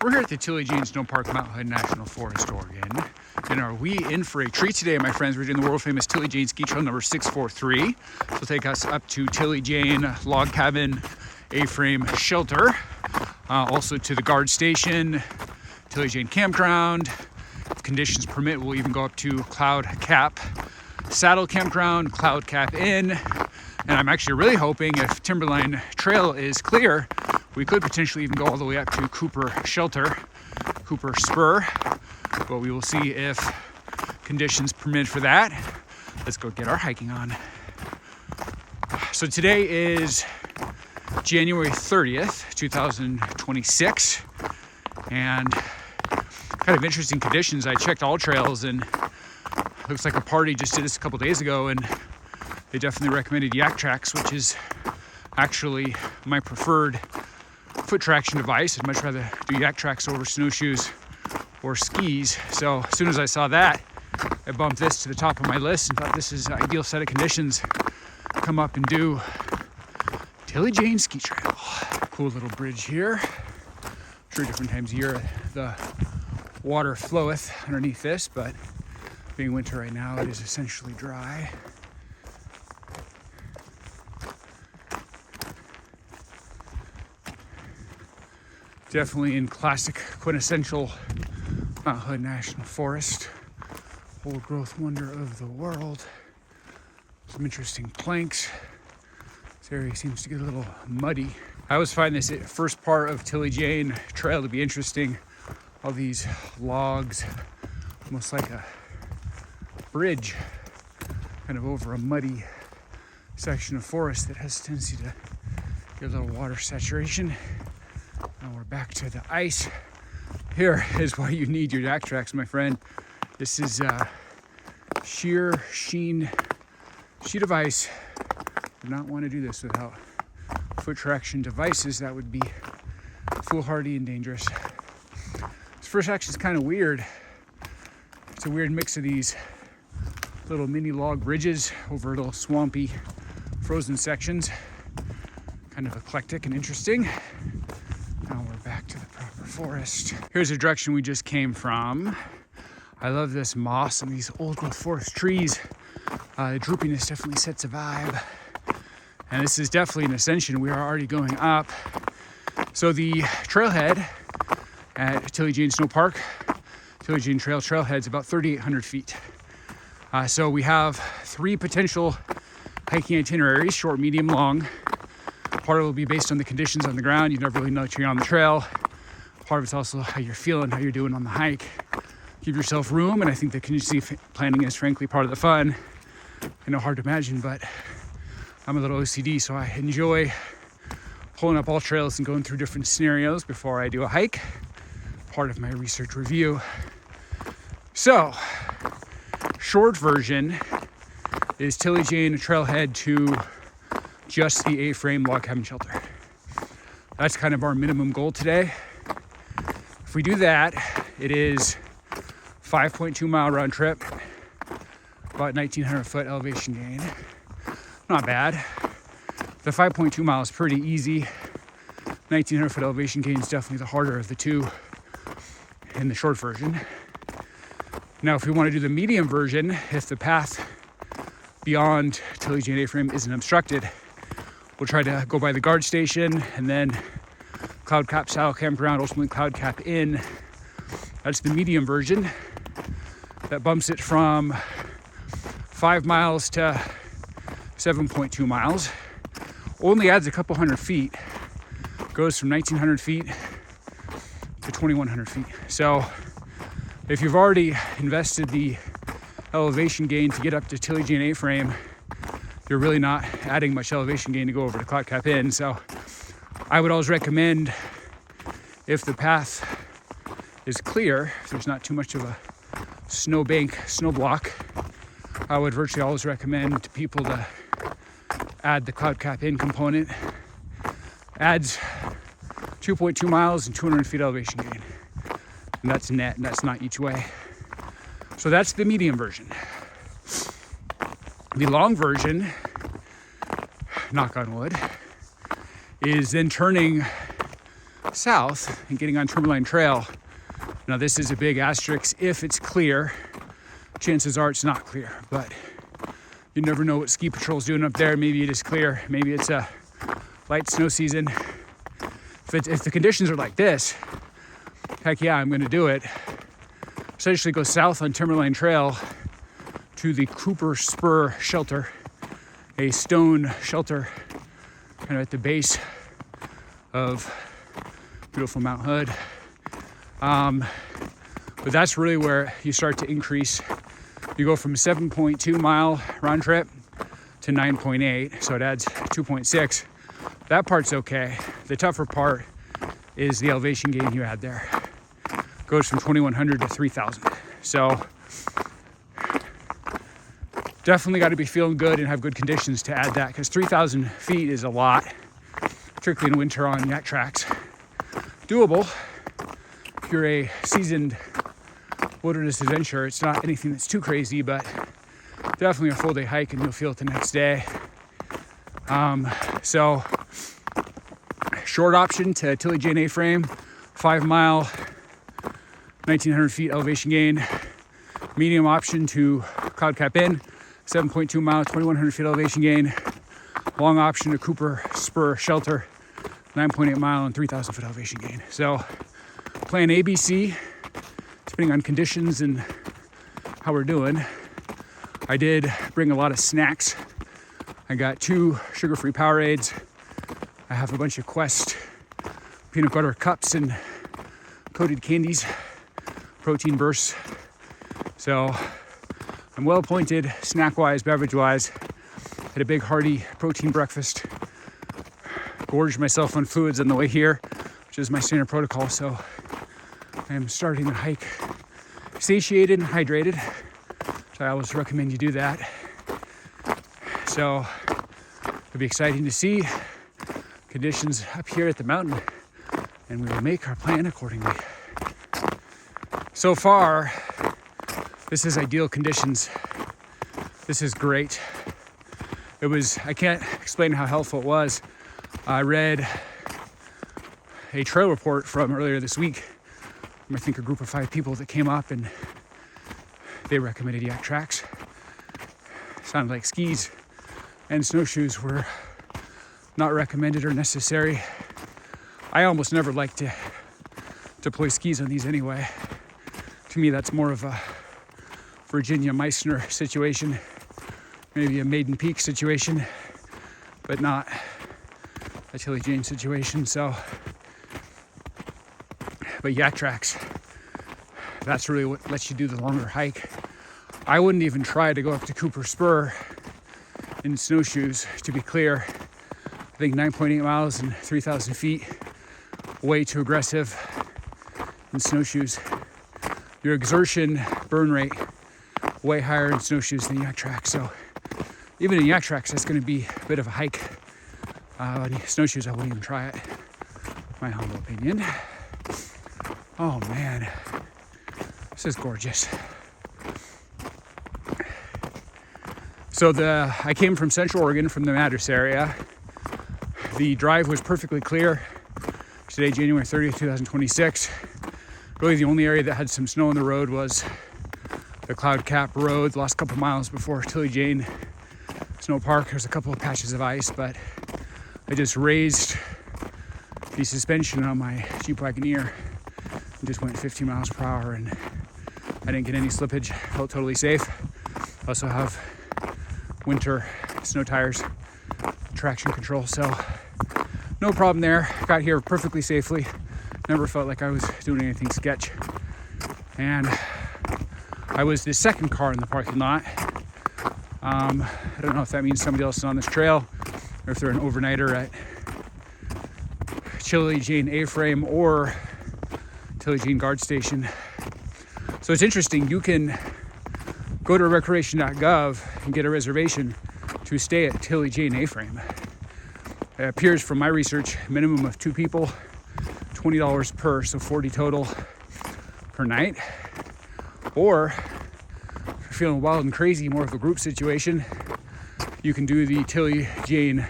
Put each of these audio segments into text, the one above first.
We're here at the Tilley-Jane Sno-Park Mount Hood National Forest, Oregon. And are we in for a treat today, my friends? We're doing the world famous Tilley-Jane ski trail number 643. This will take us up to Tilley-Jane log cabin A-frame shelter. Also to the guard station, Tilley-Jane Campground. If conditions permit, we'll even go up to Cloud Cap Saddle Campground, Cloud Cap Inn. And I'm actually really hoping if Timberline Trail is clear, we could potentially even go all the way up to Cooper Shelter, Cooper Spur, but we will see if conditions permit for that. Let's go get our hiking on. So today is January 30th, 2026, and kind of interesting conditions. I checked AllTrails and it looks like a party just did this a couple days ago, and they definitely recommended YakTrax, which is actually my preferred foot traction device. I'd much rather do YakTrax over snowshoes or skis. So as soon as I saw that, I bumped this to the top of my list and thought this is an ideal set of conditions. Come up and do Tilley-Jane ski trail. Cool little bridge here. I'm sure different times of year the water floweth underneath this, but being winter right now, it is essentially dry. Definitely in classic, quintessential Mount Hood National Forest. Old growth wonder of the world. Some interesting planks. This area seems to get a little muddy. I always find this first part of Tilley-Jane Trail to be interesting. All these logs, almost like a bridge, kind of over a muddy section of forest that has a tendency to get a little water saturation. Now we're back to the ice. Here is why you need your YakTrax, my friend. This is sheer sheen sheet of ice. Do not want to do this without foot traction devices. That would be foolhardy and dangerous. This first section is kind of weird. It's a weird mix of these little mini log bridges over little swampy frozen sections. Kind of eclectic and interesting. Now we're back to the proper forest. Here's the direction we just came from. I love this moss and these old growth forest trees. The droopiness definitely sets a vibe. And this is definitely an ascension. We are already going up. So the trailhead at Tilley-Jane Sno-Park, Tilley-Jane Trailhead is about 3,800 feet. So we have 3 potential hiking itineraries, short, medium, long. Part of it will be based on the conditions on the ground. You never really know until you're on the trail. Part of it's also how you're feeling, how you're doing on the hike. Give yourself room, and I think the contingency planning is frankly part of the fun. I know, hard to imagine, but I'm a little OCD, so I enjoy pulling up AllTrails and going through different scenarios before I do a hike. Part of my research review. So, short version is Tilley-Jane Trailhead to just the A-frame log cabin shelter. That's kind of our minimum goal today. If we do that, it is 5.2 mile round trip, about 1,900 foot elevation gain. Not bad. The 5.2 miles is pretty easy. 1,900 foot elevation gain is definitely the harder of the two in the short version. Now, if we want to do the medium version, if the path beyond Tilley-Jane A-frame isn't obstructed, we'll try to go by the guard station and then Cloud Cap Saddle Campground, ultimately Cloud Cap Inn. That's the medium version. That bumps it from 5 miles to 7.2 miles. Only adds a couple hundred feet. Goes from 1,900 feet to 2,100 feet. So if you've already invested the elevation gain to get up to Tilley-Jane A-frame, you're really not adding much elevation gain to go over to Cloud Cap Inn. So I would always recommend, if the path is clear, if there's not too much of a snow bank, snow block, I would virtually always recommend to people to add the Cloud Cap Inn component. Adds 2.2 miles and 200 feet elevation gain. And that's net, and that's not each way. So that's the medium version. The long version, knock on wood, is then turning south and getting on Timberline Trail. Now this is a big asterisk. If it's clear, chances are it's not clear, but you never know what ski patrol's doing up there. Maybe it is clear, maybe it's a light snow season. If the conditions are like this, heck yeah, I'm gonna do it. Essentially go south on Timberline Trail to the Cooper Spur shelter, a stone shelter kind of at the base of beautiful Mount Hood. But that's really where you start to increase. You go from 7.2 mile round trip to 9.8, so it adds 2.6. That part's okay. The tougher part is the elevation gain you add there. Goes from 2,100 to 3,000. So definitely got to be feeling good and have good conditions to add that, because 3,000 feet is a lot, particularly in winter on YakTrax. Doable if you're a seasoned wilderness adventurer. It's not anything that's too crazy, but definitely a full day hike and you'll feel it the next day. So short option to Tilly Jane A-frame, 5 mile, 1,900 feet elevation gain. Medium option to Cloud Cap Inn, 7.2 mile, 2,100 feet elevation gain. Long option to Cooper Spur Shelter, 9.8 mile and 3,000 foot elevation gain. So plan ABC, depending on conditions and how we're doing. I did bring a lot of snacks. I got 2 sugar-free Powerades. I have a bunch of Quest peanut butter cups and coated candies, protein bursts. So I'm well appointed snack-wise, beverage-wise. Had a big hearty protein breakfast. Gorged myself on fluids on the way here, which is my standard protocol. So I am starting the hike satiated and hydrated. So I always recommend you do that. So it'll be exciting to see conditions up here at the mountain, and we will make our plan accordingly. So far, this is ideal conditions. This is great. I can't explain how helpful it was. I read a trail report from earlier this week from, I think, a group of 5 people that came up, and they recommended YakTrax. Sounded like skis and snowshoes were not recommended or necessary. I almost never like to deploy skis on these anyway. To me, that's more of a Virginia Meissner situation, maybe a Maiden Peak situation, but not a Tilly Jane situation. So, but YakTrax, that's really what lets you do the longer hike. I wouldn't even try to go up to Cooper Spur in snowshoes, to be clear. I think 9.8 miles and 3,000 feet, way too aggressive in snowshoes. Your exertion burn rate way higher in snowshoes than YakTrax. So even in YakTrax, that's going to be a bit of a hike. On snowshoes, I wouldn't even try it. My humble opinion. Oh man, this is gorgeous. So I came from Central Oregon, from the Madras area. The drive was perfectly clear. Today, January 30th, 2026. Really the only area that had some snow on the road was the Cloud Cap Road, the last couple miles before Tilly Jane Sno-Park. There's a couple of patches of ice, but I just raised the suspension on my Jeep Wagoneer and just went 50 miles per hour, and I didn't get any slippage. Felt totally safe. Also have winter snow tires, traction control, so no problem there. Got here perfectly safely. Never felt like I was doing anything sketch. And I was the second car in the parking lot. I don't know if that means somebody else is on this trail, or if they're an overnighter at Tilly Jane A-frame or Tilly Jane Guard Station. So it's interesting, you can go to recreation.gov and get a reservation to stay at Tilly Jane A-frame. It appears from my research, minimum of 2 people, $20 per, so 40 total per night. Or if you're feeling wild and crazy, more of a group situation, you can do the Tilly Jane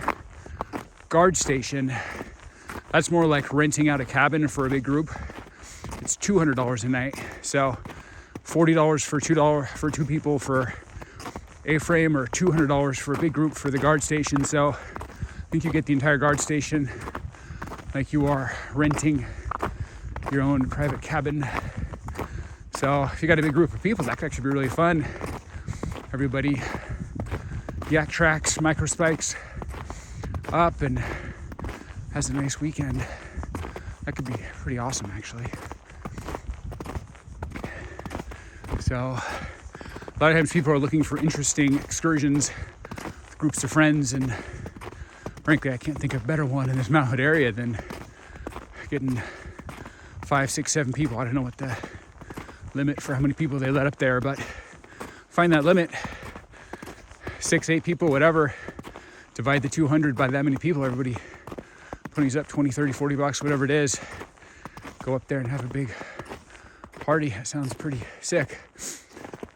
Guard Station That's more like renting out a cabin for a big group. It's $200 a night. So $40 for two people for A-frame, or $200 for a big group for the guard station. So I think you get the entire guard station like you are renting your own private cabin. So if you got a big group of people, that could actually be really fun. Everybody YakTrax, microspikes up and has a nice weekend. That could be pretty awesome, actually. So a lot of times people are looking for interesting excursions with groups of friends, and frankly, I can't think of a better one in this Mount Hood area than getting 5, 6, 7 people. I don't know what the limit for how many people they let up there, but find that limit, 6, 8 people, whatever, divide the 200 by that many people, everybody ponies up 20, 30, 40 bucks, whatever it is, go up there and have a big party. That sounds pretty sick.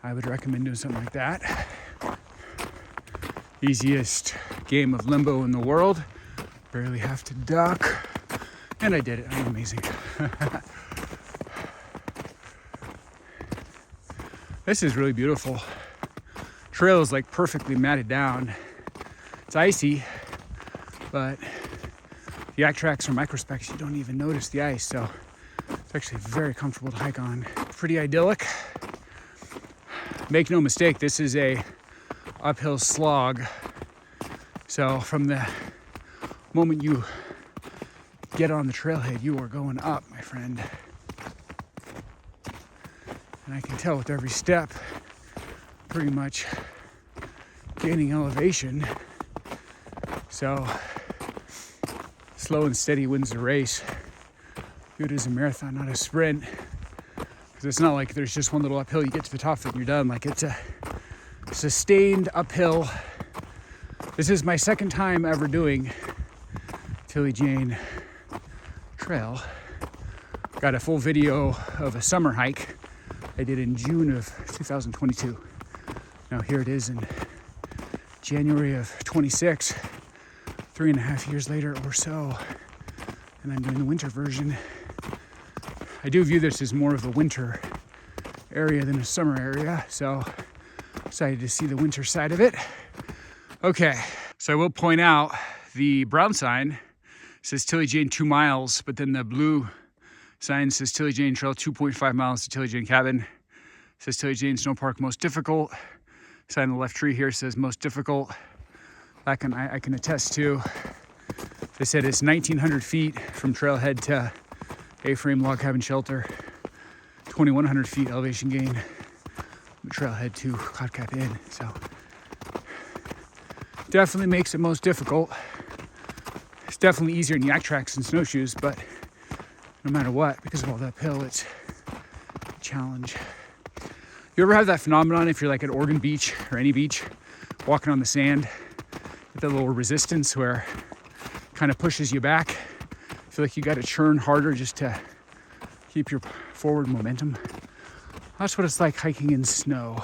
I would recommend doing something like that. Easiest game of limbo in the world. Barely have to duck. And I did it. I'm amazing. This is really beautiful. Trail is like perfectly matted down. It's icy, but the YakTrax or microspecs, you don't even notice the ice. So it's actually very comfortable to hike on. Pretty idyllic. Make no mistake, this is a uphill slog. So from the moment you get on the trailhead, you are going up, my friend. And I can tell with every step, pretty much gaining elevation. So slow and steady wins the race. It is a marathon, not a sprint. Because it's not like there's just one little uphill, you get to the top of it and you're done. Like, it's a sustained uphill. This is my second time ever doing Tilly Jane Trail. Got a full video of a summer hike I did in June of 2022. Now here it is in January of 26, 3.5 years later or so. And I'm doing the winter version. I do view this as more of a winter area than a summer area, so excited to see the winter side of it. Okay, so I will point out the brown sign says Tilly Jane 2 miles, but then the blue sign says Tilly Jane Trail 2.5 miles to Tilly Jane Cabin. It says Tilly Jane Sno-Park most difficult. Sign on the left tree here says most difficult. That I can attest to. They said it's 1,900 feet from trailhead to A-frame log cabin shelter. 2,100 feet elevation gain from trailhead to Cloud Cap Inn. So definitely makes it most difficult. It's definitely easier in YakTrax and Snowshoes, but no matter what, because of all that uphill, it's a challenge. You ever have that phenomenon if you're like at Oregon Beach or any beach, walking on the sand, get that little resistance where it kind of pushes you back? I feel like you got to churn harder just to keep your forward momentum. That's what it's like hiking in snow,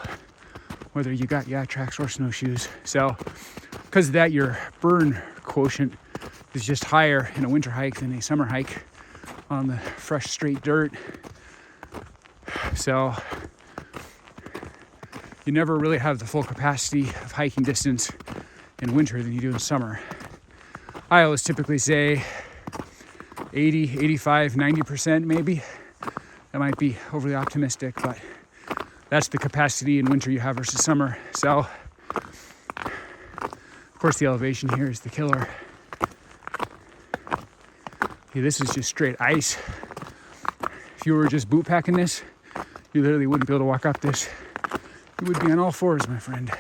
whether you got YakTrax or Snowshoes. So because of that, your burn quotient is just higher in a winter hike than a summer hike on the fresh, straight dirt. So you never really have the full capacity of hiking distance in winter than you do in summer. I always typically say 80, 85, 90% maybe. That might be overly optimistic, but that's the capacity in winter you have versus summer. So, of course, the elevation here is the killer. Okay, this is just straight ice. If you were just boot packing this, you literally wouldn't be able to walk up this. You would be on all fours, my friend.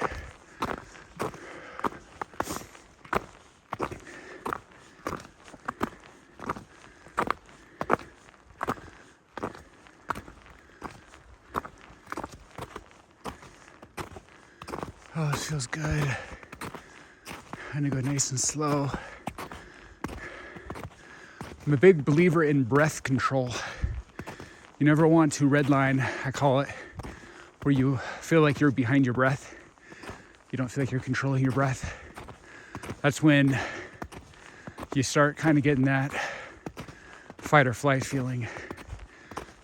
Oh, this feels good. I'm gonna go nice and slow. I'm a big believer in breath control. You never want to redline, I call it, where you feel like you're behind your breath. You don't feel like you're controlling your breath. That's when you start kind of getting that fight or flight feeling,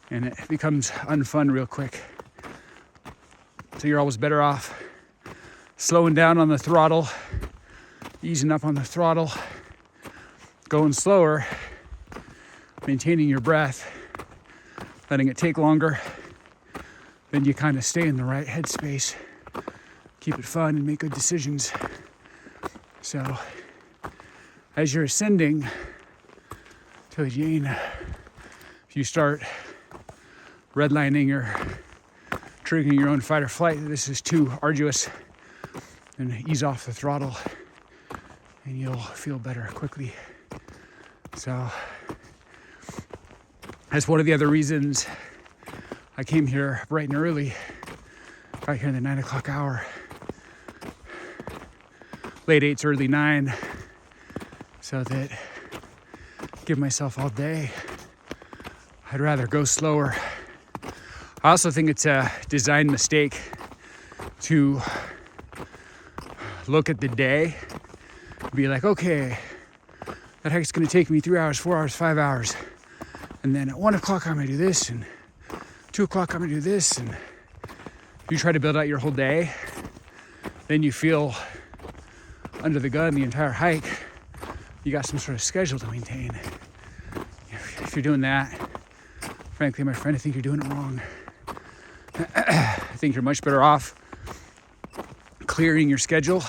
and it becomes unfun real quick. So you're always better off slowing down on the throttle, easing up on the throttle, going slower, maintaining your breath, letting it take longer. Then you kind of stay in the right headspace, keep it fun, and make good decisions. So as you're ascending to Jane, if you start redlining or triggering your own fight or flight, this is too arduous, then ease off the throttle and you'll feel better quickly. So that's one of the other reasons I came here bright and early, right here in the 9 o'clock hour. Late 8s, early 9, so that give myself all day. I'd rather go slower. I also think it's a design mistake to look at the day and be like, okay, that hike's gonna take me 3 hours, 4 hours, 5 hours. And then at 1 o'clock, I'm gonna do this, and 2 o'clock, I'm gonna do this. And you try to build out your whole day, then you feel under the gun the entire hike. You got some sort of schedule to maintain. If you're doing that, frankly, my friend, I think you're doing it wrong. I think you're much better off clearing your schedule,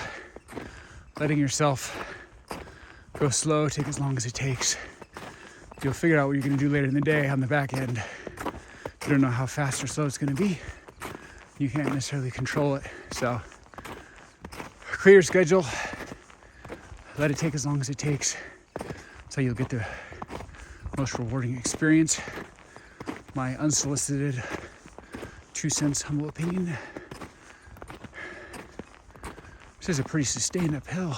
letting yourself go slow, take as long as it takes. You'll figure out what you're gonna do later in the day on the back end. You don't know how fast or slow it's gonna be. You can't necessarily control it. So clear your schedule, let it take as long as it takes. That's how you'll get the most rewarding experience. My unsolicited 2 cents humble opinion. This is a pretty sustained uphill,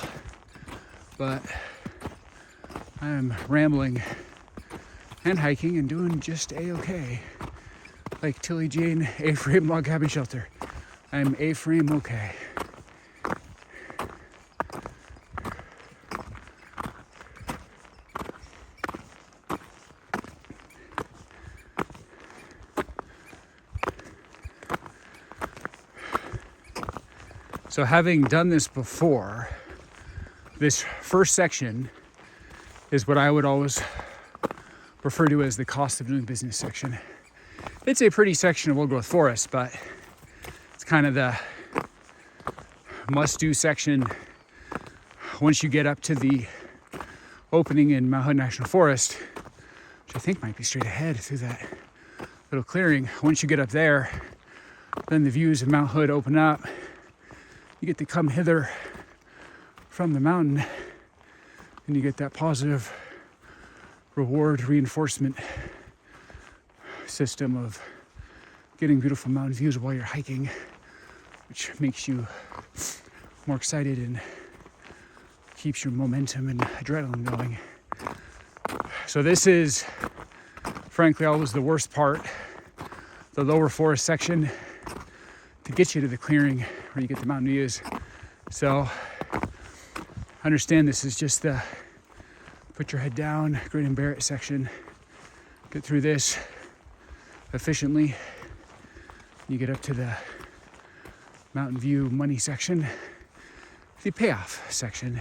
but I'm rambling and hiking and doing just A-okay. Like Tilly Jane A-frame log cabin shelter. I'm A-frame okay. So having done this before, this first section is what I would always refer to as the cost of doing business section. It's a pretty section of old growth forest, but it's kind of the must-do section once you get up to the opening in Mount Hood National Forest, which I think might be straight ahead through that little clearing. Once you get up there, then the views of Mount Hood open up. You get to come hither from the mountain, and you get that positive reward reinforcement system of getting beautiful mountain views while you're hiking, which makes you more excited and keeps your momentum and adrenaline going. So this is, frankly, always the worst part, the lower forest section, to get you to the clearing where you get the mountain views. So understand this is just the put your head down, grin and bear it section. Get through this efficiently. You get up to the mountain view money section, the payoff section.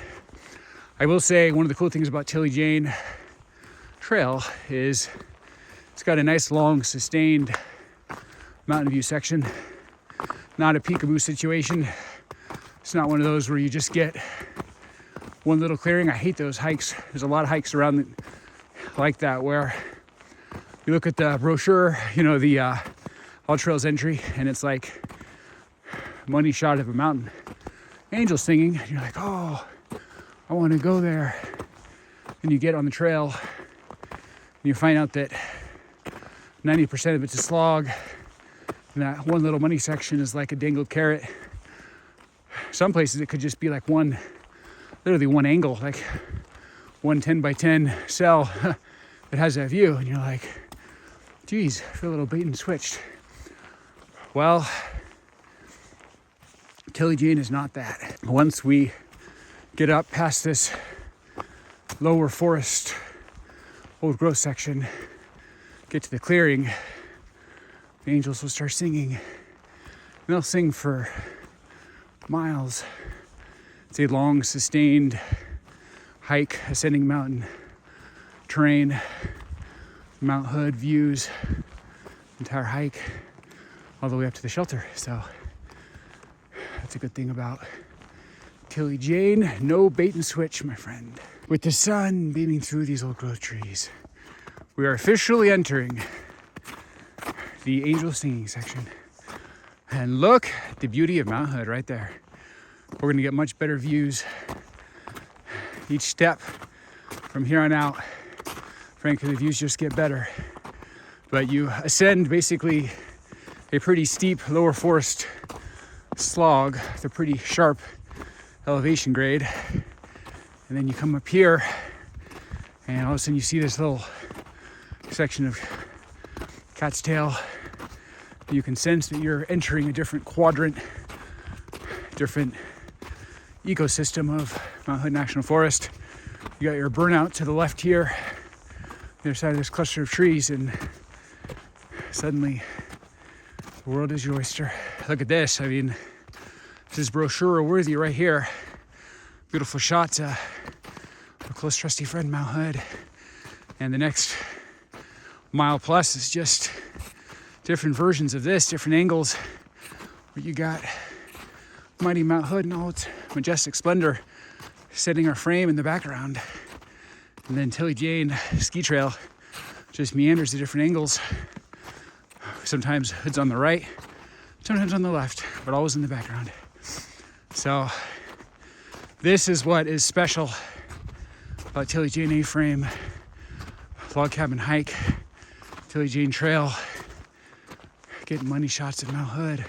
I will say one of the cool things about Tilly Jane Trail is it's got a nice long sustained mountain view section. Not a peekaboo situation. It's not one of those where you just get one little clearing. I hate those hikes. There's a lot of hikes around that, like that, where you look at the brochure, you know, the AllTrails entry, and it's like money shot of a mountain, angels singing, and you're like, oh, I want to go there. And you get on the trail, and you find out that 90% of it's a slog, and that one little money section is like a dangled carrot. Some places it could just be like literally one angle, like one 10 by 10 cell that has that view, and you're like, geez, I feel a little bait and switched. Well, Tilly Jane is not that. Once we get up past this lower forest old growth section, get to the clearing, the angels will start singing. And they'll sing for miles. It's a long, sustained hike, ascending mountain terrain, Mount Hood views, entire hike, all the way up to the shelter. So that's a good thing about Tilly Jane. No bait and switch, my friend. With the sun beaming through these old growth trees, we are officially entering the angel singing section. And look at the beauty of Mount Hood right there. We're gonna get much better views each step from here on out. Frankly, the views just get better. But you ascend basically a pretty steep lower forest slog, with a pretty sharp elevation grade. And then you come up here and all of a sudden you see this little section of cat's tail. You can sense that you're entering a different quadrant, different ecosystem of Mount Hood National Forest. You got your burnout to the left here, the other side of this cluster of trees, and suddenly the world is your oyster. Look at this. I mean, this is brochure worthy right here. Beautiful shots of our close trusty friend Mount Hood. And the next mile plus is just different versions of this, different angles, where you got mighty Mount Hood in all its majestic splendor, setting our frame in the background. And then Tilly Jane ski trail just meanders at different angles. Sometimes Hood's on the right, sometimes on the left, but always in the background. So this is what is special about Tilly Jane A-frame, log cabin hike, Tilly Jane trail, getting money shots of Mount Hood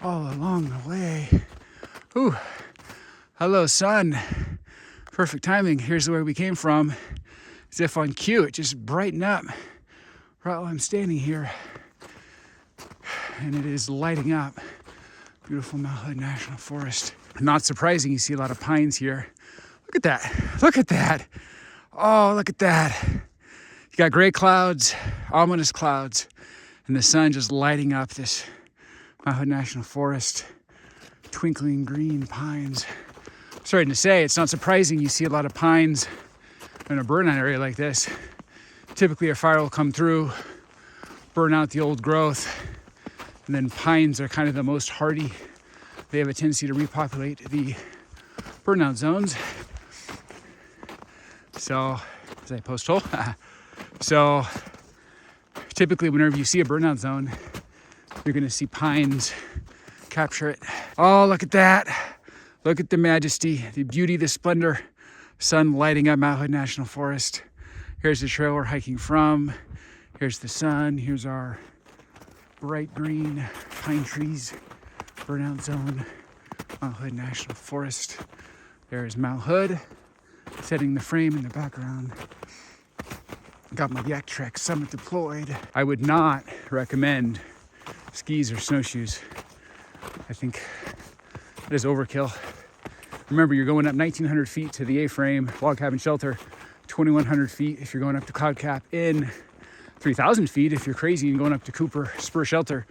all along the way. Ooh, hello sun. Perfect timing. Here's where we came from. As if on cue, it just brightened up right while I'm standing here. And it is lighting up beautiful Mount Hood National Forest. Not surprising, you see a lot of pines here. Look at that. Look at that. Oh, look at that. You got gray clouds, ominous clouds, and the sun just lighting up this Mount Hood National Forest, twinkling green pines. Starting to say, it's not surprising you see a lot of pines in a burnout area like this. Typically a fire will come through, burn out the old growth, and then pines are kind of the most hardy. They have a tendency to repopulate the burnout zones. So, is that post hole? So, typically whenever you see a burnout zone, you're gonna see pines capture it. Oh, look at that. Look at the majesty, the beauty, the splendor. Sun lighting up Mount Hood National Forest. Here's the trail we're hiking from. Here's the sun. Here's our bright green pine trees, burnout zone, Mount Hood National Forest. There's Mount Hood, setting the frame in the background. Got my YakTrax Summit deployed. I would not recommend skis or snowshoes. I think it is overkill. Remember, you're going up 1,900 feet to the A-frame log cabin shelter, 2,100 feet if you're going up to Cloud Cap Inn, 3,000 feet if you're crazy and going up to Cooper Spur Shelter.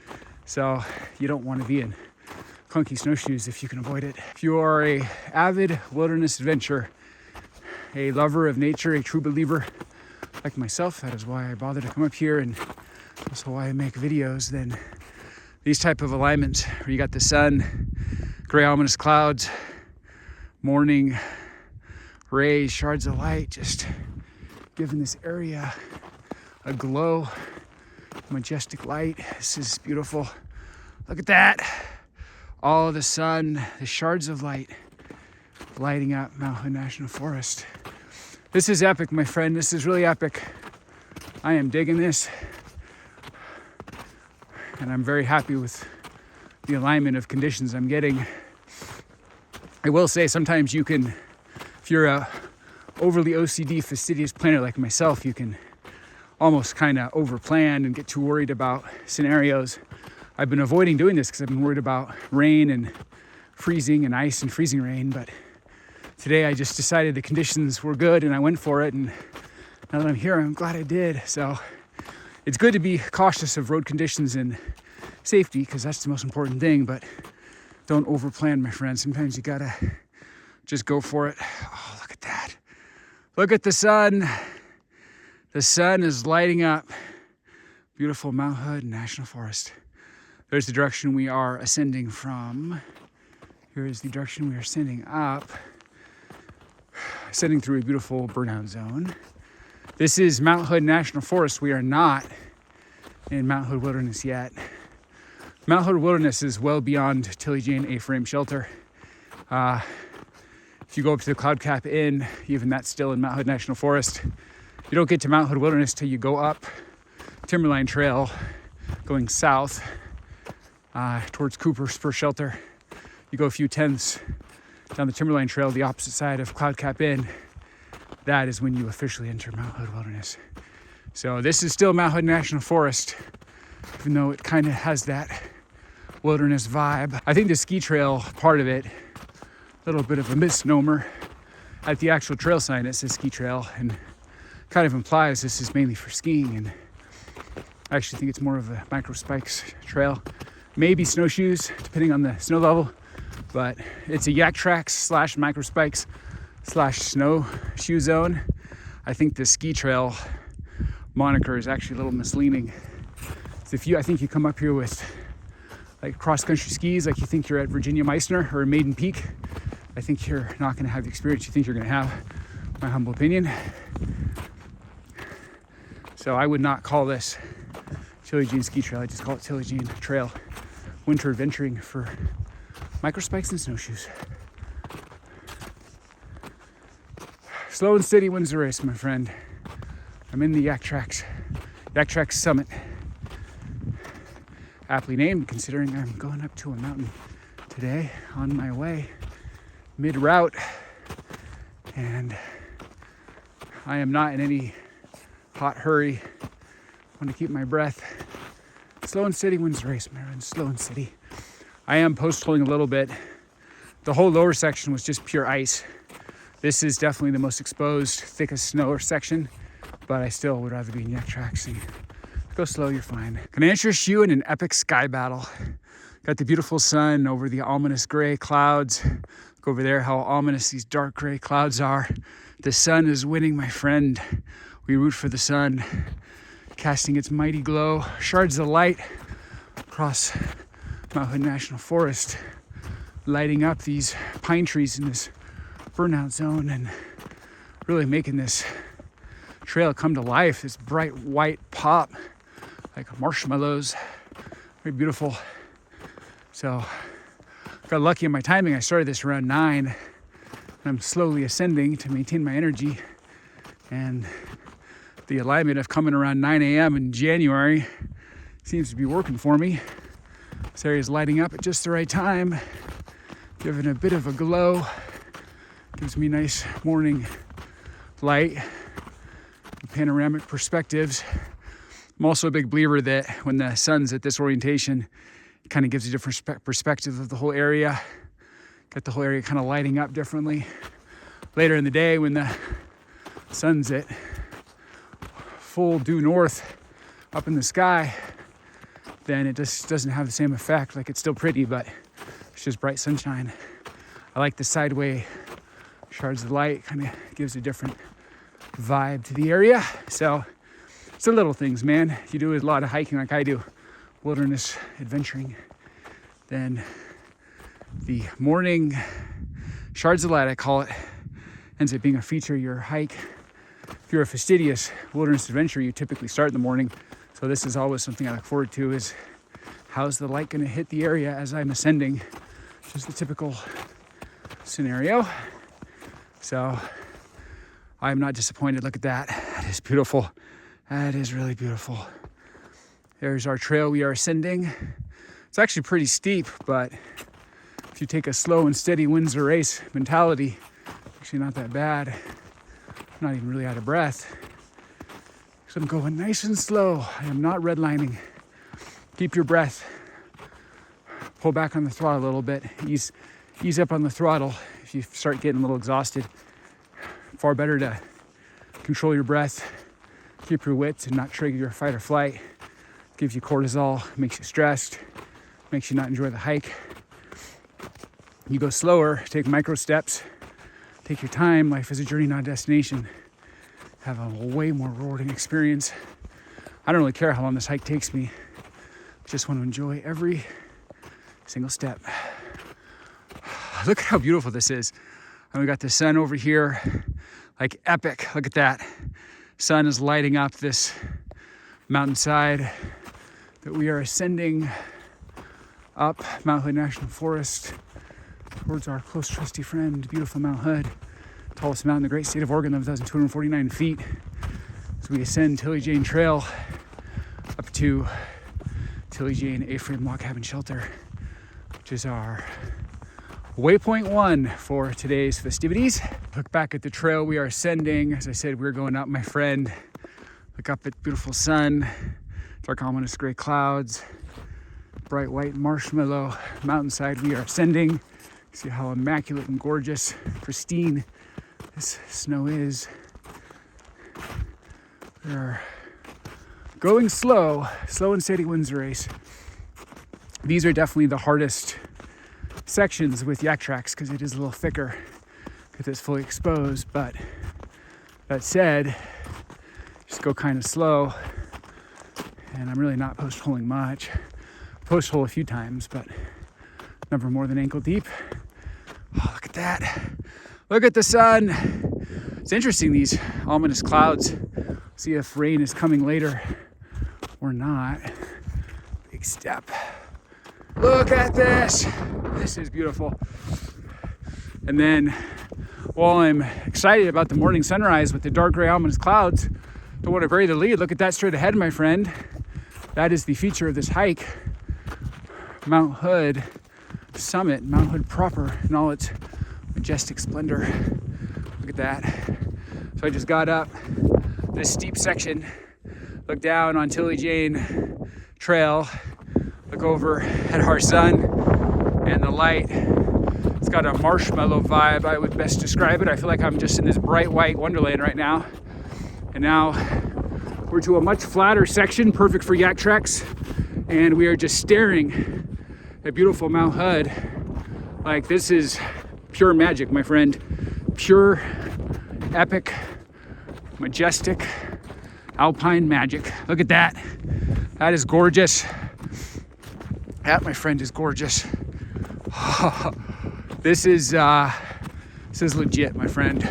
So you don't want to be in clunky snowshoes if you can avoid it. If you are a avid wilderness adventurer, a lover of nature, a true believer like myself, that is why I bother to come up here and also why I make videos, then these type of alignments where you got the sun, gray ominous clouds, morning rays, shards of light, just giving this area a glow, majestic light. This is beautiful. Look at that. All the sun, the shards of light lighting up Mount Hood National Forest. This is epic, my friend. This is really epic. I am digging this. And I'm very happy with the alignment of conditions I'm getting. I will say sometimes you can, if you're a overly OCD, fastidious planner like myself, you can almost kind of overplan and get too worried about scenarios. I've been avoiding doing this because I've been worried about rain and freezing and ice and freezing rain, but today I just decided the conditions were good and I went for it, and now that I'm here, I'm glad I did. So it's good to be cautious of road conditions and safety, because that's the most important thing, but don't overplan, my friend. Sometimes you gotta just go for it. Oh, look at that. Look at the sun. The sun is lighting up. Beautiful Mount Hood National Forest. There's the direction we are ascending from. Here is the direction we are ascending up. Ascending through a beautiful burnout zone. This is Mount Hood National Forest. We are not in Mount Hood Wilderness yet. Mount Hood Wilderness is well beyond Tilly Jane A-frame shelter. If you go up to the Cloud Cap Inn, even that's still in Mount Hood National Forest. You don't get to Mount Hood Wilderness till you go up Timberline Trail, going south towards Cooper Spur Shelter. You go a few tenths down the Timberline Trail, the opposite side of Cloud Cap Inn. That is when you officially enter Mount Hood Wilderness. So this is still Mount Hood National Forest, even though it kind of has that wilderness vibe. I think the ski trail part of it, a little bit of a misnomer. At the actual trail sign, it says ski trail, and kind of implies this is mainly for skiing, and I actually think it's more of a micro spikes trail. Maybe snowshoes, depending on the snow level, but it's a YakTrax / micro spikes / snowshoe zone. I think the ski trail moniker is actually a little misleading. So I think you come up here with like cross-country skis, like you think you're at Virginia Meissner or Maiden Peak, I think you're not going to have the experience you think you're going to have, my humble opinion. So I would not call this Tilly Jane Ski Trail. I just call it Tilly Jane Trail. Winter adventuring for micro spikes and snowshoes. Slow and steady wins the race, my friend. I'm in the YakTrax Summit. Aptly named, considering I'm going up to a mountain today on my way mid-route, and I am not in any hot hurry. I want to keep my breath. Slow and steady wins the race, my friend. Slow and steady. I am post-holing a little bit. The whole lower section was just pure ice. This is definitely the most exposed, thickest snow section, but I still would rather be in YakTrax. And go slow, you're fine. Gonna interest you in an epic sky battle. Got the beautiful sun over the ominous gray clouds. Look over there, how ominous these dark gray clouds are. The sun is winning, my friend. We root for the sun, casting its mighty glow. Shards of light across Mount Hood National Forest, lighting up these pine trees in this burnout zone and really making this trail come to life. This bright white pop like marshmallows. Very beautiful. So got lucky in my timing. I started this around 9 and I'm slowly ascending to maintain my energy, and the alignment of coming around 9 a.m. in January seems to be working for me. This area is lighting up at just the right time, giving a bit of a glow. Gives me nice morning light, panoramic perspectives. I'm also a big believer that when the sun's at this orientation, it kind of gives you a different perspective of the whole area. Got the whole area kind of lighting up differently. Later in the day, when the sun's at full due north up in the sky, then it just doesn't have the same effect. Like, it's still pretty, but it's just bright sunshine. I like the sideway shards of light, kind of gives a different vibe to the area. So it's the little things, man. If you do a lot of hiking like I do, wilderness adventuring, then the morning shards of light, I call it, ends up being a feature of your hike. If you're a fastidious wilderness adventurer, you typically start in the morning. So this is always something I look forward to, is how's the light going to hit the area as I'm ascending? Just the typical scenario. So I'm not disappointed. Look at that. That is beautiful. That is really beautiful. There's our trail we are ascending. It's actually pretty steep, but if you take a slow and steady wins the race mentality, actually not that bad. I'm not even really out of breath. So I'm going nice and slow. I am not redlining. Keep your breath. Pull back on the throttle a little bit. Ease up on the throttle if you start getting a little exhausted. Far better to control your breath, keep your wits, and not trigger your fight or flight. Gives you cortisol, makes you stressed, makes you not enjoy the hike. You go slower, take micro steps, take your time. Life is a journey, not a destination. Have a way more rewarding experience. I don't really care how long this hike takes me. Just want to enjoy every single step. Look at how beautiful this is. And we got the sun over here, like epic. Look at that. Sun is lighting up this mountainside that we are ascending up Mount Hood National Forest towards our close trusty friend, beautiful Mount Hood, tallest mountain in the great state of Oregon, 11,249 feet. As we ascend Tilly Jane Trail up to Tilly Jane A-frame log cabin shelter, which is our Waypoint 1 for today's festivities. Look back at the trail we are ascending. As I said, we're going up, my friend. Look up at beautiful sun, dark ominous gray clouds, bright white marshmallow mountainside we are ascending. See how immaculate and gorgeous, pristine this snow is. We are going slow and steady wins the race. These are definitely the hardest sections with YakTrax because it is a little thicker because it's fully exposed. But that said, just go kind of slow. And I'm really not post-holing much. Post-hole a few times, but never more than ankle deep. Oh, look at that. Look at the sun. It's interesting, these ominous clouds. See if rain is coming later or not. Big step. Look at this. This is beautiful. And then while I'm excited about the morning sunrise with the dark gray ominous clouds, don't want to bury the lead. Look at that straight ahead, my friend. That is the feature of this hike. Mount Hood summit, Mount Hood proper in all its majestic splendor. Look at that. So I just got up this steep section, look down on Tilly Jane Trail, look over at our sun and the light. It's got a marshmallow vibe, I would best describe it. I feel like I'm just in this bright white wonderland right now. And now we're to a much flatter section, perfect for YakTrax. And we are just staring at beautiful Mount Hood. Like, this is pure magic, my friend. Pure, epic, majestic, alpine magic. Look at that. That is gorgeous. That, my friend, is gorgeous. This is legit, my friend.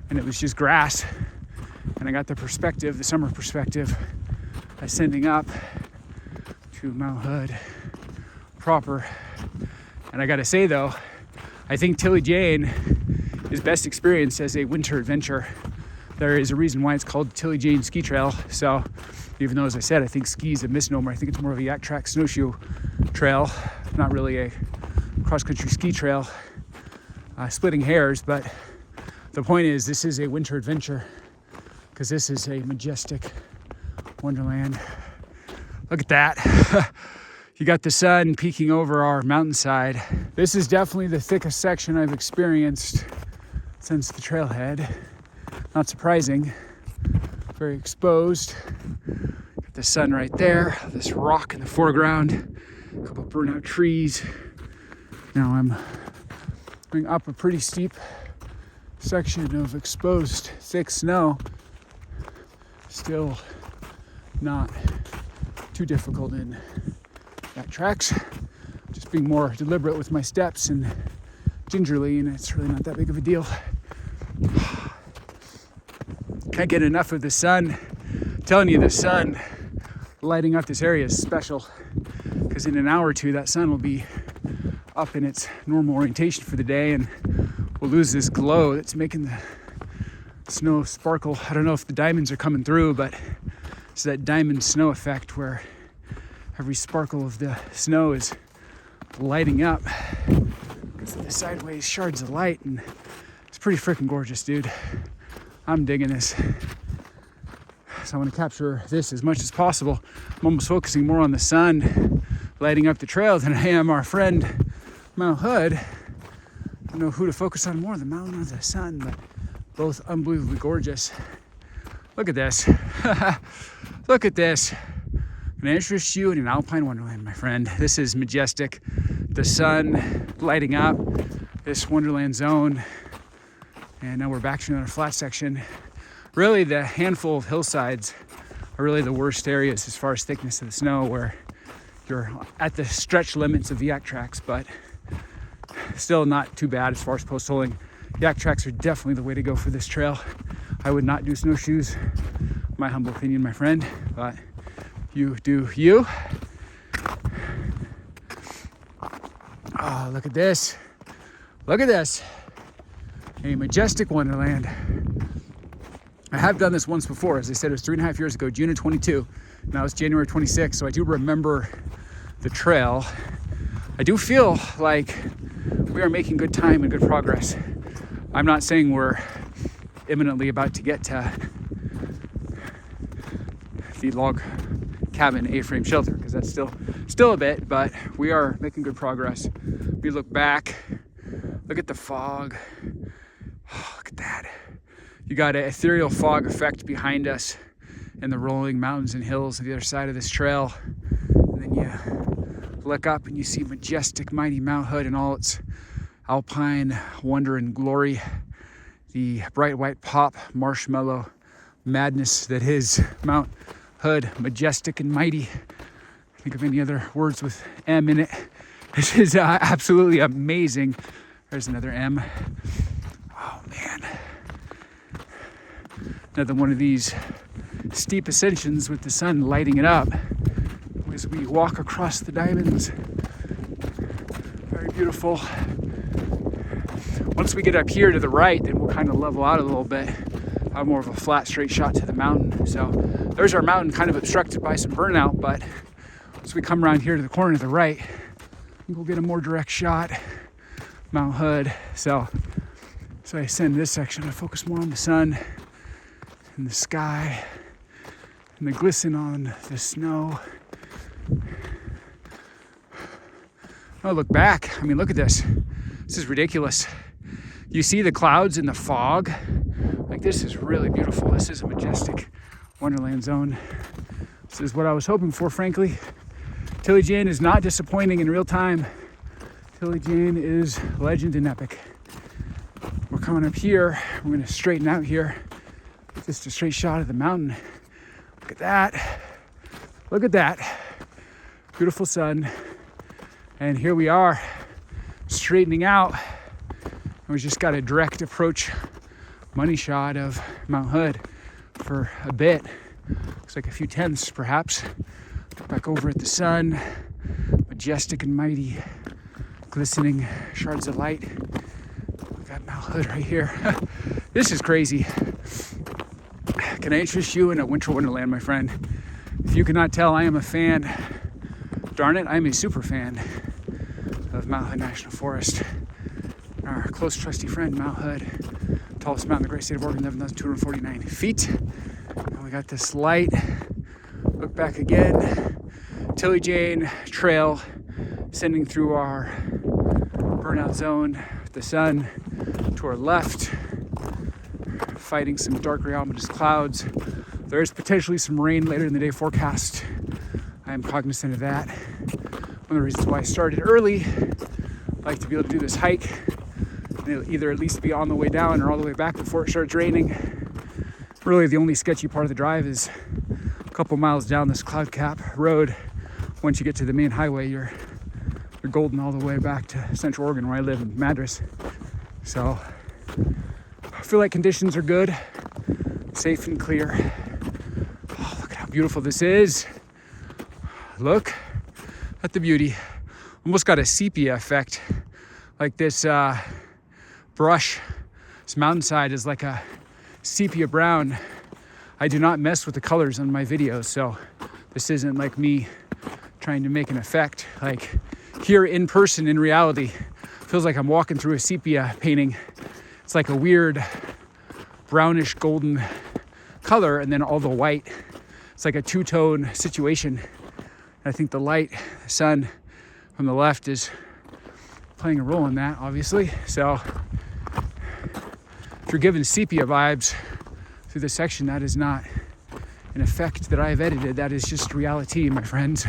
And it was just grass. And I got the perspective, the summer perspective, ascending up to Mount Hood proper. And I gotta say though, I think Tilly Jane is best experienced as a winter adventure. There is a reason why it's called Tilly Jane Ski Trail. So even though, as I said, I think ski is a misnomer, I think it's more of a YakTrax snowshoe trail, not really a cross-country ski trail. Splitting hairs, but the point is this is a winter adventure because this is a majestic wonderland. Look at that. You got the sun peeking over our mountainside. This is definitely the thickest section I've experienced since the trailhead. Not surprising. Very exposed. Got the sun right there. This rock in the foreground. A couple burnout trees. Now I'm going up a pretty steep section of exposed thick snow. Still not too difficult in YakTrax. Just being more deliberate with my steps and gingerly, and it's really not that big of a deal. Can't get enough of the sun. I'm telling you, the sun lighting up this area is special because in an hour or two that sun will be up in its normal orientation for the day and we'll lose this glow that's making the snow sparkle. I don't know if the diamonds are coming through, but it's that diamond snow effect where every sparkle of the snow is lighting up because of the sideways shards of light, and it's pretty freaking gorgeous, dude. I'm digging this. So I want to capture this as much as possible. I'm almost focusing more on the sun lighting up the trail than I am our friend Mount Hood. I don't know who to focus on more, the mountain or the sun, but Both unbelievably gorgeous. Look at this. Look at this. Can I interest you in an Alpine Wonderland, my friend? This is majestic. The sun lighting up this Wonderland zone. And now we're back to another flat section. Really, the handful of hillsides are really the worst areas as far as thickness of the snow, where you're at the stretch limits of the YakTrax, but still not too bad as far as post holing. YakTrax are definitely the way to go for this trail. I would not do snowshoes, my humble opinion, my friend, but you do you. Oh, look at this. Look at this. A majestic Wonderland. I have done this once before. As I said, it was 3.5 years ago, June of 22. Now it's January 26, so I do remember the trail. I do feel like we are making good time and good progress. I'm not saying we're imminently about to get to the log cabin A-frame shelter, because that's still a bit, but we are making good progress. We look back, look at the fog. Oh, look at that. You got an ethereal fog effect behind us and the rolling mountains and hills on the other side of this trail. And then you look up and you see majestic, mighty Mount Hood in all its alpine wonder and glory. The bright white pop marshmallow madness that is Mount Hood, majestic and mighty. Think of any other words with M in it. This is absolutely amazing. There's another M. Oh man. Another one of these steep ascensions with the sun lighting it up as we walk across the diamonds. Very beautiful. Once we get up here to the right, then we'll kind of level out a little bit. Have more of a flat, straight shot to the mountain. So there's our mountain, kind of obstructed by some burnout, but as we come around here to the corner to the right, we'll get a more direct shot, Mount Hood. So I ascend this section, I focus more on the sun and the sky and the glisten on the snow. Oh, look back. I mean, look at this. This is ridiculous. You see the clouds in the fog? Like, this is really beautiful. This is a majestic Wonderland zone. This is what I was hoping for, frankly. Tilly Jane is not disappointing in real time. Tilly Jane is legend and epic. We're coming up here. We're gonna straighten out here. Just a straight shot of the mountain. Look at that. Look at that. Beautiful sun. And here we are, straightening out. And we just got a direct approach money shot of Mount Hood for a bit. Looks like a few tenths, perhaps. Look back over at the sun. Majestic and mighty, glistening shards of light. We got Mount Hood right here. This is crazy. Can I interest you in a winter wonderland, my friend? If you cannot tell, I am a fan. Darn it, I am a super fan of Mount Hood National Forest. Our close trusty friend, Mount Hood, tallest mountain in the great state of Oregon, 11,249 feet. And we got this light. Look back again. Tilly Jane Trail, sending through our burnout zone. The sun to our left, fighting some dark gray ominous clouds. There is potentially some rain later in the day forecast. I am cognizant of that. One of the reasons why I started early. I like to be able to do this hike and it'll either at least be on the way down or all the way back before it starts raining. Really, the only sketchy part of the drive is a couple miles down this cloud cap road. Once you get to the main highway, you're golden all the way back to Central Oregon, where I live in Madras. So I feel like conditions are good, safe and clear. Oh, look at how beautiful this is. Look at the beauty. Almost got a sepia effect. Like this brush, this mountainside is like a sepia brown. I do not mess with the colors on my videos, so this isn't like me trying to make an effect. Like here in person, in reality, feels like I'm walking through a sepia painting. It's like a weird brownish golden color and then all the white. It's like a two-tone situation. I think the light, the sun from the left is playing a role in that, obviously. So if you're given sepia vibes through this section, that is not an effect that I've edited. That is just reality, my friends.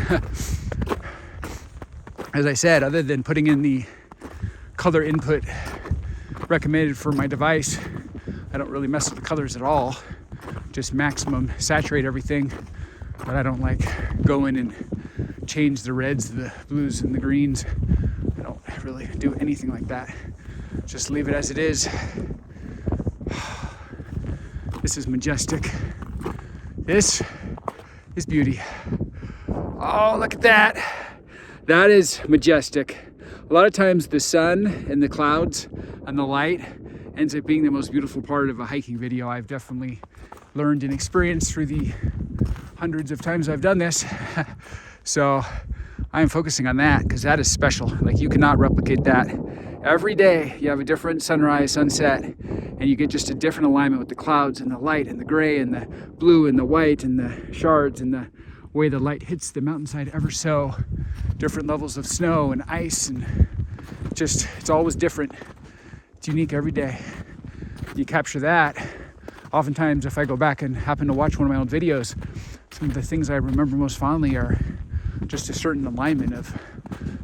As I said, other than putting in the color input recommended for my device, I don't really mess with the colors at all. Just maximum saturate everything. But I don't like go in and change the reds, the blues, and the greens. I don't really do anything like that. Just leave it as it is. This is majestic. This is beauty. Oh, look at that. That is majestic. A lot of times the sun and the clouds and the light ends up being the most beautiful part of a hiking video. I've definitely learned and experienced through the hundreds of times I've done this. So I'm focusing on that because that is special. Like, you cannot replicate that. Every day you have a different sunrise, sunset, and you get just a different alignment with the clouds and the light and the gray and the blue and the white and the shards and the way the light hits the mountainside ever so. Different levels of snow and ice, and just, it's always different. It's unique every day. You capture that. Oftentimes, if I go back and happen to watch one of my old videos, some of the things I remember most fondly are just a certain alignment of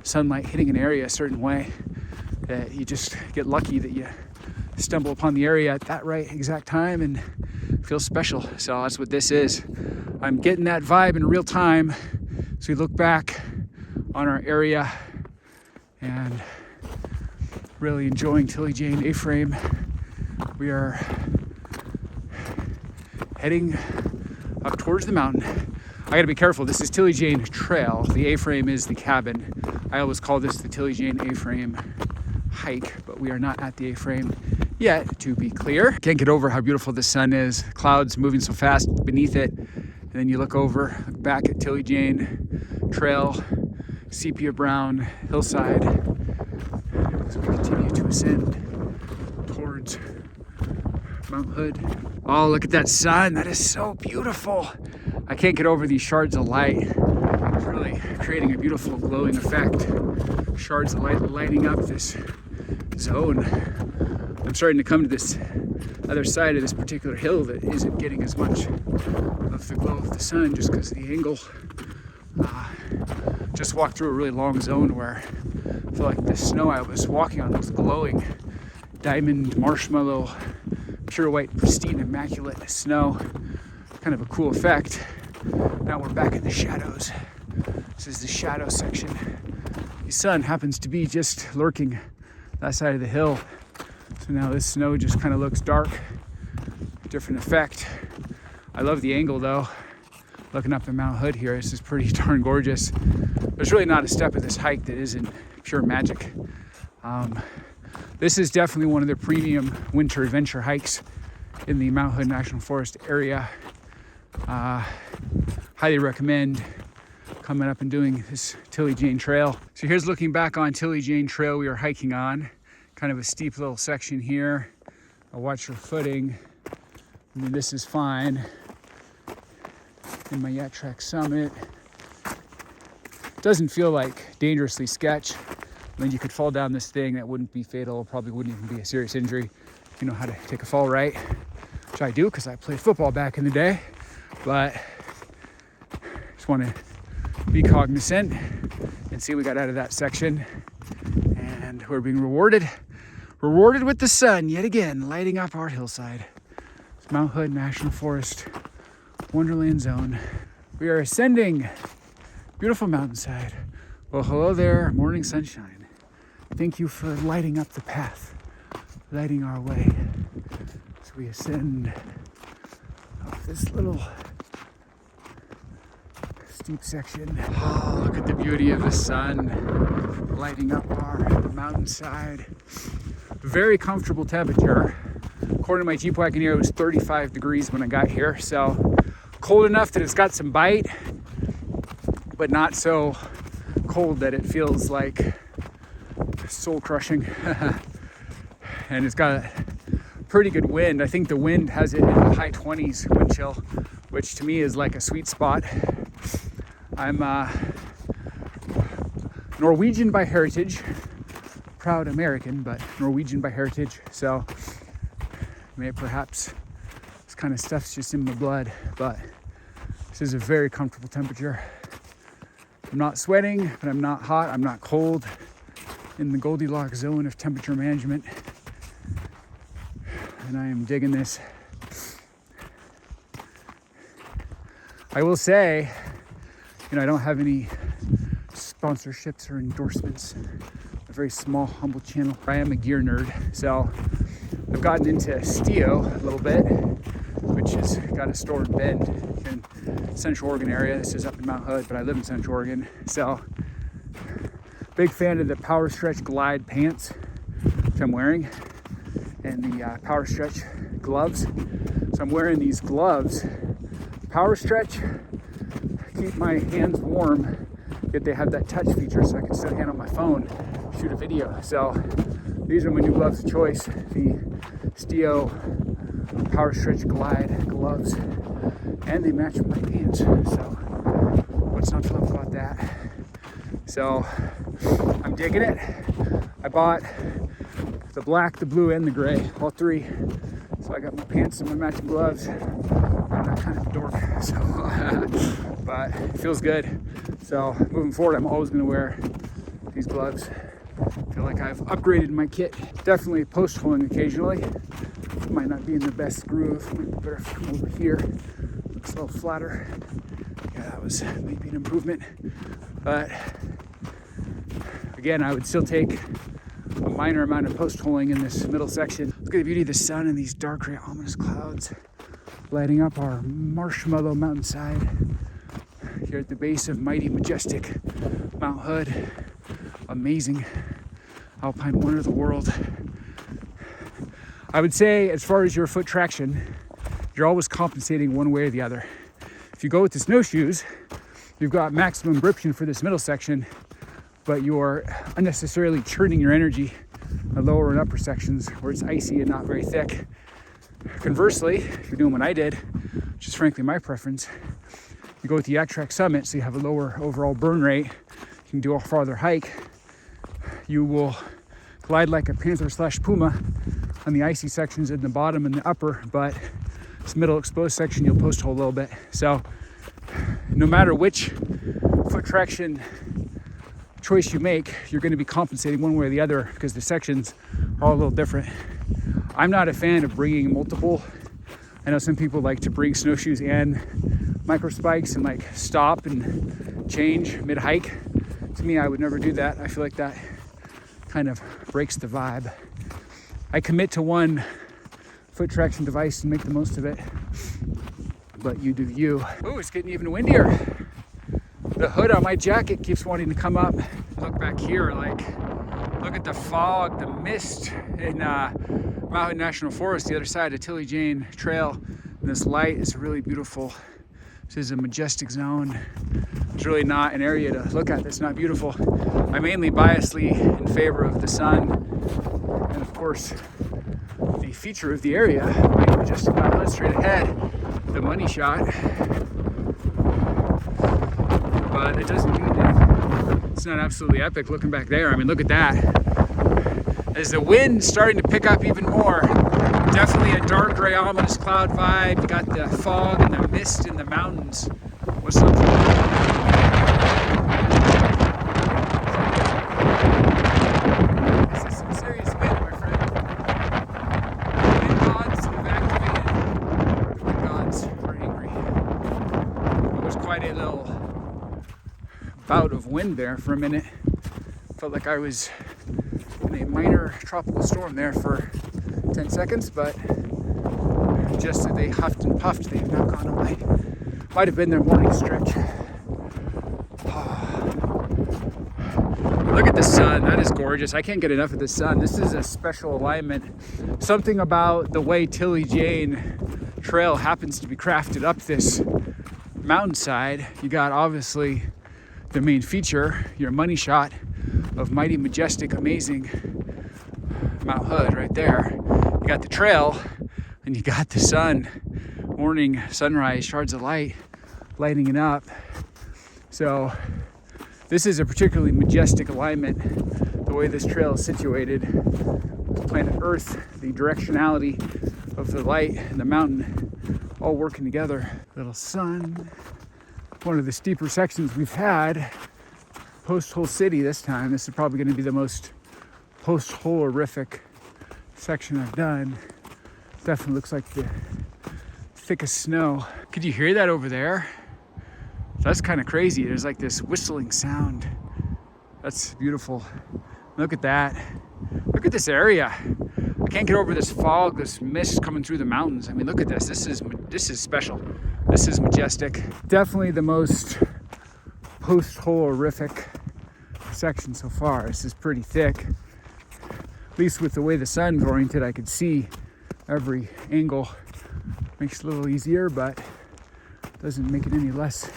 sunlight hitting an area a certain way that you just get lucky that you stumble upon the area at that right exact time and feel special. So that's what this is. I'm getting that vibe in real time. So we look back on our area and really enjoying Tilly Jane A-frame. We are heading up towards the mountain. I gotta be careful. This is Tilly Jane Trail. The A-frame is the cabin. I always call this the Tilly Jane A-frame hike, but we are not at the A-frame yet, to be clear. Can't get over how beautiful the sun is. Clouds moving so fast beneath it. And then you look back at Tilly Jane Trail, sepia brown hillside. So we continue to ascend towards Mount Hood. Oh, look at that sun. That is so beautiful. I can't get over these shards of light. It's really creating a beautiful glowing effect. Shards of light lighting up this zone. I'm starting to come to this other side of this particular hill that isn't getting as much of the glow of the sun just because of the angle. Just walked through a really long zone where I feel like the snow I was walking on was glowing. Diamond, marshmallow, pure white, pristine, immaculate snow. Kind of a cool effect. Now we're back in the shadows. This is the shadow section. The sun happens to be just lurking that side of the hill. So now this snow just kind of looks dark. Different effect. I love the angle though. Looking up at Mount Hood here, this is pretty darn gorgeous. There's really not a step of this hike that isn't pure magic. This is definitely one of the premium winter adventure hikes in the Mount Hood National Forest area. Highly recommend coming up and doing this Tilly Jane Trail. So here's looking back on Tilly Jane Trail we are hiking on. Kind of a steep little section here. Watch your footing. I mean, this is fine. In my YakTrax summit. Doesn't feel like dangerously sketch. I mean, you could fall down this thing, that wouldn't be fatal, probably wouldn't even be a serious injury if you know how to take a fall right, which I do because I played football back in the day. But just want to be cognizant and see we got out of that section, and we're being rewarded with the sun yet again, lighting up our hillside. It's Mount Hood National Forest Wonderland Zone. We are ascending beautiful mountainside. Well, hello there, morning sunshine. Thank you for lighting up the path, lighting our way as we ascend up this little steep section. Oh, look at the beauty of the sun lighting up our mountainside. Very comfortable temperature. According to my Jeep Wagoneer, it was 35 degrees when I got here, so cold enough that it's got some bite, but not so cold that it feels like soul crushing. And it's got a pretty good wind. I think the wind has it in the high 20s wind chill, which to me is like a sweet spot. I'm Norwegian by heritage, proud American, but Norwegian by heritage. So Perhaps this kind of stuff's just in my blood, but this is a very comfortable temperature. I'm not sweating, but I'm not hot, I'm not cold. In the Goldilocks zone of temperature management. And I am digging this. I will say, I don't have any sponsorships or endorsements. A very small, humble channel. I am a gear nerd, so I've gotten into Stio a little bit, which has got a store in Bend in Central Oregon area. This is up in Mount Hood, but I live in Central Oregon. So, big fan of the Power Stretch Glide pants, which I'm wearing, and the Power Stretch gloves. So I'm wearing these gloves. Power Stretch keep my hands warm, yet they have that touch feature, so I can still handle my phone, shoot a video. So these are my new gloves of choice, the Stio Power Stretch Glide gloves, and they match my pants. So what's not to love about that? So I'm digging it. I bought the black, the blue, and the gray, all three. So I got my pants and my matching gloves. I'm that kind of a dork, so but it feels good. So moving forward, I'm always gonna wear these gloves. I feel like I've upgraded my kit. Definitely post holing occasionally. Might not be in the best groove. Might be better if I come over here. Looks a little flatter. Yeah, that was maybe an improvement. But again, I would still take a minor amount of post holing in this middle section. Look at the beauty of the sun and these dark gray ominous clouds lighting up our marshmallow mountainside here at the base of mighty majestic Mount Hood. Amazing Alpine wonder of the world. I would say, as far as your foot traction, you're always compensating one way or the other. If you go with the snowshoes, you've got maximum gription for this middle section, but you're unnecessarily churning your energy in the lower and upper sections where it's icy and not very thick. Conversely, if you're doing what I did, which is frankly my preference, you go with the YakTrax Summit, so you have a lower overall burn rate, you can do a farther hike, you will glide like a panther/puma on the icy sections in the bottom and the upper, but this middle exposed section you'll post hole a little bit. So no matter which foot traction choice you make, you're going to be compensating one way or the other because the sections are all a little different. I'm not a fan of bringing multiple. I know some people like to bring snowshoes and micro spikes and like stop and change mid-hike. To me, I would never do that. I feel like that kind of breaks the vibe. I commit to one foot traction device and make the most of it, but you do you. Oh, it's getting even windier. The hood on my jacket keeps wanting to come up. Look back here, like, look at the fog, the mist in Mountain National Forest, the other side of Tilly Jane Trail. And this light is really beautiful. This is a majestic zone. It's really not an area to look at that's not beautiful. I'm mainly biasly in favor of the sun. And of course, the feature of the area, my majestic mountain straight ahead, the money shot. But it doesn't mean that it's not absolutely epic looking back there. I mean, look at that. As the wind's starting to pick up even more, definitely a dark gray ominous cloud vibe. You got the fog and the mist in the mountains. What's up? This is some serious wind, my friend. The wind gods have activated. The wind gods are angry. It was quite a little bout of wind there for a minute. Felt like I was in a minor tropical storm there for 10 seconds, but just as they huffed and puffed, they have now gone away. Might have been their morning stretch. Look at the sun, that is gorgeous. I can't get enough of the sun. This is a special alignment. Something about the way Tilly Jane Trail happens to be crafted up this mountainside. You got obviously the main feature, your money shot of mighty, majestic, amazing Mount Hood right there. You got the trail and you got the sun, morning, sunrise, shards of light, lighting it up. So this is a particularly majestic alignment, the way this trail is situated with planet Earth, the directionality of the light and the mountain all working together. Little sun. One of the steeper sections we've had post-hole city this time. This is probably going to be the most post-hole-orific section I've done. Definitely looks like the thickest snow. Could you hear that over there? That's kind of crazy. There's like this whistling sound. That's beautiful. Look at that. Look at this area. I can't get over this fog, this mist coming through the mountains. I mean, look at this. This is special. This is majestic. Definitely the most post-hole-orific section so far. This is pretty thick. At least with the way the sun's oriented, I could see every angle. Makes it a little easier, but doesn't make it any less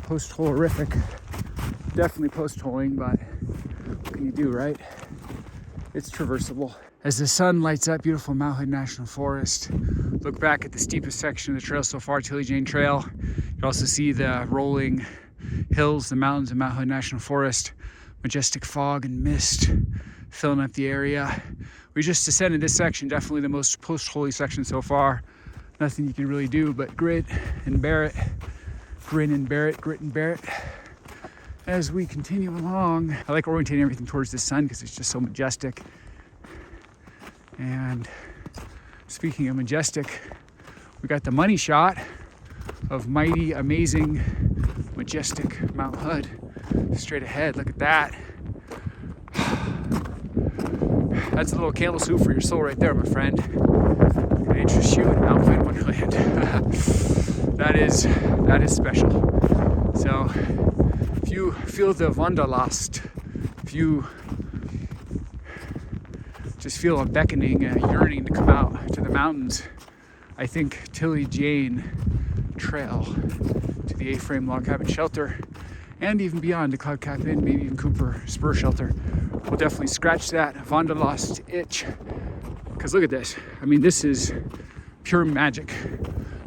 post-hole-orific. Definitely post-holing, but what can you do, right? It's traversable. As the sun lights up beautiful Mount Hood National Forest, look back at the steepest section of the trail so far, Tilly Jane Trail. You also see the rolling hills, the mountains of Mount Hood National Forest, majestic fog and mist filling up the area. We just descended this section, definitely the most post-holy section so far. Nothing you can really do but grit and bear it, grin and bear it, grit and bear it. As we continue along, I like orientating everything towards the sun because it's just so majestic. And speaking of majestic, we got the money shot of mighty, amazing, majestic Mount Hood straight ahead. Look at that. That's a little candle soup for your soul right there, my friend. Gonna interest you in Alpine Wonderland. that is special. So if you feel the wanderlust, if you just feel a beckoning, a yearning to come out to the mountains, I think Tilly Jane Trail to the A-frame log cabin shelter, and even beyond to Cloud Cap Inn, maybe even Cooper Spur Shelter, will definitely scratch that wanderlust itch. Because look at this. I mean, this is pure magic.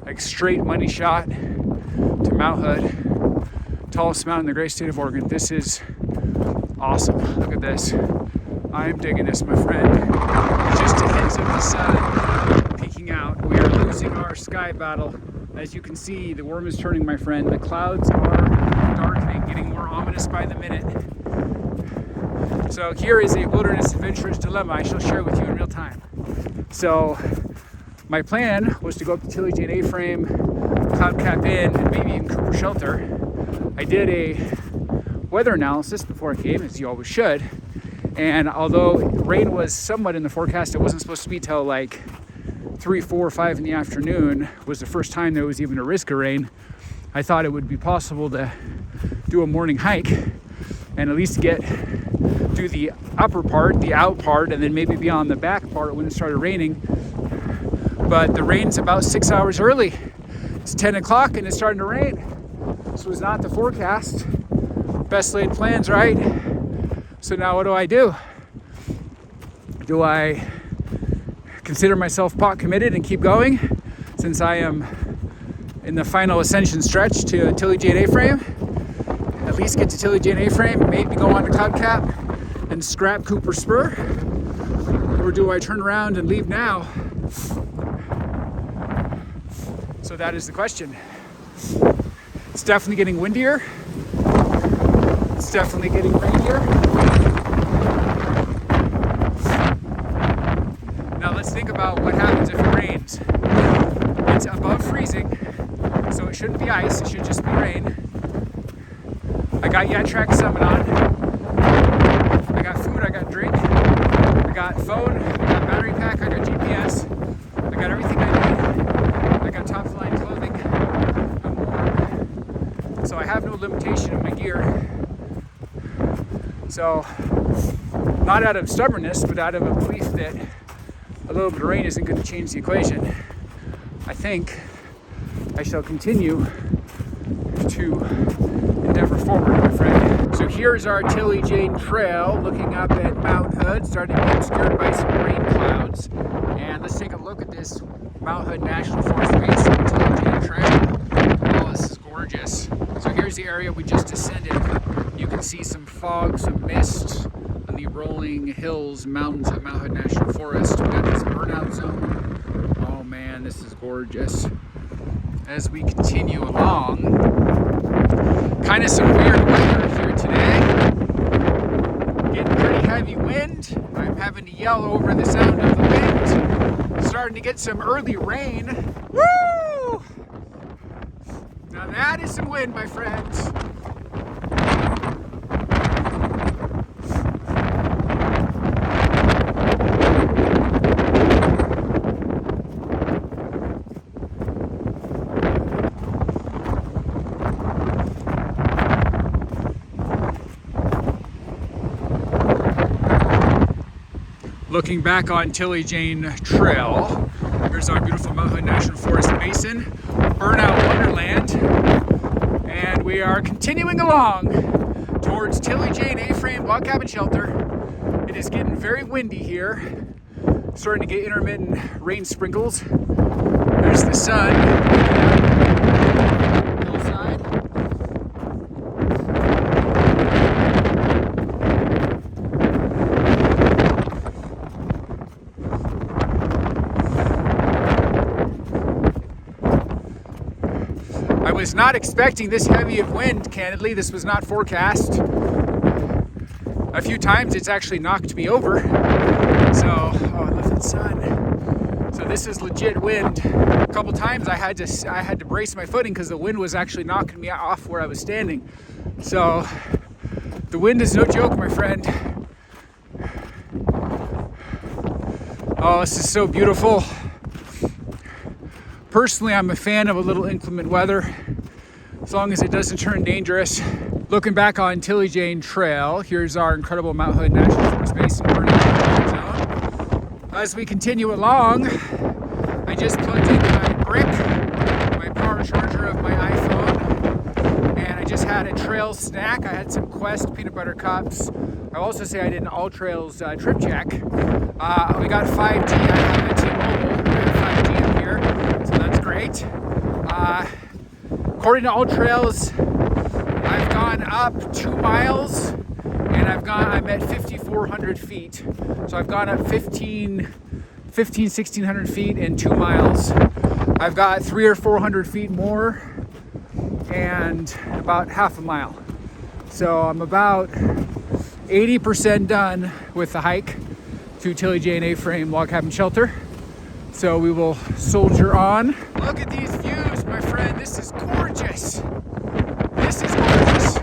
Like straight money shot to Mount Hood, tallest mountain in the great state of Oregon. This is awesome. Look at this. I'm digging this, my friend. Just a hint of the sun peeking out. We are losing our sky battle. As you can see, the worm is turning, my friend. The clouds are darkening, getting more ominous by the minute. So here is a wilderness adventurer's dilemma I shall share with you in real time. So my plan was to go up to Tilly Jane A-frame, Cloud Cap Inn, and maybe even Cooper Shelter. I did a weather analysis before I came, as you always should. And although rain was somewhat in the forecast, it wasn't supposed to be till like 3, 4, 5 in the afternoon was the first time there was even a risk of rain. I thought it would be possible to do a morning hike and at least do the upper part, the out part, and then maybe be on the back part when it started raining. But the rain's about 6 hours early. It's 10 o'clock and it's starting to rain. This was not the forecast. Best laid plans, right? So now what do? Do I consider myself pot committed and keep going since I am in the final ascension stretch to Tilly Jane A-frame? At least get to Tilly Jane A-frame, maybe go on to Cloud Cap and scrap Cooper Spur? Or do I turn around and leave now? So that is the question. It's definitely getting windier. It's definitely getting rainier. Now let's think about what happens if it rains. It's above freezing, so it shouldn't be ice, it should just be rain. I got YakTrax Summit on. I got food, I got drink, I got phone, I got battery pack, I got GPS, I got everything I need. I got top line clothing, I'm warm. So I have no limitation in my gear. So, not out of stubbornness, but out of a belief that a little bit of rain isn't going to change the equation, I think I shall continue to endeavor forward, my friend. So here's our Tilly Jane Trail, looking up at Mount Hood, starting to be obscured by some rain clouds. And let's take a look at this Mount Hood National Forest base of Tilly Jane Trail. Oh, this is gorgeous. So here's the area we just descended. You can see some fog, some mist on the rolling hills, mountains of Mount Hood National Forest. We got this burnout zone man, this is gorgeous. As we continue along, kind of some weird weather here today. Getting pretty heavy wind. I'm having to yell over the sound of the wind. Starting to get some early rain. Woo! Now that is some wind, my friends. Looking back on Tilly-Jane Trail, here's our beautiful Mount Hood National Forest Basin, Burnout Wonderland, and we are continuing along towards Tilly-Jane A-frame log cabin shelter. It is getting very windy here, starting to get intermittent rain sprinkles. There's the sun. Hillside. I was not expecting this heavy of wind, candidly. This was not forecast. A few times it's actually knocked me over. So, oh, I love that sun. So this is legit wind. A couple times I had to brace my footing because the wind was actually knocking me off where I was standing. So the wind is no joke, my friend. Oh, this is so beautiful. Personally, I'm a fan of a little inclement weather, as long as it doesn't turn dangerous. Looking back on Tilly-Jane Trail, here's our incredible Mount Hood National Forest Basin Burnout Zone. As we continue along, I just plugged in my brick, my power charger of my iPhone, and I just had a trail snack. I had some Quest peanut butter cups. I'll also say I did an AllTrails trip check. We got 5G. I have a T-Mobile. We have 5G up here, so that's great. According to AllTrails, I've gone up 2 miles and I'm at 5,400 feet. So I've gone up 1,600 feet in 2 miles. I've got 300 or 400 feet more and about half a mile. So I'm about 80% done with the hike to Tilly-Jane A-frame log cabin shelter. So we will soldier on. Look at these views, my friend. This is gorgeous. This is gorgeous.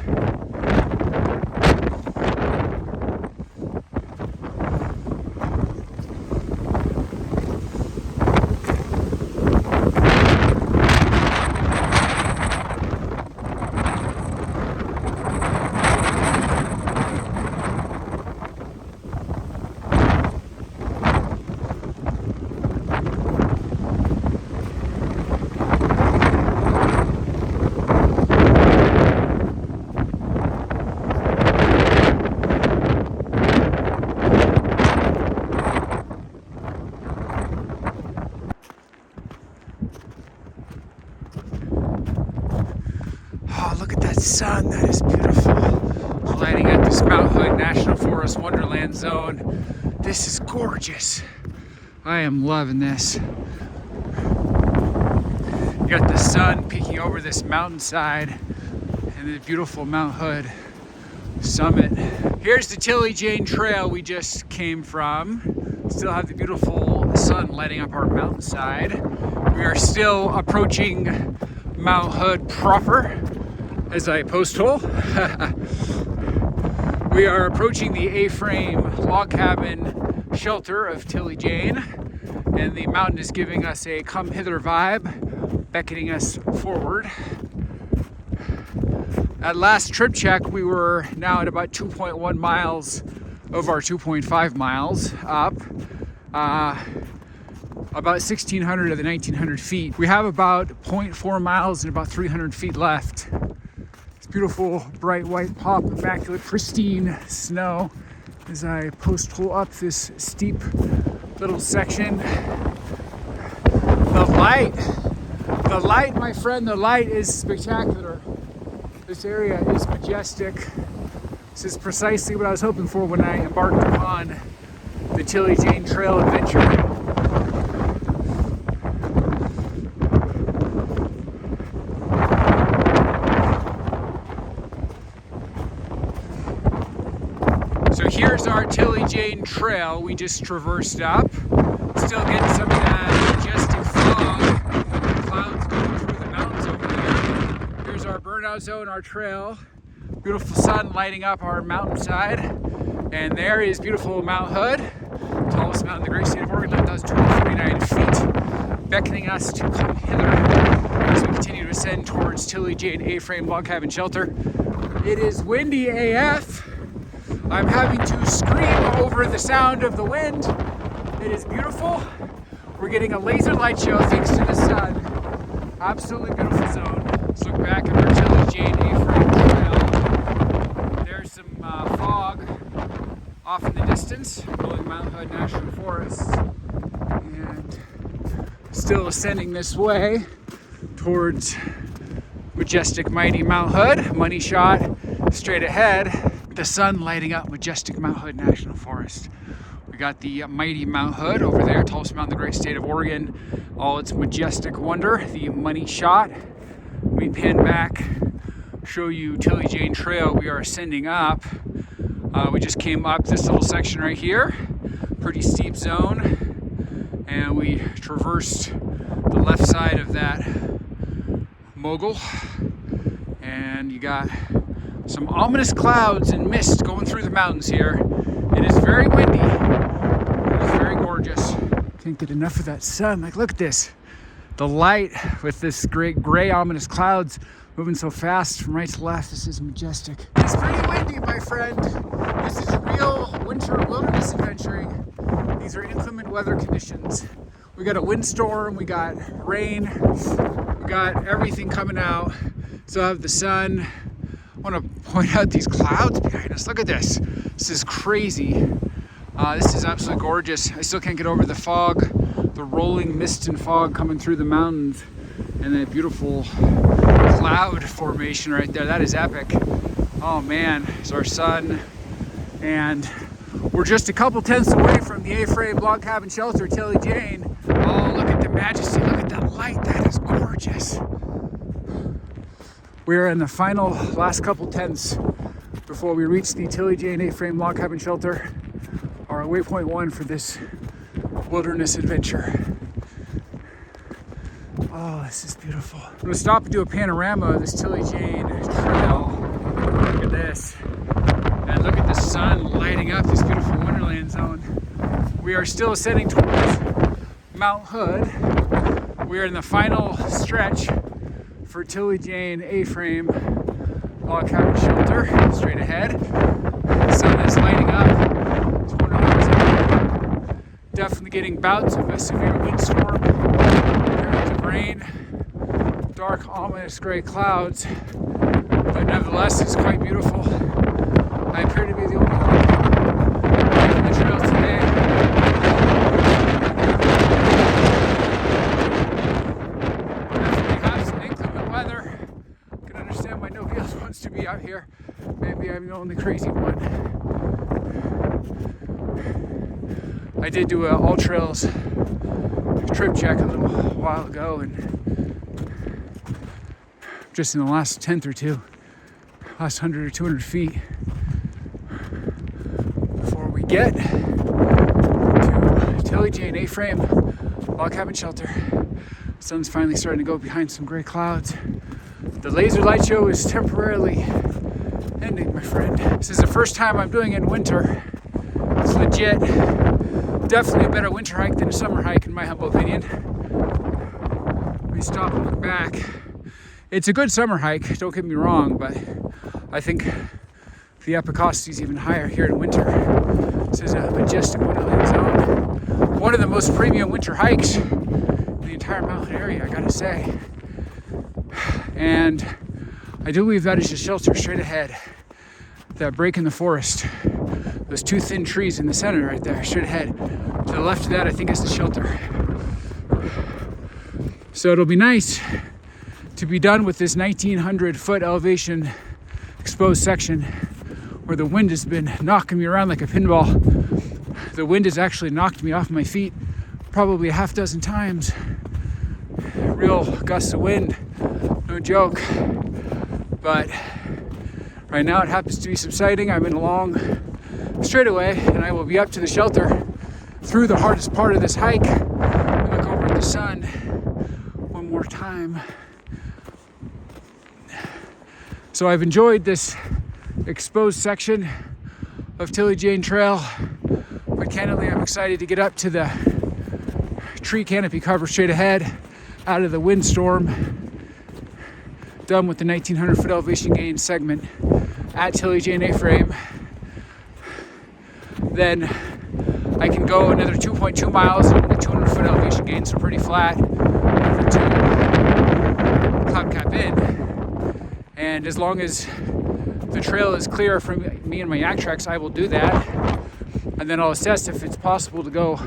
Sun, that is beautiful. Lighting up this Mount Hood National Forest Wonderland zone. This is gorgeous. I am loving this. You got the sun peeking over this mountainside and the beautiful Mount Hood summit. Here's the Tilly-Jane Trail we just came from. Still have the beautiful sun lighting up our mountainside. We are still approaching Mount Hood proper. As I post hole, we are approaching the A-frame log cabin shelter of Tilly-Jane, and the mountain is giving us a come hither vibe, beckoning us forward. At last trip check, we were now at about 2.1 miles of our 2.5 miles up, about 1,600 of the 1,900 feet. We have about 0.4 miles and about 300 feet left. Beautiful, bright white pop, immaculate, pristine snow as I post hole up this steep little section. The light, my friend, the light is spectacular. This area is majestic. This is precisely what I was hoping for when I embarked upon the Tilly-Jane Trail adventure. So here's our Tilly Jane Trail we just traversed up. Still getting some of that majestic fog, clouds going through the mountains over there. Here's our burnout zone, our trail. Beautiful sun lighting up our mountainside. And there is beautiful Mount Hood, tallest mountain in the great state of Oregon, 9,249 feet, beckoning us to come hither as we continue to ascend towards Tilly Jane A-frame log cabin shelter. It is windy AF. I'm having to scream over the sound of the wind. It is beautiful. We're getting a laser light show thanks to the sun. Absolutely beautiful zone. Let's look back at our Tilly Jane A-frame trail. There's some fog off in the distance, rolling Mount Hood National Forest, and still ascending this way towards majestic, mighty Mount Hood. Money shot straight ahead. The sun lighting up majestic Mount Hood National Forest. We got the mighty Mount Hood over there, tallest mountain in the great state of Oregon. All its majestic wonder, the money shot. We pan back, show you Tilly Jane Trail. We are ascending up. We just came up this little section right here, pretty steep zone, and we traversed the left side of that mogul, and you got some ominous clouds and mist going through the mountains here. It is very windy. It is very gorgeous. Can't get enough of that sun. Like, look at this. The light with this great gray ominous clouds moving so fast from right to left. This is majestic. It's pretty windy, my friend. This is real winter wilderness adventuring. These are inclement weather conditions. We got a windstorm, we got rain, we got everything coming out. Still have the sun. I want to point out these clouds behind us. Look at this. This is crazy. This is absolutely gorgeous. I still can't get over the fog, the rolling mist and fog coming through the mountains, and that beautiful cloud formation right there. That is epic. Oh man, it's our sun. And we're just a couple tenths away from the A-frame log cabin shelter, Tilly Jane. Oh, look at the majesty. Look at that light. That is gorgeous. We're in the final last couple tenths before we reach the Tilly Jane A-frame log cabin shelter, our Waypoint 1 for this wilderness adventure. Oh, this is beautiful. I'm gonna stop and do a panorama of this Tilly Jane trail. Look at this. And look at the sun lighting up this beautiful Wonderland zone. We are still ascending towards Mount Hood. We are in the final stretch for Tilly Jane A-frame log cabin shelter. Straight ahead. The sun is lighting up. It's wonderful. Definitely getting bouts of a severe windstorm, periods of rain, dark, ominous gray clouds. But nevertheless, it's quite beautiful. I appear to be the only one taking the trail today. Definitely have some inclement weather. I can understand why nobody else wants to be out here. Maybe I'm the only crazy one. I did do an AllTrails trip check a little while ago, and just in the last 10th or two, last 100 or 200 feet, before we get to Tilly Jane A-frame log cabin shelter. The sun's finally starting to go behind some gray clouds. The laser light show is temporarily ending, my friend. This is the first time I'm doing it in winter. It's legit. Definitely a better winter hike than a summer hike, in my humble opinion. Let me stop and look back. It's a good summer hike, don't get me wrong, but I think the epicosity is even higher here in winter. This is a majestic Wonderland zone. One of the most premium winter hikes in the entire mountain area, I gotta say. And I do believe that is the shelter straight ahead. That break in the forest. Those two thin trees in the center right there, straight ahead. To the left of that, I think is the shelter. So it'll be nice to be done with this 1,900 foot elevation exposed section where the wind has been knocking me around like a pinball. The wind has actually knocked me off my feet probably a half dozen times. Real gusts of wind, no joke. But right now it happens to be subsiding. I'm in a long straight away, and I will be up to the shelter through the hardest part of this hike and look over at the sun one more time. So I've enjoyed this exposed section of Tilly Jane Trail, but candidly I'm excited to get up to the tree canopy cover straight ahead, out of the windstorm, done with the 1900 foot elevation gain segment at Tilly Jane A-frame. Then I can go another 2.2 miles on the 200 foot elevation gain, so pretty flat, over to Cloud Cap Inn. And as long as the trail is clear from me and my YakTrax, I will do that. And then I'll assess if it's possible to go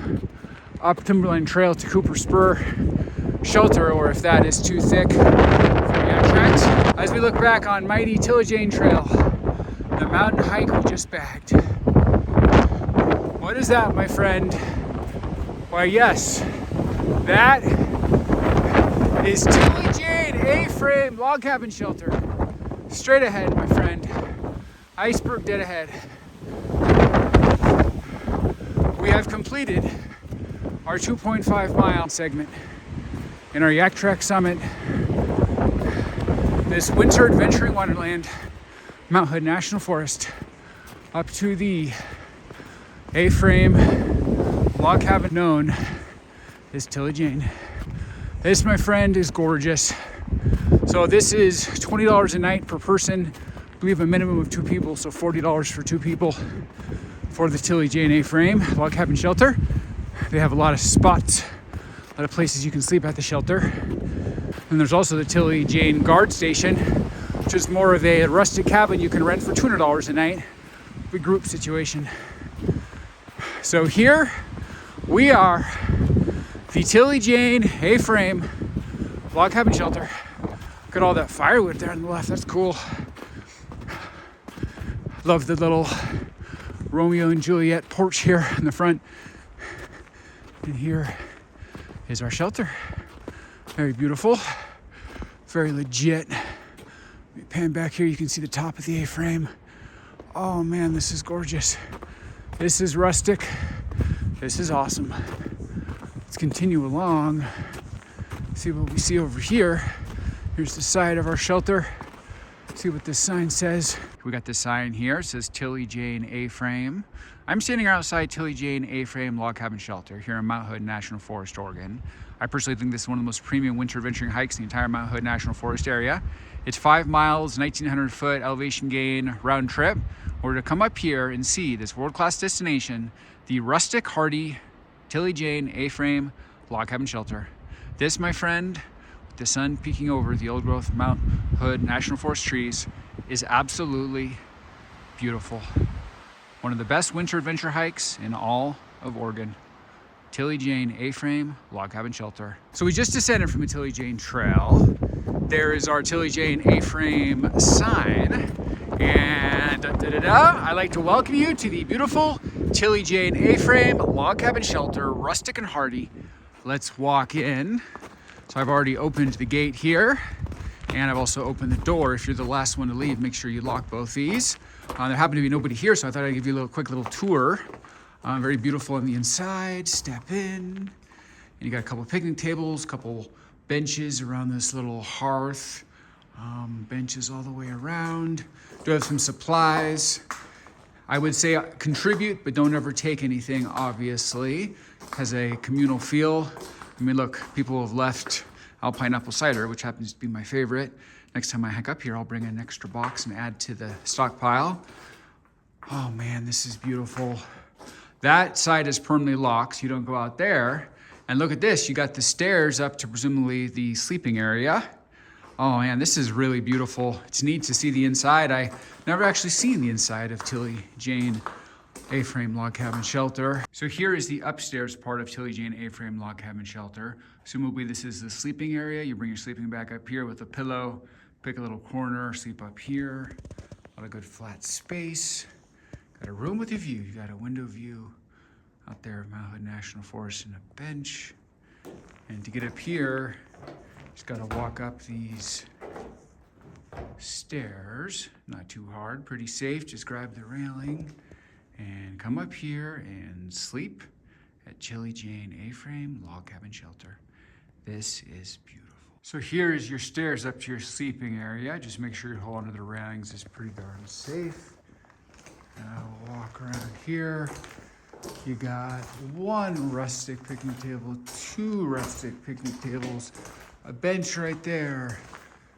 up Timberline Trail to Cooper Spur Shelter, or if that is too thick for YakTrax. As we look back on mighty Tilly Jane Trail, the mountain hike we just bagged. What is that, my friend? Why, yes, that is Tilly Jane A-frame log cabin shelter. Straight ahead, my friend. Iceberg dead ahead. We have completed our 2.5 mile segment in our YakTrax summit. This winter adventuring wonderland, Mount Hood National Forest, up to the A-frame log cabin known as Tilly Jane. This, my friend, is gorgeous. So this is $20 a night per person. I believe a minimum of 2 people, so $40 for 2 people for the Tilly Jane A-frame log cabin shelter. They have a lot of spots, a lot of places you can sleep at the shelter. And there's also the Tilly Jane guard station, which is more of a rustic cabin you can rent for $200 a night. Big group situation. So here we are, the Tilly Jane A-frame log cabin shelter. Look at all that firewood there on the left, that's cool. Love the little Romeo and Juliet porch here in the front. And here is our shelter. Very beautiful, very legit. Let me pan back here, you can see the top of the A-frame. Oh man, this is gorgeous. This is rustic. This is awesome. Let's continue along. See what we see over here. Here's the side of our shelter. See what this sign says. We got this sign here. It says Tilly Jane A-frame. I'm standing outside Tilly Jane A-frame log cabin shelter here in Mount Hood National Forest, Oregon. I personally think this is one of the most premium winter adventuring hikes in the entire Mount Hood National Forest area. It's 5 miles, 1,900 foot elevation gain round trip. We're to come up here and see this world-class destination, the rustic, hardy Tilly Jane A-frame log cabin shelter. This, my friend, with the sun peeking over the old growth Mount Hood National Forest trees, is absolutely beautiful. One of the best winter adventure hikes in all of Oregon. Tilly Jane A-frame log cabin shelter. So we just descended from the Tilly Jane Trail. There is our Tilly Jane A-frame sign. And I'd like to welcome you to the beautiful Tilly Jane A-frame log cabin shelter, rustic and hardy. Let's walk in. So I've already opened the gate here, and I've also opened the door. If you're the last one to leave, make sure you lock both these. There happened to be nobody here, so I thought I'd give you a quick little tour. Very beautiful on the inside. Step in, and you got a couple picnic tables, a couple benches around this little hearth. Benches all the way around. Do have some supplies. I would say contribute, but don't ever take anything, obviously. Has a communal feel. I mean, look, people have left Alpine apple cider, which happens to be my favorite. Next time I hike up here, I'll bring an extra box and add to the stockpile. Oh man, this is beautiful. That side is permanently locked, so you don't go out there. And look at this, you got the stairs up to presumably the sleeping area. Oh man, this is really beautiful. It's neat to see the inside. I never actually seen the inside of Tilly Jane A-frame log cabin shelter. So here is the upstairs part of Tilly Jane A-frame log cabin shelter. Assumably this is the sleeping area. You bring your sleeping bag up here with a pillow, pick a little corner, sleep up here. A lot of good flat space. Got a room with a view. You got a window view out there of Mount Hood National Forest and a bench. And to get up here, just gotta walk up these stairs. Not too hard, pretty safe. Just grab the railing and come up here and sleep at Chili Jane A-frame log cabin shelter. This is beautiful. So here is your stairs up to your sleeping area. Just make sure you hold onto the railings. It's pretty darn safe. We'll walk around here. You got one rustic picnic table, two rustic picnic tables, a bench right there,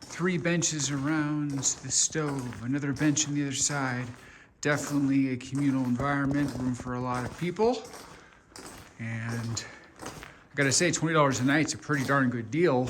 3 benches around the stove, another bench on the other side. Definitely a communal environment, room for a lot of people. And I gotta say, $20 a night's a pretty darn good deal.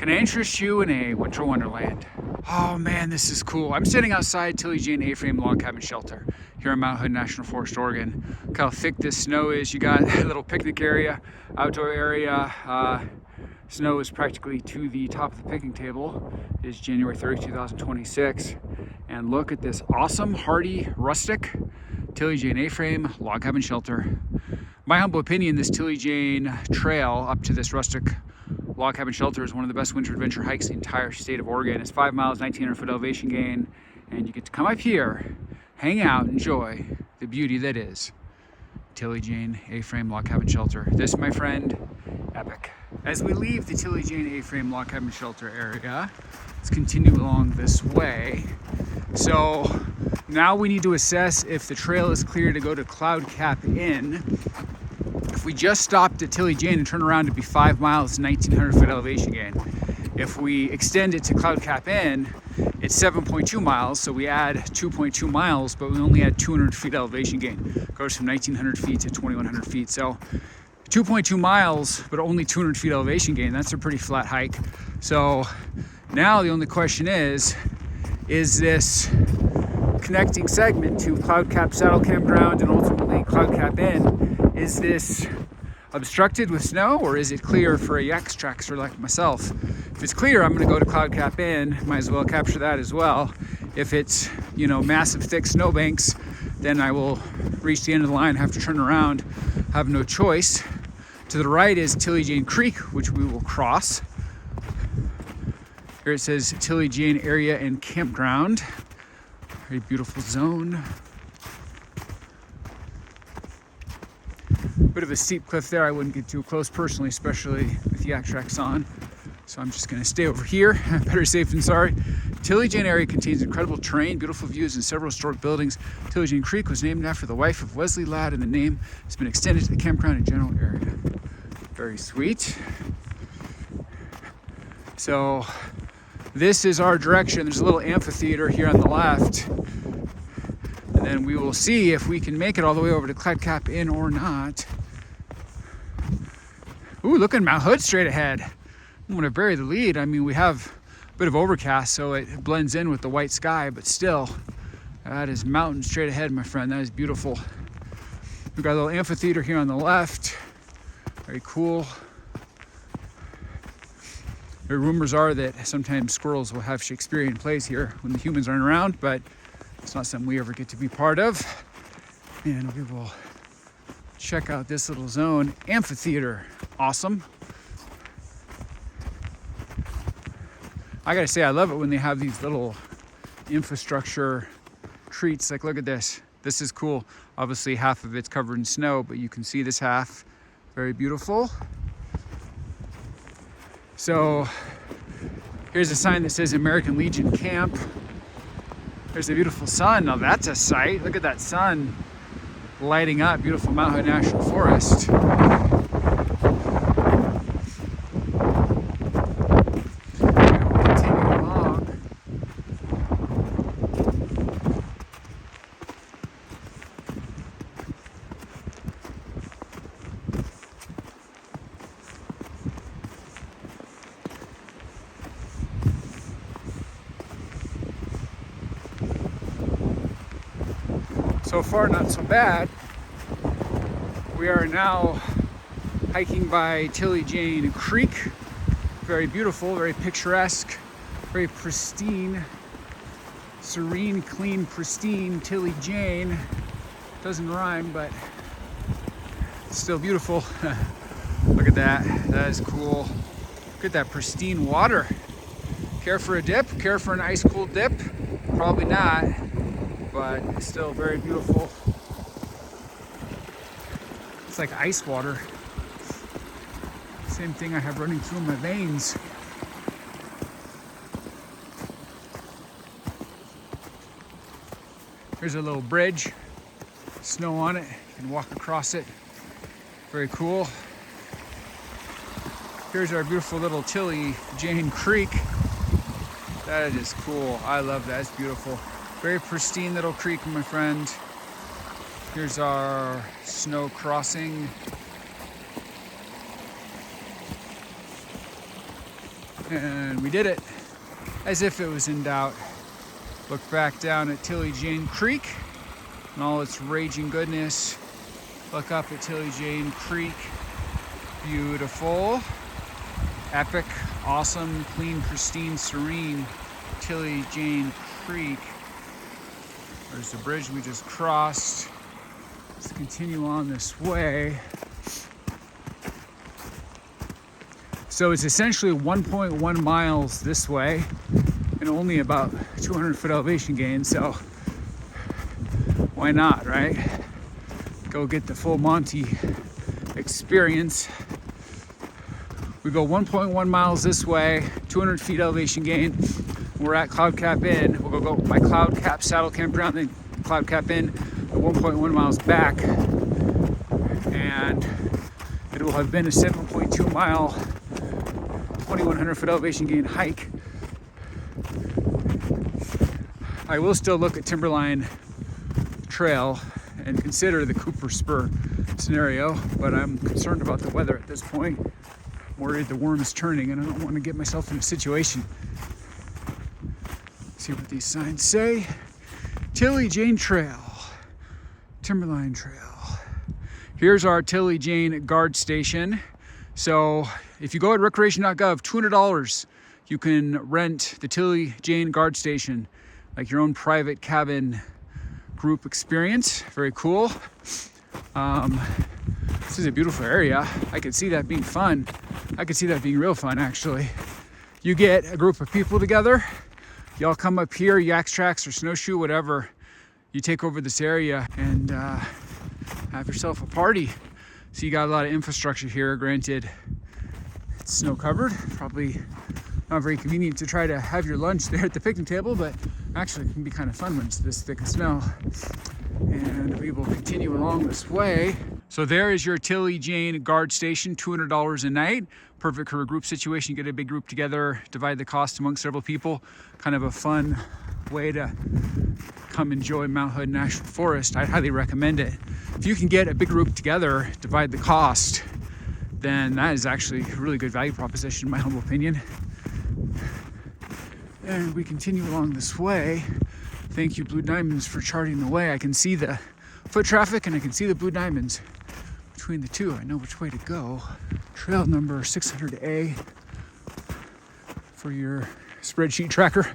Can I interest you in a winter wonderland? Oh man, this is cool. I'm standing outside Chili Jane A-frame log cabin shelter here in Mount Hood National Forest, Oregon. Look how thick this snow is. You got a little picnic area, outdoor area. Snow is practically to the top of the picnic table. It is January 30, 2026. And look at this awesome, hardy, rustic Chili Jane A-frame log cabin shelter. My humble opinion, this Chili Jane trail up to this rustic log cabin shelter is one of the best winter adventure hikes in the entire state of Oregon. It's 5 miles, 1,900 foot elevation gain, and you get to come up here, hang out, enjoy the beauty that is Chili Jane A-frame log cabin shelter. This, my friend, epic. As we leave the Chili Jane A-frame log cabin shelter area, let's continue along this way. So now we need to assess if the trail is clear to go to Cloud Cap Inn. If we just stopped at Chili Jane and turn around, it'd be 5 miles, 1,900 foot elevation gain. If we extend it to Cloud Cap Inn, it's 7.2 miles, so we add 2.2 miles, but we only add 200 feet elevation gain. It goes from 1,900 feet to 2,100 feet. So 2.2 miles, but only 200 feet elevation gain. That's a pretty flat hike. So now the only question is this connecting segment to Cloud Cap Saddle Campground and ultimately Cloud Cap Inn, is this obstructed with snow, or is it clear for a YakTraxer like myself? If it's clear, I'm gonna go to Cloud Cap Inn, might as well capture that as well. If it's, you know, massive thick snowbanks, then I will reach the end of the line, have to turn around, have no choice. To the right is Chili Jane Creek, which we will cross. Here it says Chili Jane Area and Campground. Very beautiful zone. Bit of a steep cliff there. I wouldn't get too close personally, especially with YakTrax on. So I'm just gonna stay over here. Better safe than sorry. Chili Jane area contains incredible terrain, beautiful views, and several historic buildings. Chili Jane Creek was named after the wife of Wesley Ladd, and the name has been extended to the campground and general area. Very sweet. So this is our direction. There's a little amphitheater here on the left. And then we will see if we can make it all the way over to Cloud Cap Inn or not. Ooh, look at Mount Hood straight ahead. I'm gonna bury the lead. I mean, we have a bit of overcast, so it blends in with the white sky, but still, that is mountain straight ahead, my friend. That is beautiful. We've got a little amphitheater here on the left. Very cool. The rumors are that sometimes squirrels will have Shakespearean plays here when the humans aren't around, but it's not something we ever get to be part of. And we will check out this little zone. Amphitheater, awesome. I gotta say, I love it when they have these little infrastructure treats. Like, look at this. This is cool. Obviously, half of it's covered in snow, but you can see this half. Very beautiful. So here's a sign that says American Legion Camp. There's a beautiful sun. Now that's a sight. Look at that sun lighting up beautiful Mount Hood National Forest. So far, not so bad. We are now hiking by Tilly Jane Creek. Very beautiful, very picturesque, very pristine, serene, clean, pristine Tilly Jane. Doesn't rhyme, but it's still beautiful. Look at that. That is cool. Look at that pristine water. Care for a dip? Care for an ice cold dip? Probably not. But it's still very beautiful. It's like ice water. Same thing I have running through my veins. Here's a little bridge, snow on it. You can walk across it. Very cool. Here's our beautiful little Tilly Jane Creek. That is cool. I love that. It's beautiful. Very pristine little creek, my friend. Here's our snow crossing. And we did it, as if it was in doubt. Look back down at Tilly Jane Creek and all its raging goodness. Look up at Tilly Jane Creek. Beautiful, epic, awesome, clean, pristine, serene Tilly Jane Creek. There's the bridge we just crossed. Let's continue on this way. So it's essentially 1.1 miles this way and only about 200 foot elevation gain. So why not, right? Go get the full Monty experience. We go 1.1 miles this way, 200 feet elevation gain. We're at Cloud Cap Inn. We'll go by Cloud Cap Saddle Campground, then Cloud Cap Inn, 1.1 miles back. And it will have been a 7.2 mile, 2,100 foot elevation gain hike. I will still look at Timberline Trail and consider the Cooper Spur scenario, but I'm concerned about the weather at this point. I'm worried the worm is turning and I don't want to get myself in a situation. See what these signs say. Tilly Jane Trail, Timberline Trail. Here's our Tilly Jane guard station. So if you go at recreation.gov, $200, you can rent the Tilly Jane guard station, like your own private cabin group experience. Very cool. This is a beautiful area. I could see that being fun. I could see that being real fun, actually. You get a group of people together. Y'all come up here, YakTrax or Snowshoe, whatever. You take over this area and have yourself a party. So you got a lot of infrastructure here. Granted, it's snow covered. Probably not very convenient to try to have your lunch there at the picnic table, but actually it can be kind of fun when it's this thick of snow. And we will continue along this way. So there is your Tilly Jane guard station, $200 a night. Perfect for a group situation. Get a big group together, divide the cost among several people. Kind of a fun way to come enjoy Mount Hood National Forest. I'd highly recommend it. If you can get a big group together, divide the cost, then that is actually a really good value proposition, in my humble opinion. And we continue along this way. Thank you, Blue Diamonds, for charting the way. I can see the foot traffic and I can see the Blue Diamonds. between the two. I know which way to go. Trail number 600A for your spreadsheet tracker.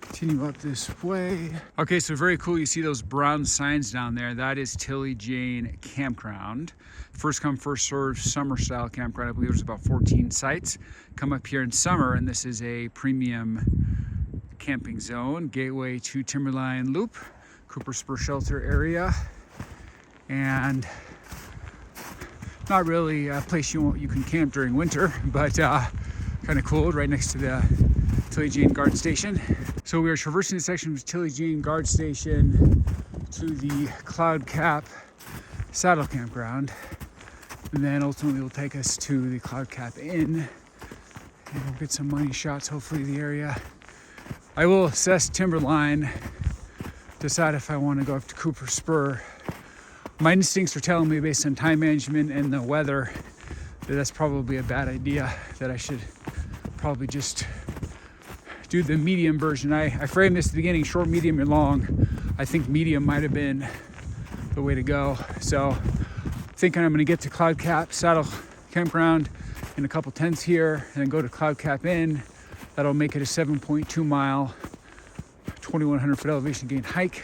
Continue up this way. Okay, so very cool. You see those brown signs down there. That is Tilly Jane Campground. First come, first served summer style campground. I believe there's about 14 sites. Come up here in summer, and this is a premium camping zone. Gateway to Timberline Loop, Cooper Spur Shelter area. And not really a place you can camp during winter, but kind of cool, right next to the Tilly Jane Guard Station. So we are traversing the section of Tilly Jane Guard Station to the Cloud Cap Saddle Campground, and then ultimately will take us to the Cloud Cap Inn, and we'll get some money shots, hopefully, of the area. I will assess Timberline, decide if I want to go up to Cooper Spur. My instincts are telling me, based on time management and the weather, that that's probably a bad idea, that I should probably just do the medium version. I framed this at the beginning, short, medium, and long. I think medium might have been the way to go. So thinking I'm gonna get to Cloud Cap Saddle Campground in a couple tents here, and then go to Cloud Cap Inn. That'll make it a 7.2 mile, 2,100 foot elevation gain hike.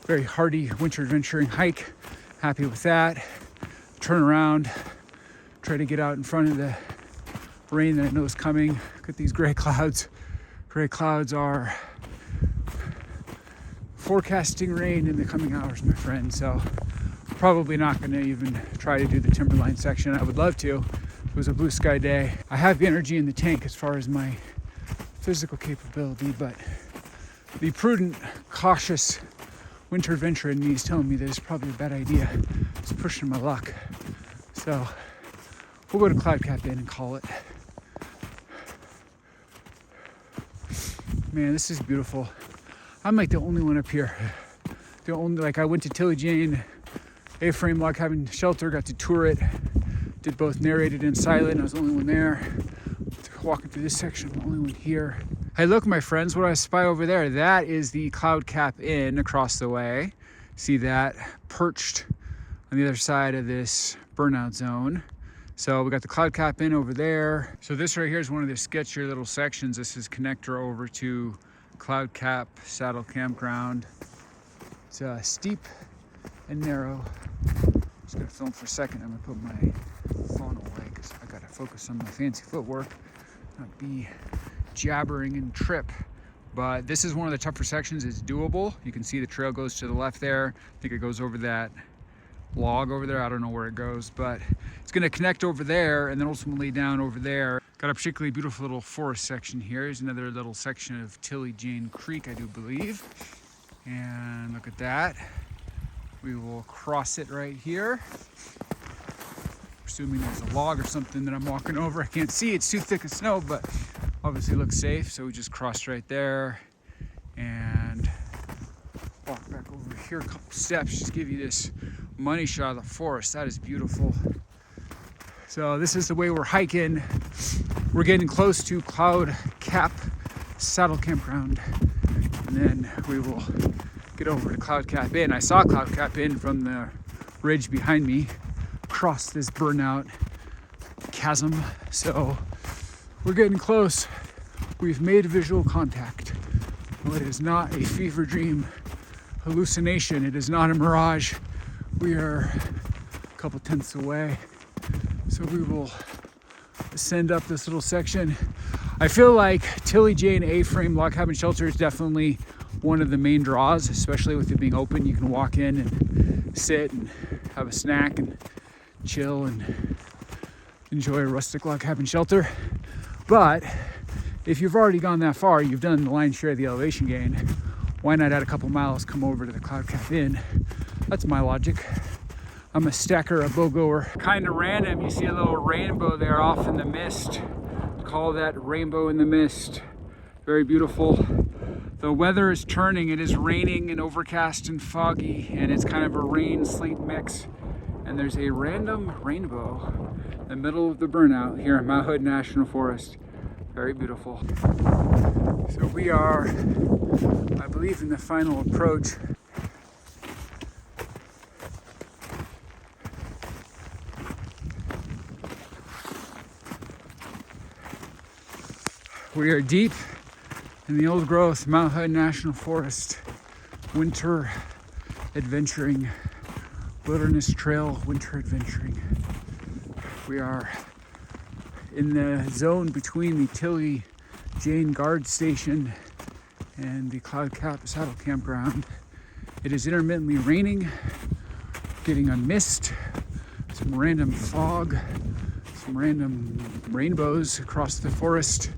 Very hardy winter adventuring hike. Happy with that. Turn around, try to get out in front of the rain that I know is coming. Look at these gray clouds. Gray clouds are forecasting rain in the coming hours, my friend. So probably not going to even try to do the Timberline section. I would love to. It was a blue sky day. I have the energy in the tank as far as my physical capability, but the prudent, cautious winter adventure in me is telling me that it's probably a bad idea. It's pushing my luck. So we'll go to Cloud Cap Inn and call it. Man, this is beautiful. I'm like the only one up here. I went to Tilly Jane A-frame log cabin shelter, got to tour it, did both narrated and silent. I was the only one there. Walking through this section, I'm the only one here. Hey, look, my friends, what do I spy over there? That is the Cloud Cap Inn across the way. See that perched on the other side of this burnout zone. So we got the Cloud Cap Inn over there. So this right here is one of the sketchier little sections. This is connector over to Cloud Cap Saddle Campground. It's steep and narrow. Just gonna film for a second. I'm gonna put my phone away because I gotta focus on my fancy footwork, not be jabbering and trip. But this is one of the tougher sections. It's doable. You can see the trail goes to the left there. I think it goes over that log over there. I don't know where it goes, but it's going to connect over there and then ultimately down over there. Got a particularly beautiful little forest section here. Here's another little section of Tilly Jane Creek, I do believe. And look at that. We will cross it right here. Assuming there's a log or something that I'm walking over. I can't see, it's too thick of snow, but obviously looks safe. So we just crossed right there and walk back over here a couple steps, just give you this money shot of the forest. That is beautiful. So this is the way we're hiking. We're getting close to Cloud Cap Saddle Campground, and then we will get over to Cloud Cap Inn. I saw Cloud Cap Inn from the ridge behind me, across this burnout chasm. So we're getting close. We've made visual contact. Well, it is not a fever dream hallucination. It is not a mirage. We are a couple tenths away. So we will ascend up this little section. I feel like Tilly Jane A-frame log cabin shelter is definitely one of the main draws, especially with it being open. You can walk in and sit and have a snack and chill and enjoy a rustic log cabin shelter. But if you've already gone that far, you've done the lion's share of the elevation gain, why not add a couple miles, come over to the Cloud Cap Inn? That's my logic. I'm a stacker, a bow goer. Kind of random, you see a little rainbow there off in the mist. Call that rainbow in the mist. Very beautiful. The weather is turning. It is raining and overcast and foggy, and it's kind of a rain-sleet mix. And there's a random rainbow in the middle of the burnout here in Mount Hood National Forest. Very beautiful. So we are, I believe, in the final approach. We are deep in the old growth Mount Hood National Forest winter adventuring, wilderness trail winter adventuring. We are in the zone between the Tilly Jane Guard Station and the Cloud Cap Saddle Campground. It is intermittently raining, getting a mist, some random fog, some random rainbows across the forest.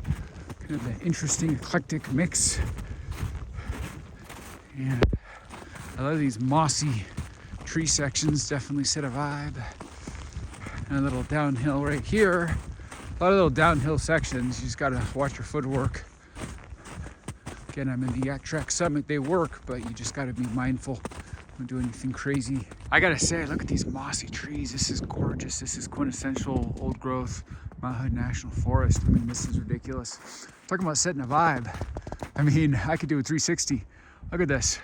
Kind of an interesting eclectic mix. And I love these mossy tree sections, definitely set a vibe. And a little downhill right here. A lot of little downhill sections, you just gotta watch your footwork. Again, I'm in the YakTrax summit, they work, but you just gotta be mindful. Don't do anything crazy. I gotta say, look at these mossy trees. This is gorgeous. This is quintessential old growth Mount Hood National Forest. I mean, this is ridiculous. Talking about setting a vibe. I mean, I could do a 360. Look at this.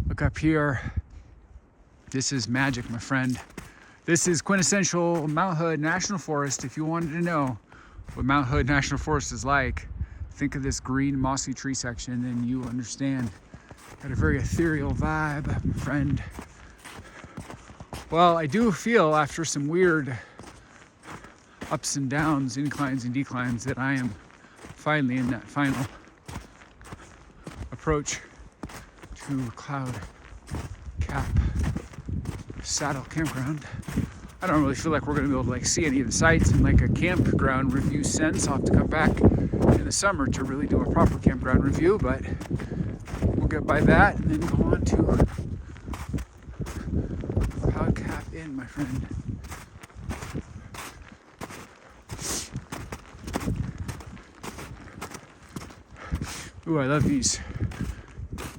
Look up here. This is magic, my friend. This is quintessential Mount Hood National Forest. If you wanted to know what Mount Hood National Forest is like, think of this green mossy tree section and you understand. Got a very ethereal vibe, my friend. Well, I do feel after some weird ups and downs, inclines and declines, that I am finally in that final approach to Cloud Cap Saddle Campground. I don't really feel like we're gonna be able to like see any of the sites in like a campground review sense. I'll have to come back in the summer to really do a proper campground review, but we'll get by that and then go on to Cloud Cap Inn, my friend. Ooh, I love these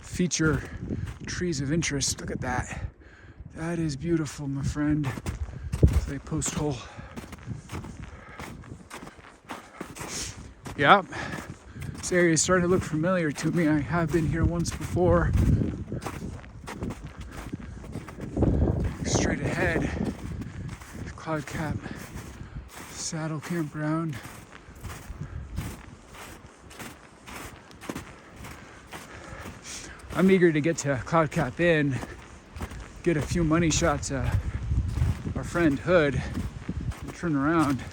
feature trees of interest. Look at that. That is beautiful, my friend. It's a post hole. Yep. This area is starting to look familiar to me. I have been here once before. Straight ahead, Cloud Cap Saddle Campground. I'm eager to get to Cloud Cap Inn, get a few money shots of our friend Hood, and turn around.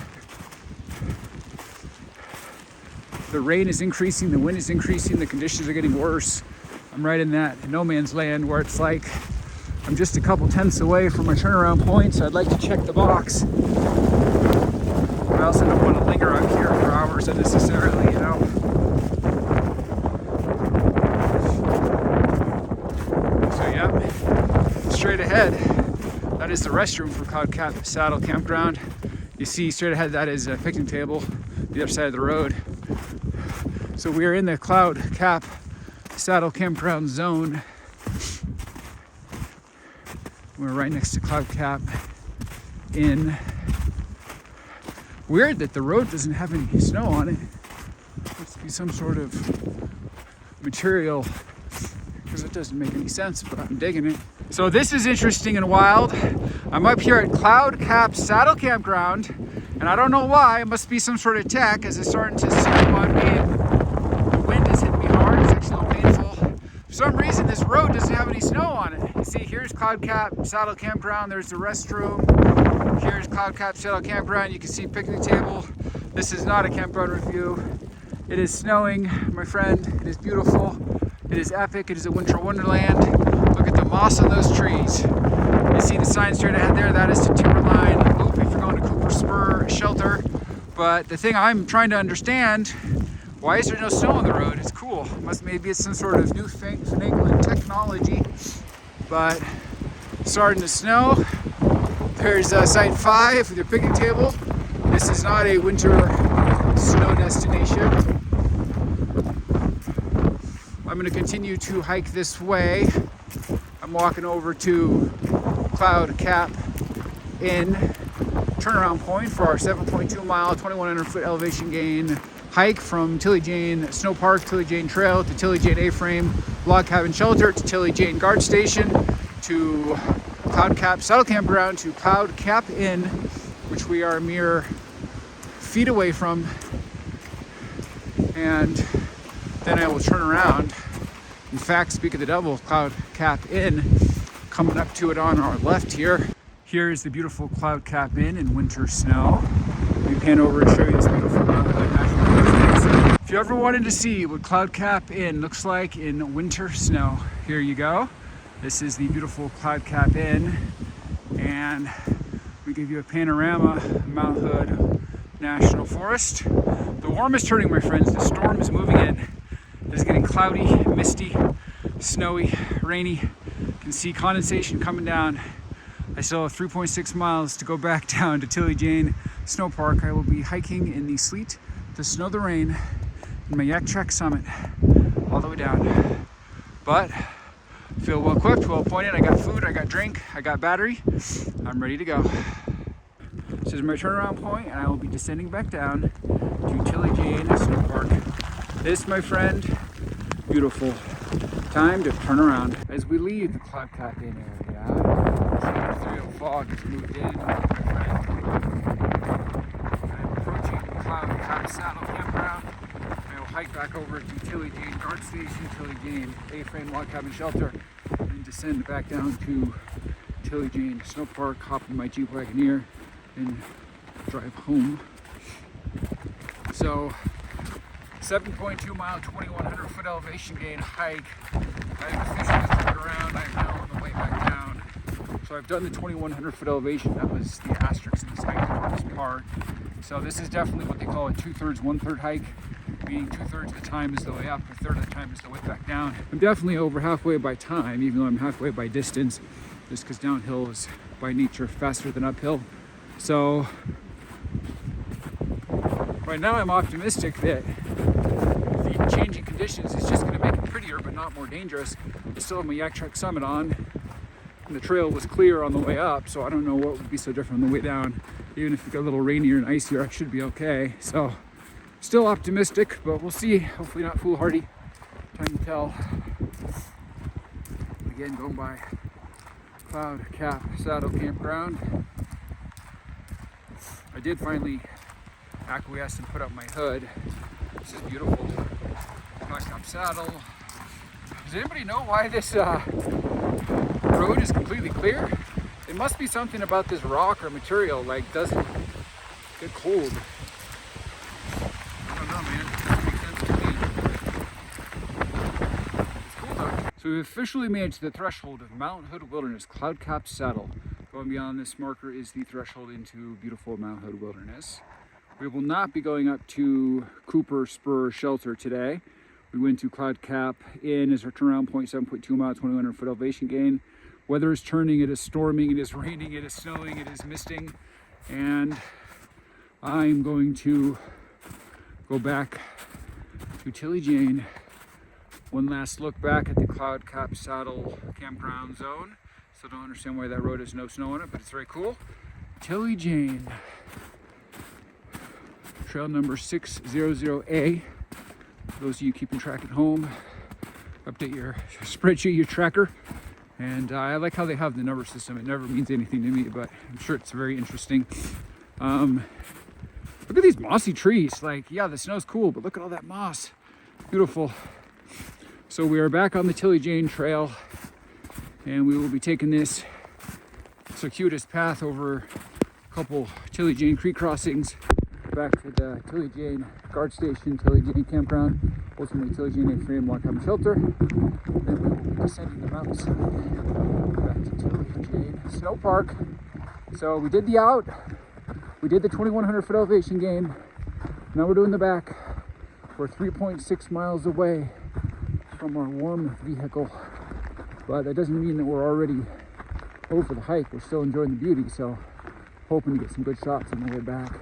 The rain is increasing, the wind is increasing, the conditions are getting worse. I'm right in that no man's land where it's like I'm just a couple tenths away from my turnaround point, so I'd like to check the box. I also don't want to linger out here for hours unnecessarily, you know. So yeah, straight ahead, that is the restroom for Cloud Cap Saddle Campground. You see straight ahead, that is a picnic table, the other side of the road. So we are in the Cloud Cap Saddle Campground zone. We're right next to Cloud Cap Inn. Weird that the road doesn't have any snow on it. Must be some sort of material, because it doesn't make any sense, but I'm digging it. So this is interesting and wild. I'm up here at Cloud Cap Saddle Campground, and I don't know why. It must be some sort of tech, as it's starting to snow on me. The wind has hit me hard. It's actually a little painful. For some reason, this road doesn't have any snow on it. You see, here's Cloud Cap Saddle Campground. There's the restroom. Here's Cloud Cap Saddle Campground. You can see picnic table. This is not a campground review. It is snowing, my friend. It is beautiful. It is epic. It is a winter wonderland. Look at the moss on those trees. You see the sign straight ahead there. That is the Timberline Loop if you're going to Cooper Spur Shelter. But the thing I'm trying to understand, why is there no snow on the road? It's cool. Maybe it's some sort of new finagling technology. But starting to snow. There's site 5 with your picnic table. This is not a winter snow destination. I'm going to continue to hike this way. I'm walking over to Cloud Cap Inn turnaround point for our 7.2 mile, 2,100 foot elevation gain hike from Tilly Jane Sno-Park, Tilly Jane Trail to Tilly Jane A-frame log cabin shelter to Tilly Jane Guard Station to Cloud Cap Saddle Campground to Cloud Cap Inn, which we are mere feet away from. and then I will turn around. In fact, speak of the devil, Cloud Cap Inn, coming up to it on our left here. Here is the beautiful Cloud Cap Inn in winter snow. We pan over and show you this beautiful Mount Hood National Forest. If you ever wanted to see what Cloud Cap Inn looks like in winter snow, here you go. This is the beautiful Cloud Cap Inn, and we give you a panorama of Mount Hood National Forest. The warm is turning, my friends. The storm is moving in. It's getting cloudy, misty, snowy, rainy. You can see condensation coming down. I still have 3.6 miles to go back down to Tilly Jane Sno-Park. I will be hiking in the sleet, the snow, the rain, in my YakTrax summit, all the way down. But feel well equipped, well appointed. I got food, I got drink, I got battery. I'm ready to go. This is my turnaround point, and I will be descending back down to Tilly Jane Sno-Park. This, my friend, beautiful time to turn around. As we leave the Cloud Cap Inn area, the ethereal fog has moved in, my friend. I'm approaching the Cloud Cap Saddle Campground. I will hike back over to Tilly Jane Guard Station, Tilly Jane A-frame log cabin shelter, and descend back down to Tilly Jane Sno-Park, hop in my Jeep Wagoneer, and drive home. So 7.2 mile, 2,100 foot elevation gain hike. I've officially turned around. I'm now on the way back down. So I've done the 2,100 foot elevation. That was the asterisk in this hike, the hardest part. So this is definitely what they call a 2/3, 1/3 hike, meaning 2/3 of the time is the way up, 1/3 of the time is the way back down. I'm definitely over halfway by time, even though I'm halfway by distance, just because downhill is by nature faster than uphill. So right now I'm optimistic that the changing conditions is just going to make it prettier but not more dangerous. I still have my YakTrax summit on, and the trail was clear on the way up, so I don't know what would be so different on the way down. Even if it got a little rainier and icier, I should be okay. So still optimistic, but we'll see. Hopefully not foolhardy. Time to tell. Again, going by Cloud Cap Saddle Campground. I did finally acquiesce and put up my hood. This is beautiful. Cloud Cap Saddle. Does anybody know why this road is completely clear? It must be something about this rock or material, like, doesn't get cold. I don't know, man. It doesn't make sense to me. It's cool though. So we've officially made it to the threshold of Mount Hood Wilderness, Cloud Cap Saddle. Going beyond this marker is the threshold into beautiful Mount Hood Wilderness. We will not be going up to Cooper Spur Shelter today. We went to Cloud Cap Inn as our turnaround point, 7.2 mile, 2,100 foot elevation gain. Weather is turning, it is storming, it is raining, it is snowing, it is misting, and I'm going to go back to Tilly Jane. One last look back at the Cloud Cap Saddle campground zone. Still don't understand why that road has no snow on it, but it's very cool. Tilly Jane, trail number 600A. For those of you keeping track at home, update your spreadsheet, your tracker. And I like how they have the number system. It never means anything to me, but I'm sure it's very interesting. Look at these mossy trees. Like, yeah, the snow's cool, but look at all that moss. Beautiful. So we are back on the Tilly Jane Trail, and we will be taking this circuitous path over a couple Tilly Jane Creek crossings back to the Tilly Jane Guard Station, Tilly Jane Campground, ultimately Tilly Jane A-frame log cabin shelter. Then we will be descending the mountain back to Tilly Jane Sno-Park. So we did the out, we did the 2,100 foot elevation gain. Now we're doing the back. We're 3.6 miles away from our warm vehicle, but that doesn't mean that we're already over the hike. We're still enjoying the beauty, so hoping to get some good shots on the way back.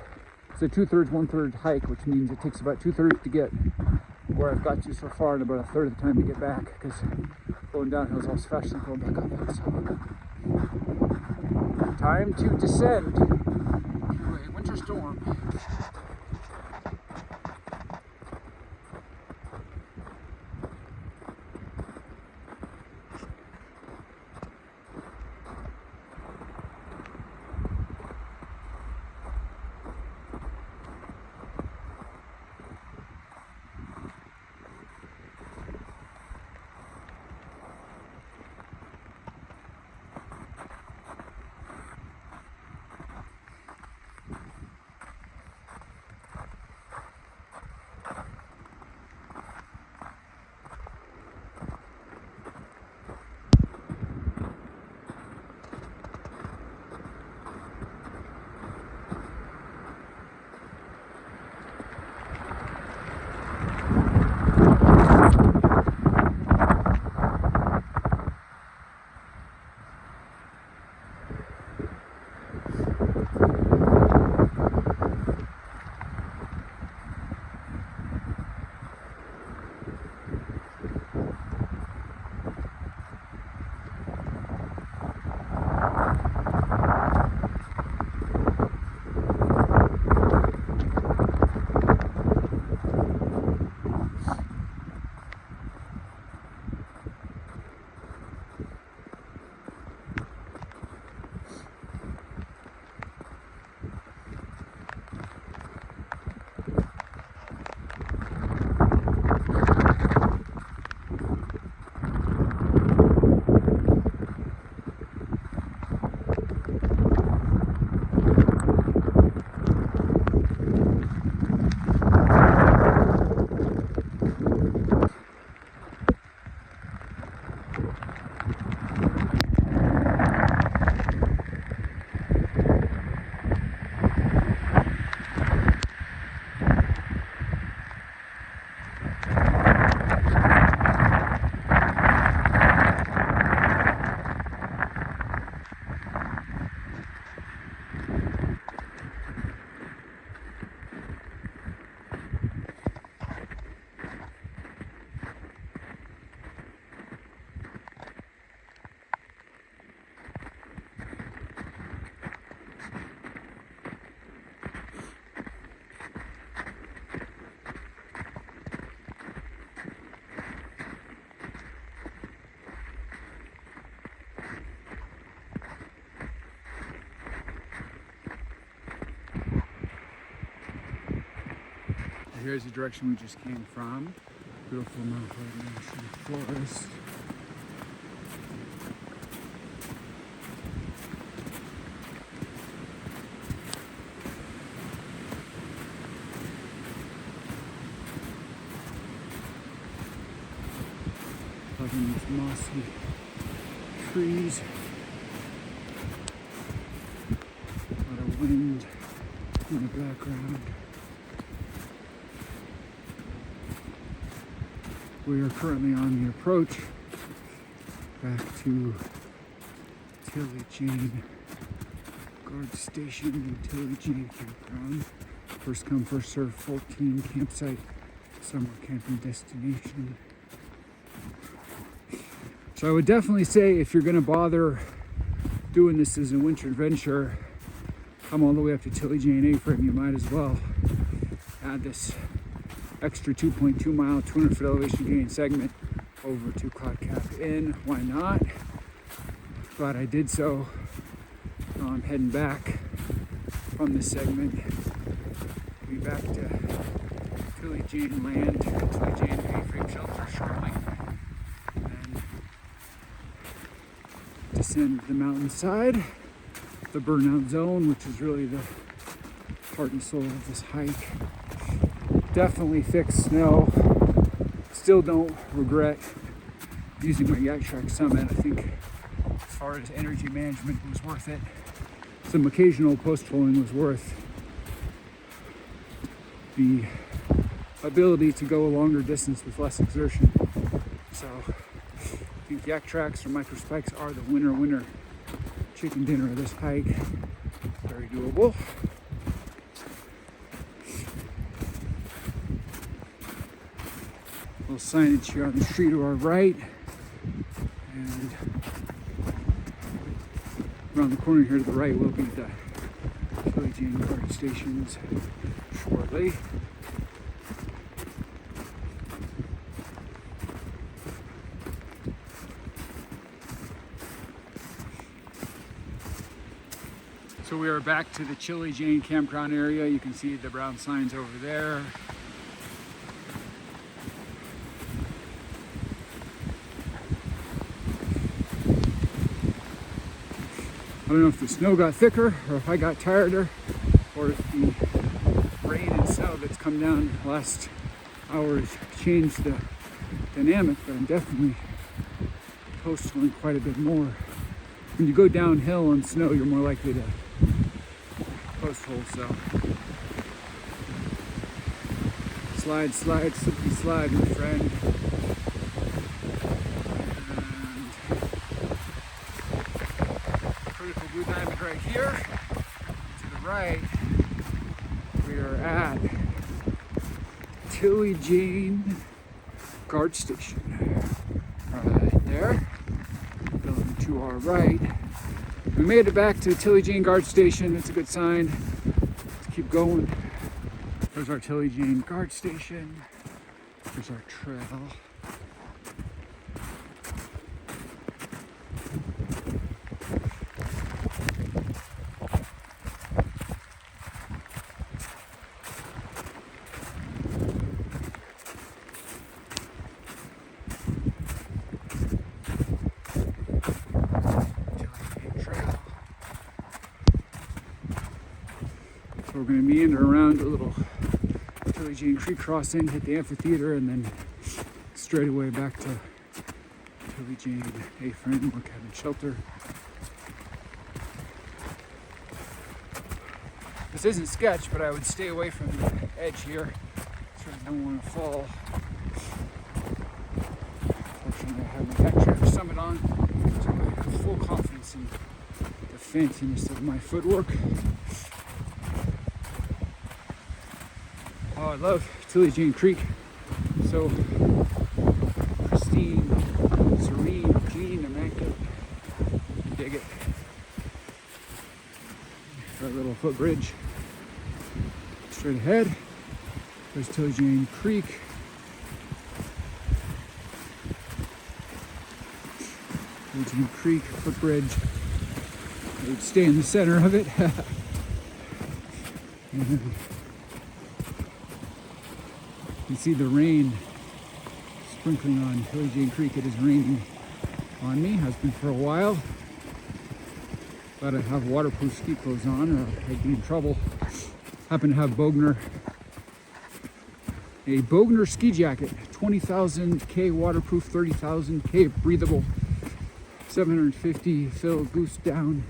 It's a 2/3, 1/3 hike, which means it takes about 2/3 to get where I've got to so far, and about 1/3 of the time to get back, because going downhill is always faster than going back uphill. So time to descend to a winter storm. here's the direction we just came from. Beautiful Mount Hood National Forest. Loving these mossy trees. A lot of wind in the background. We are currently on the approach back to Tilly Jane Guard Station and Tilly Jane Campground. First come, first served 14 campsite summer camping destination. So I would definitely say if you're gonna bother doing this as a winter adventure, come all the way up to Tilly Jane A-frame, you might as well add this extra 2.2 mile, 200 foot elevation gain segment over to Cloud Cap Inn. Why not? Glad I did so. Now I'm heading back from this segment. Be back to Tilly Jane Land, Tilly Jane A-frame shelter shortly. And descend the mountainside, the Burnout Zone, which is really the heart and soul of this hike. Definitely thick snow. Still don't regret using my YakTrax Summit. I think as far as energy management was worth it. Some occasional post-holing was worth the ability to go a longer distance with less exertion. So I think YakTrax or micro spikes are the winner chicken dinner of this hike. Very doable. Little signage here on the street to our right, and around the corner here to the right will be the Tilly Jane Guard stations shortly. So we are back to the Tilly Jane campground area. You can see the brown signs over there. I don't know if the snow got thicker or if I got tireder or if the rain and snow that's come down the last hours changed the dynamic, but I'm definitely post-holing quite a bit more. When you go downhill on snow, you're more likely to post-hole, so slide, slide, slippery slide, my friend. Critical blue diamond right here. To the right, we are at Tilly Jane Guard Station. Right there. Building to our right. We made it back to the Tilly Jane Guard Station. It's a good sign. Let's keep going. There's our Tilly Jane Guard Station. There's our trail. We're going to meander around a little Tilly Jane Creek crossing, hit the amphitheater, and then straight away back to Tilly Jane A-frame, more cabin shelter. This isn't sketch, but I would stay away from the edge here. Certainly don't want to fall. Fortunately, I have my YakTrax Summit on, so I have full confidence in the fanciness of my footwork. Oh, I love Tilly Jane Creek. So pristine, serene, clean, immaculate. Dig it. Our little footbridge. Straight ahead. There's Tilly Jane Creek. Tilly Jane Creek footbridge. I would stay in the center of it. You see the rain sprinkling on Tilly Jane Creek. It is raining on me, has been for a while. Glad I have waterproof ski clothes on or I'd be in trouble. Happen to have a Bogner ski jacket, 20,000 K waterproof, 30,000 K breathable, 750 fill goose down.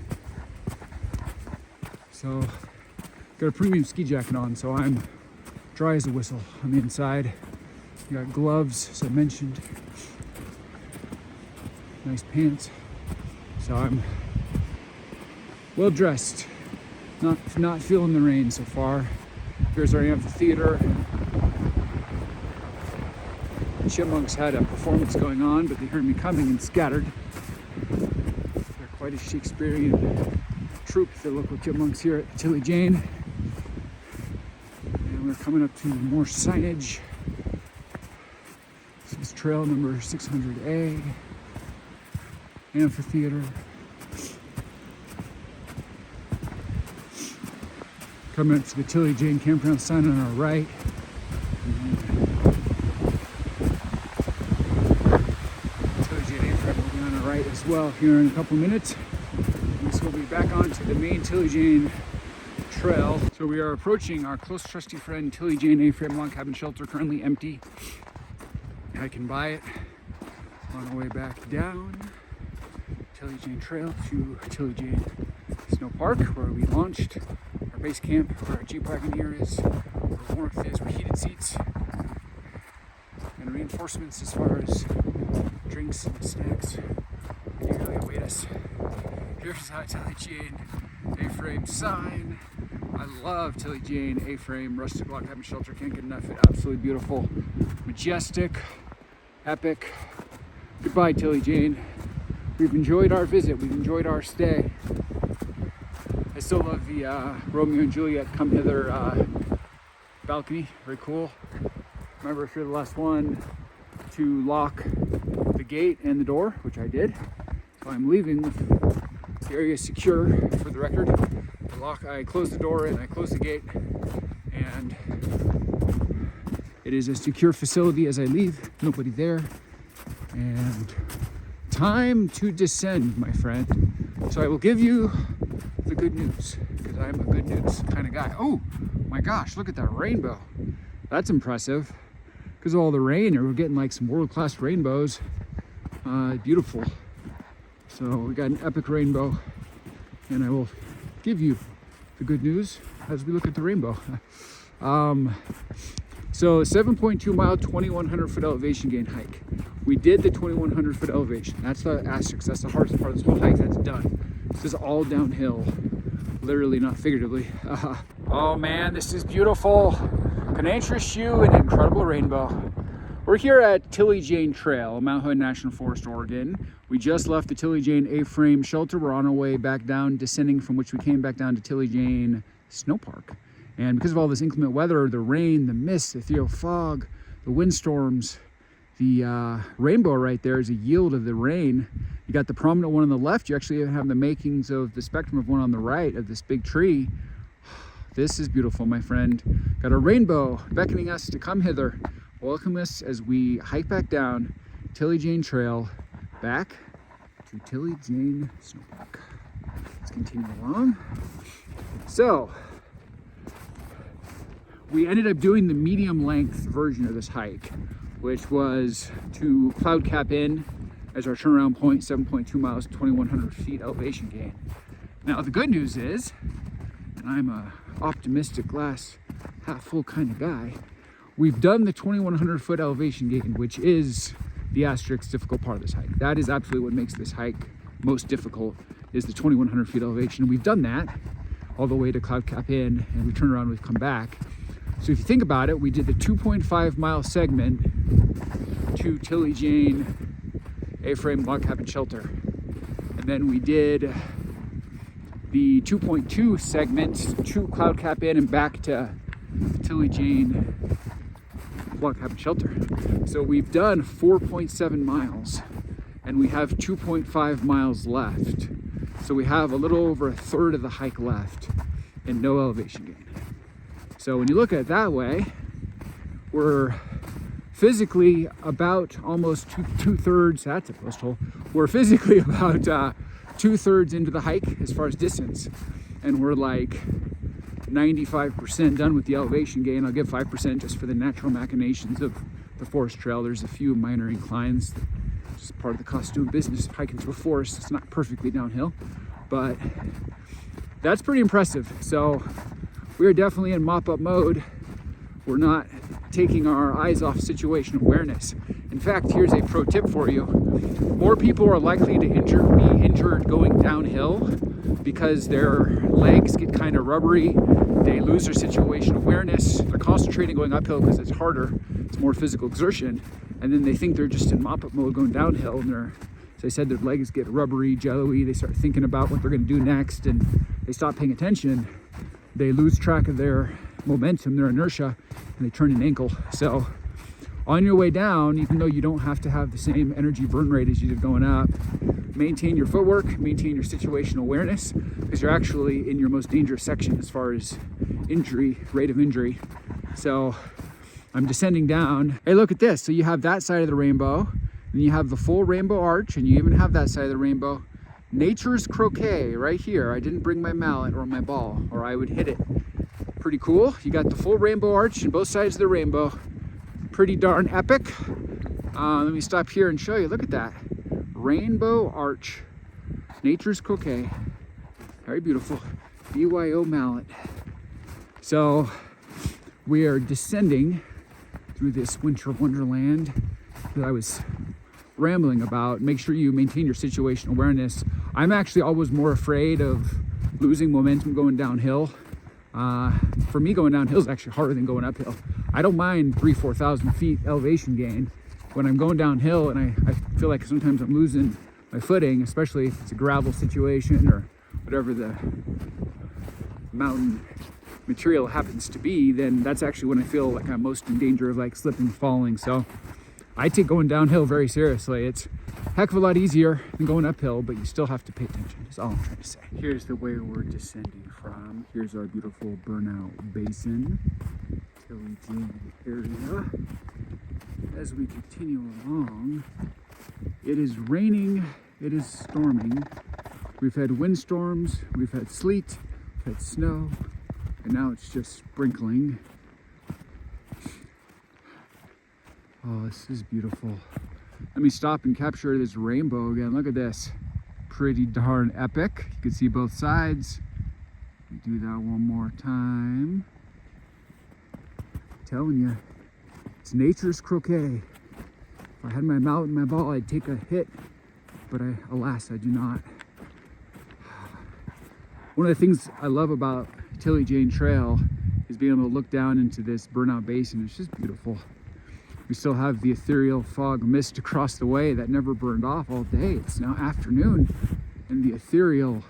So got a premium ski jacket on, so I'm dry as a whistle on the inside. Got gloves, as I mentioned, nice pants. So I'm well dressed, not feeling the rain so far. Here's our amphitheater. The chipmunks had a performance going on, but they heard me coming and scattered. They're quite a Shakespearean troupe, the local chipmunks here at Tilly Jane. And we're coming up to more signage. This is trail number 600A, Amphitheater. Coming up to the Tilly Jane Campground sign on our right. Tilly Jane A-frame will be on our right as well here in a couple minutes. And so we'll be back onto the main Tilly Jane trail. So we are approaching our close trusty friend Tilly Jane A-frame log cabin shelter, currently empty. I can buy it on our way back down Tilly Jane Trail to Tilly Jane Sno-Park, where we launched our base camp, where our Jeep wagon here is, where warmth is, where heated seats, and reinforcements as far as drinks and snacks eagerly await us. Here's our Tilly Jane A-frame sign. I love Tilly Jane A-frame rustic log cabin shelter. Can't get enough of it. Absolutely beautiful, majestic, epic. Goodbye, Tilly Jane. We've enjoyed our visit. We've enjoyed our stay. I still love the Romeo and Juliet come hither balcony. Very cool. Remember, if you're the last one to lock the gate and the door, which I did, so I'm leaving with the area secure. For the record, I closed the door and I closed the gate, and it is a secure facility as I leave. Nobody there, and time to descend, my friend. So I will give you the good news, because I'm a good news kind of guy. Oh my gosh, look at that rainbow. That's impressive. Because of all the rain, we're getting like some world-class rainbows. Beautiful. So we got an epic rainbow, and I will give you the good news as we look at the rainbow. So 7.2 mile, 2,100 foot elevation gain hike. We did the 2,100 foot elevation. That's the asterisk. That's the hardest part of this whole hike. That's done. This is all downhill, literally, not figuratively. Oh man, this is beautiful. Can I interest you in an incredible rainbow? We're here at Tilly Jane Trail, Mount Hood National Forest, Oregon. We just left the Tilly Jane A-frame shelter. We're on our way back down, descending from which we came back down to Tilly Jane Sno-Park. And because of all this inclement weather, the rain, the mist, the ethereal fog, the windstorms, the rainbow right there is a yield of the rain. You got the prominent one on the left. You actually have the makings of the spectrum of one on the right of this big tree. This is beautiful, my friend. Got a rainbow beckoning us to come hither. Welcome us as we hike back down Tilly Jane Trail back to Tilly Jane Sno-Park. Let's continue along. So we ended up doing the medium length version of this hike, which was to Cloud Cap Inn as our turnaround point, 7.2 miles, 2,100 feet elevation gain. Now the good news is, and I'm a optimistic glass half full kind of guy, we've done the 2,100 foot elevation gain, which is the asterisk difficult part of this hike. That is absolutely what makes this hike most difficult, is the 2,100 feet elevation. And we've done that all the way to Cloud Cap Inn, and we turned around and we've come back. So if you think about it, we did the 2.5 mile segment to Tilly Jane A-frame log cabin shelter. And then we did the 2.2 segment to Cloud Cap Inn and back to Tilly Jane log cabin shelter. So we've done 4.7 miles and we have 2.5 miles left. So we have a little over a third of the hike left and no elevation gain. So when you look at it that way, we're physically about almost two-thirds, that's a post hole, we're physically about 2/3 into the hike as far as distance, and we're like 95% done with the elevation gain. I'll give 5% just for the natural machinations of the forest trail. There's a few minor inclines, just part of the cost of doing business, hiking through a forest. It's not perfectly downhill, but that's pretty impressive. So we are definitely in mop-up mode. We're not taking our eyes off situational awareness. In fact, here's a pro tip for you. More people are likely to be injured going downhill because their legs get kind of rubbery. They lose their situational awareness. They're concentrating going uphill because it's harder. It's more physical exertion. And then they think they're just in mop-up mode going downhill, and as I said, their legs get rubbery, jello-y. They start thinking about what they're going to do next, and they stop paying attention. They lose track of their momentum, their inertia, and they turn an ankle. So on your way down, even though you don't have to have the same energy burn rate as you did going up, maintain your footwork, maintain your situational awareness, because you're actually in your most dangerous section as far as injury, rate of injury. So I'm descending down. Hey, look at this. So you have that side of the rainbow, and you have the full rainbow arch, and you even have that side of the rainbow. Nature's Croquet right here. I didn't bring my mallet or my ball, or I would hit it. Pretty cool. You got the full rainbow arch and both sides of the rainbow. Pretty darn epic. Let me stop here and show you. Look at that. Rainbow arch. Nature's Croquet. Very beautiful. BYO mallet. So we are descending through this winter wonderland that I was rambling about. Make sure you maintain your situational awareness. I'm actually always more afraid of losing momentum going downhill. For me, going downhill is actually harder than going uphill. I don't mind 4,000 feet elevation gain. When I'm going downhill and I feel like sometimes I'm losing my footing, especially if it's a gravel situation or whatever the mountain material happens to be, then that's actually when I feel like I'm most in danger of like slipping and falling. So I take going downhill very seriously. It's a heck of a lot easier than going uphill, but you still have to pay attention. That's all I'm trying to say. Here's the way we're descending from. Here's our beautiful Burnout Basin, Deteriorating area. As we continue along, it is raining, it is storming. We've had windstorms, we've had sleet, we've had snow, and now it's just sprinkling. Oh, this is beautiful. Let me stop and capture this rainbow again. Look at this. Pretty darn epic. You can see both sides. Do that one more time. I'm telling you, it's nature's croquet. If I had my mallet and my ball, I'd take a hit, but alas, I do not. One of the things I love about Tilly Jane Trail is being able to look down into this Burnout Basin. It's just beautiful. We still have the ethereal fog mist across the way that never burned off all day. It's now afternoon, and the ethereal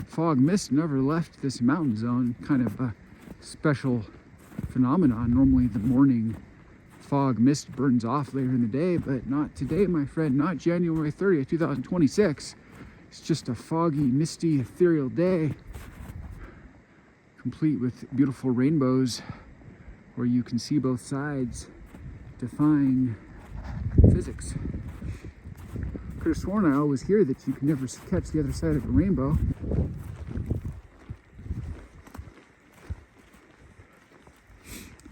fog mist never left this mountain zone. Kind of a special phenomenon. Normally the morning fog mist burns off later in the day, but not today, my friend. Not January 30th, 2026. It's just a foggy, misty, ethereal day, complete with beautiful rainbows where you can see both sides, defying physics. Could have sworn I always hear that you can never catch the other side of a rainbow.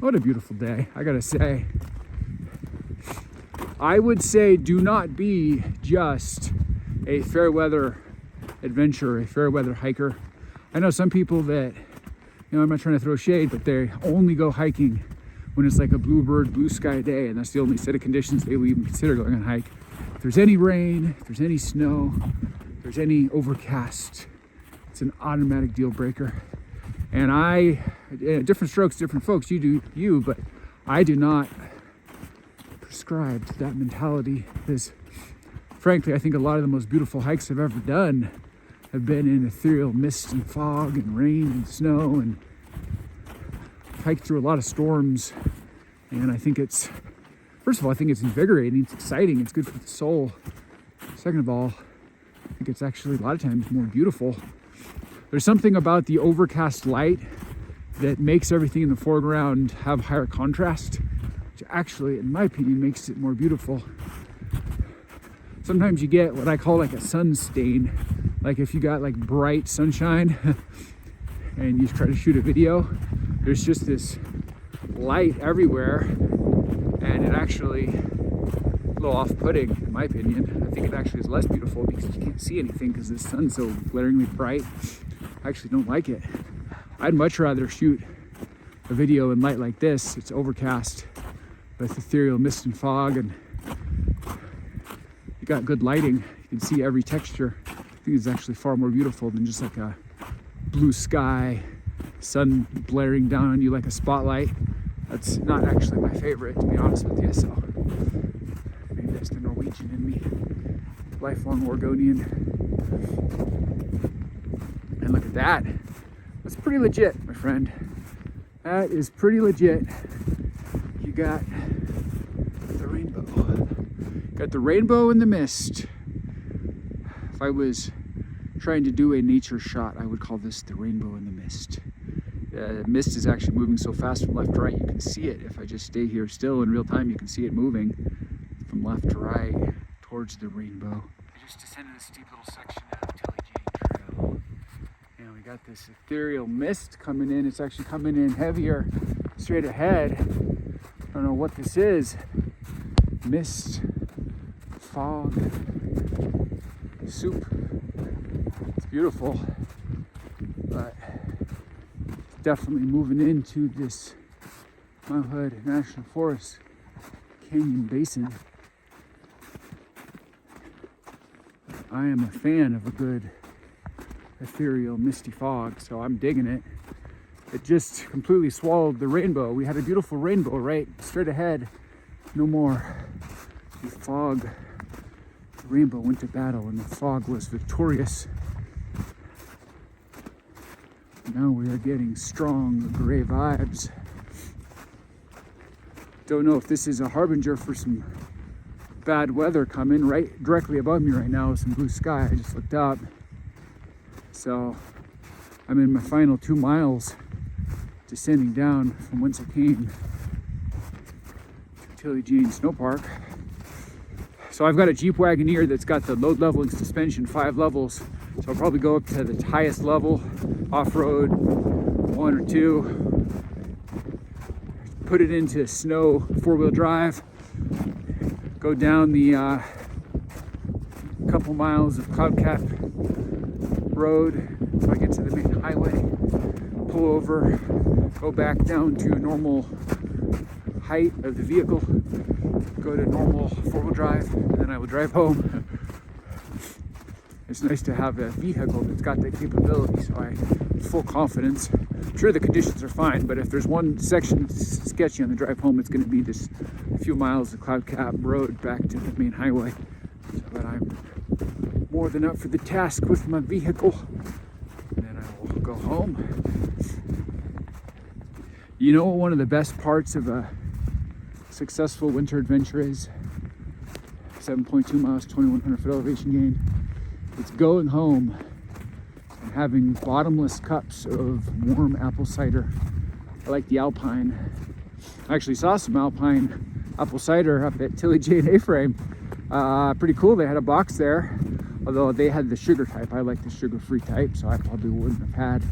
What a beautiful day, I gotta say. I would say do not be just a fair weather adventurer, a fair weather hiker. I know some people that, I'm not trying to throw shade, but they only go hiking when it's like a bluebird, blue sky day, and that's the only set of conditions they will even consider going on a hike. If there's any rain, if there's any snow, if there's any overcast, it's an automatic deal breaker. And different strokes, different folks, you do you, but I do not prescribe to that mentality, because frankly, I think a lot of the most beautiful hikes I've ever done have been in ethereal mist and fog and rain and snow, and hiked through a lot of storms. And I think it's, first of all, I think it's invigorating, it's exciting, it's good for the soul. Second of all, I think it's actually a lot of times more beautiful. There's something about the overcast light that makes everything in the foreground have higher contrast. which actually, in my opinion, makes it more beautiful. Sometimes you get what I call like a sun stain. Like if you got like bright sunshine and you try to shoot a video, there's just this light everywhere, and it actually a little off-putting in my opinion. I think it actually is less beautiful because you can't see anything because the sun's so glaringly bright. I actually don't like it. I'd much rather shoot a video in light like this. It's overcast with ethereal mist and fog, and you got good lighting. You can see every texture. I think it's actually far more beautiful than just like a blue sky, sun blaring down on you like a spotlight. That's not actually my favorite, to be honest with you. So maybe that's the Norwegian in me, lifelong Oregonian. And look at that. That's pretty legit, my friend. That is pretty legit. You got the rainbow. Got the rainbow in the mist. If I was trying to do a nature shot, I would call this the rainbow in the mist. The mist is actually moving so fast from left to right, you can see it. If I just stay here still in real time, you can see it moving from left to right towards the rainbow. I just descended a steep little section of Tilly Jane Trail. And we got this ethereal mist coming in. It's actually coming in heavier straight ahead. I don't know what this is. Mist, fog, soup. It's beautiful, but it's definitely moving into this Mount Hood National Forest Canyon Basin. I am a fan of a good ethereal misty fog, so I'm digging it. It just completely swallowed the rainbow. We had a beautiful rainbow right straight ahead. No more. The fog, the rainbow went to battle and the fog was victorious. Now we are getting strong gray vibes. Don't know if this is a harbinger for some bad weather coming. Right directly above me right now is some blue sky. I just looked up. So I'm in my final 2 miles descending down from whence I came to Tilly Jane Sno-Park. So I've got a Jeep Wagoneer that's got the load leveling suspension, 5 levels. So I'll probably go up to the highest level, off-road, 1 or 2. Put it into snow 4-wheel drive. Go down the couple miles of cloud cap road so I get to the main highway. Pull over, go back down to normal height of the vehicle. Go to normal 4-wheel drive, and then I will drive home. It's nice to have a vehicle that's got that capability, so I have full confidence. I'm sure the conditions are fine, but if there's one section that's sketchy on the drive home, it's going to be this few miles of cloud cap road back to the main highway. So that I'm more than up for the task with my vehicle. And then I will go home. You know what one of the best parts of a successful winter adventure is? 7.2 miles, 2,100 foot elevation gain. It's going home and having bottomless cups of warm apple cider. I like the Alpine. I actually saw some Alpine apple cider up at Tilly Jane A-Frame. Pretty cool. They had a box there, although they had the sugar type. I like the sugar-free type, so I probably wouldn't have had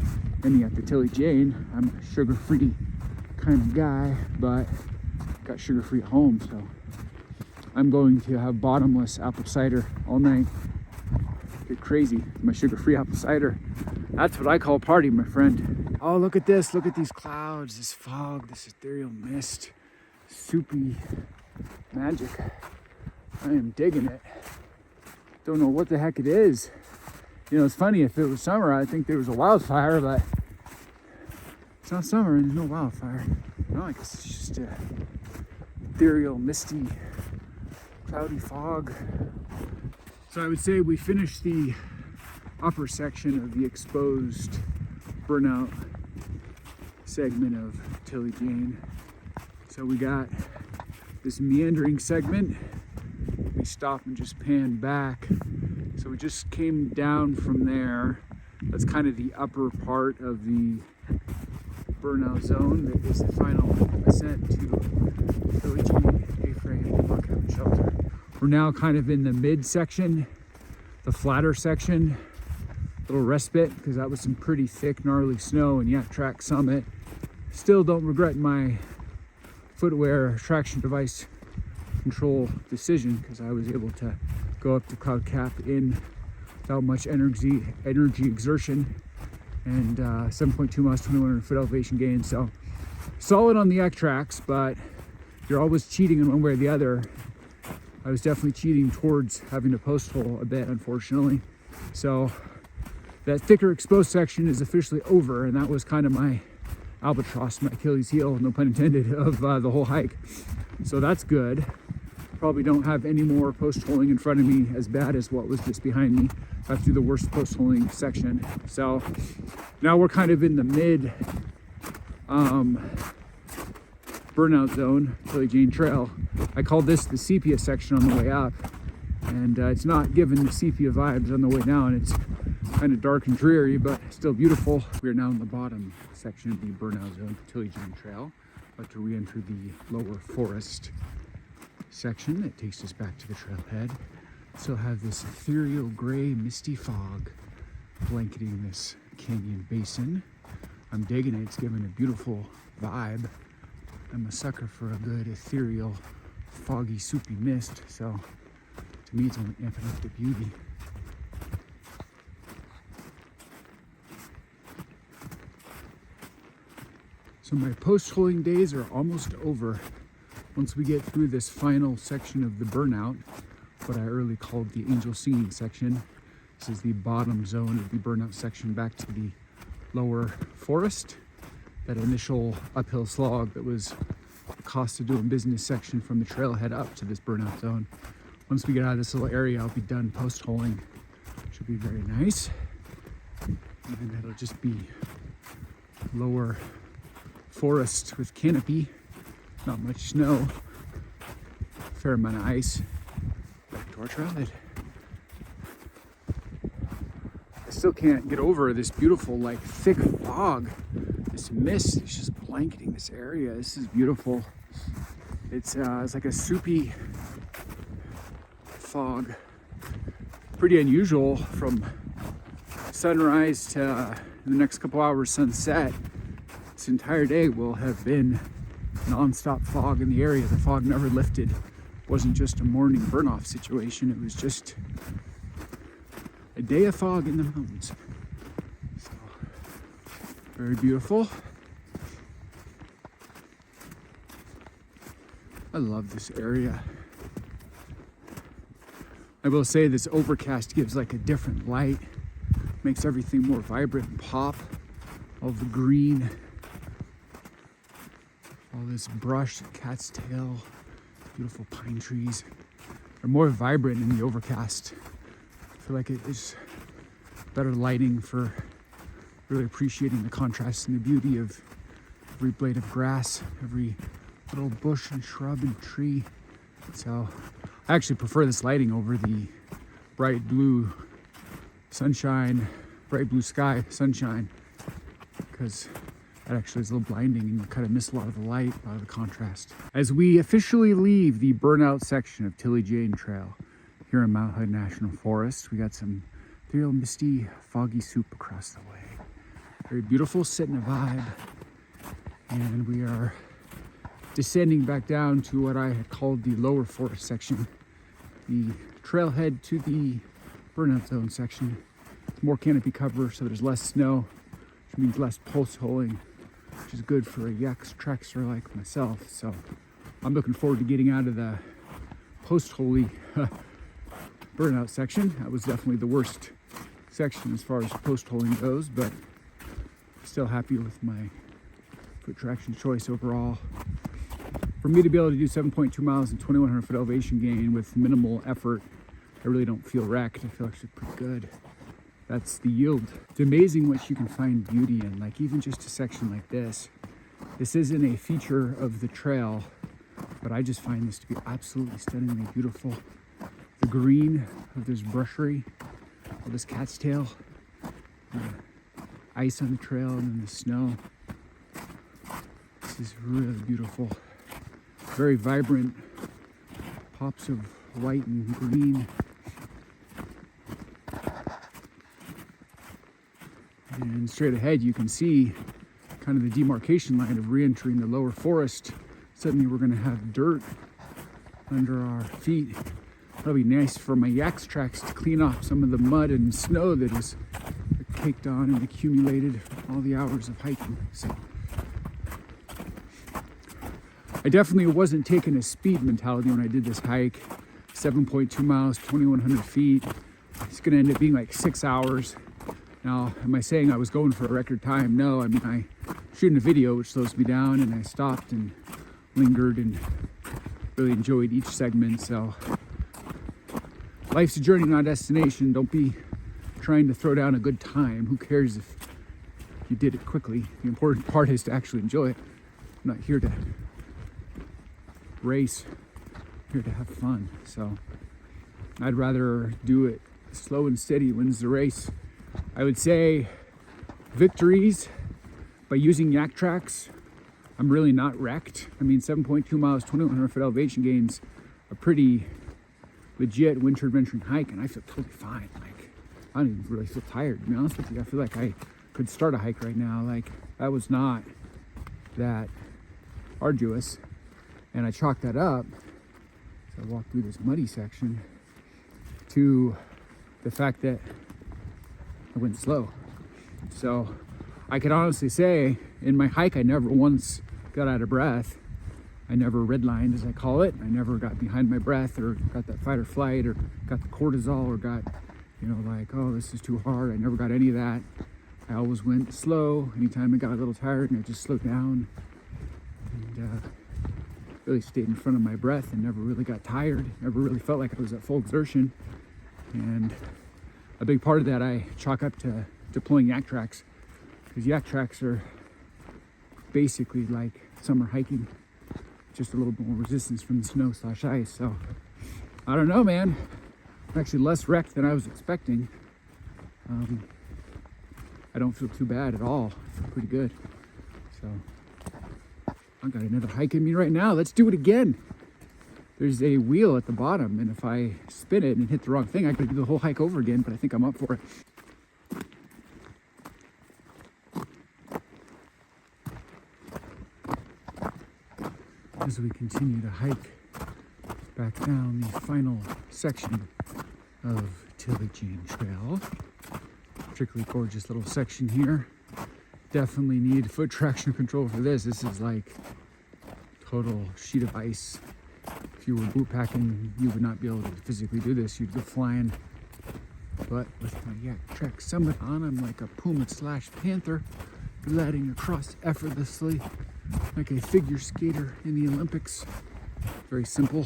any at the Tilly Jane. I'm a sugar-free kind of guy, but got sugar-free at home, so I'm going to have bottomless apple cider all night. Get crazy, my sugar-free apple cider. That's what I call a party, my friend. Oh, look at this. Look at these clouds, this fog, this ethereal mist. Soupy magic. I am digging it. Don't know what the heck it is. You know, it's funny, if it was summer, I think there was a wildfire, but it's not summer and there's no wildfire. No, I guess it's just a ethereal, misty, cloudy fog. So I would say we finished the upper section of the exposed Burnout segment of Tilly Jane. So we got this Meandering Segment. We stop and just pan back. So we just came down from there. That's kind of the upper part of the Burnout Zone that is the final ascent to Village A-frame log cabin shelter. We're now kind of in the mid section, the flatter section, little respite because that was some pretty thick, gnarly snow in YakTrax summit. Still don't regret my footwear traction device control decision because I was able to go up to cloud cap in without much energy exertion, and 7.2 miles, 2100 foot elevation gain. So solid on the YakTrax, but you're always cheating in one way or the other. I was definitely cheating towards having to post hole a bit, unfortunately. So that thicker exposed section is officially over, and that was kind of my albatross, my Achilles heel, no pun intended, of the whole hike. So that's good. Probably don't have any more post holing in front of me as bad as what was just behind me after the worst post holing section. So now we're kind of in the mid burnout zone, Tilly Jane Trail. I call this the Sepia section on the way up, and it's not giving the Sepia vibes on the way down. It's kind of dark and dreary, but still beautiful. We are now in the bottom section of the burnout zone, Tilly Jane Trail, about to re-enter the lower forest section that takes us back to the trailhead. Still have this ethereal gray misty fog blanketing this canyon basin. I'm digging it. It's giving a beautiful vibe. I'm a sucker for a good ethereal, foggy, soupy mist, so to me it's only amping up the beauty. So my post-holing days are almost over. Once we get through this final section of the burnout, what I earlier called the angel singing section, this is the bottom zone of the burnout section back to the lower forest. That initial uphill slog that was the cost of doing business section from the trailhead up to this burnout zone. Once we get out of this little area, I'll be done post-holing. Should be very nice. And it'll just be lower forest with canopy. Not much snow, fair amount of ice. Back to our trailhead. I still can't get over this beautiful, like, thick fog. This mist is just blanketing this area. This is beautiful. It's like a soupy fog. Pretty unusual from sunrise to the next couple hours sunset. This entire day will have been non-stop fog in the area. The fog never lifted. It wasn't just a morning burn-off situation. It was just a day of fog in the mountains. So, very beautiful. I love this area. I will say this overcast gives like a different light, makes everything more vibrant and pop. All the green, all this brush, cat's tail, beautiful pine trees are more vibrant in the overcast. I feel like it is better lighting for really appreciating the contrast and the beauty of every blade of grass, every little bush and shrub and tree. So I actually prefer this lighting over the bright blue sunshine, bright blue sky sunshine, because that actually is a little blinding and you kind of miss a lot of the light, a lot of the contrast. As we officially leave the burnout section of Tilly Jane Trail here in Mount Hood National Forest, we got some ethereal, misty, foggy soup across the way. Very beautiful, sitting a vibe. And we are descending back down to what I had called the lower forest section, the trailhead to the burnout zone section. More canopy cover, so there's less snow, which means less post holing, which is good for a YakTraxer like myself. So I'm looking forward to getting out of the post-holy burnout section. That was definitely the worst section as far as post-holing goes, but still happy with my foot traction choice overall. For me to be able to do 7.2 miles and 2,100 foot elevation gain with minimal effort, I really don't feel wrecked. I feel actually pretty good. That's the yield. It's amazing what you can find beauty in, like even just a section like this. This isn't a feature of the trail, but I just find this to be absolutely stunningly beautiful. The green of this brushery, all this cat's tail, the ice on the trail, and then the snow. This is really beautiful. Very vibrant pops of white and green. And straight ahead you can see kind of the demarcation line of re-entering the lower forest. Suddenly we're going to have dirt under our feet. That'll be nice for my YakTrax to clean off some of the mud and snow that is caked on and accumulated all the hours of hiking. So I definitely wasn't taking a speed mentality when I did this hike. 7.2 miles, 2,100 feet. It's going to end up being like 6 hours. Now, am I saying I was going for a record time? No, I mean, I shooting a video, which slows me down, and I stopped and lingered and really enjoyed each segment. So life's a journey, not a destination. Don't be trying to throw down a good time. Who cares if you did it quickly? The important part is to actually enjoy it. I'm not here to race, I'm here to have fun. So I'd rather do it slow and steady wins the race. I would say victories by using YakTrax. I'm really not wrecked. I mean, 7.2 miles, 2,100 foot elevation gains, a pretty legit winter adventuring hike, and I feel totally fine. Like, I don't even really feel tired, to be honest with you. I feel like I could start a hike right now. Like, that was not that arduous. And I chalked that up, so I walked through this muddy section, to the fact that I went slow. So I could honestly say in my hike, I never once got out of breath. I never redlined, as I call it. I never got behind my breath or got that fight or flight or got the cortisol or got, you know, like, oh, this is too hard. I never got any of that. I always went slow. Anytime I got a little tired, and I just slowed down and really stayed in front of my breath and never really got tired. Never really felt like I was at full exertion. And a big part of that I chalk up to deploying YakTrax, because YakTrax are basically like summer hiking, just a little bit more resistance from the snow/ice. So I don't know, man. I'm actually less wrecked than I was expecting. I don't feel too bad at all. I feel pretty good. So I've got another hike in me right now. Let's do it again. There's a wheel at the bottom, and if I spin it and hit the wrong thing, I could do the whole hike over again, but I think I'm up for it. As we continue to hike back down the final section of Deteriorating Trail. Particularly gorgeous little section here. Definitely need foot traction control for this. This is like total sheet of ice. If you were boot packing, you would not be able to physically do this. You'd go flying. But with my YakTrax Summit on, I'm like a puma/panther, gliding across effortlessly like a figure skater in the Olympics. Very simple.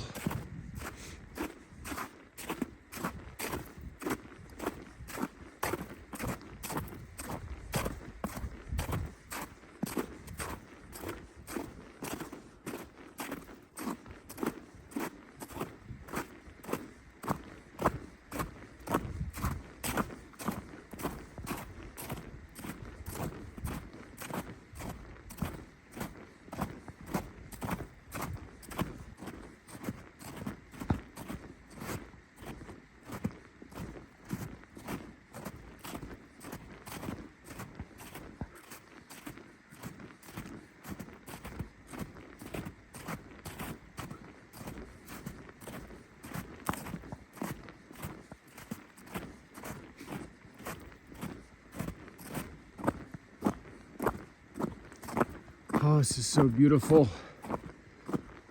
Oh, this is so beautiful.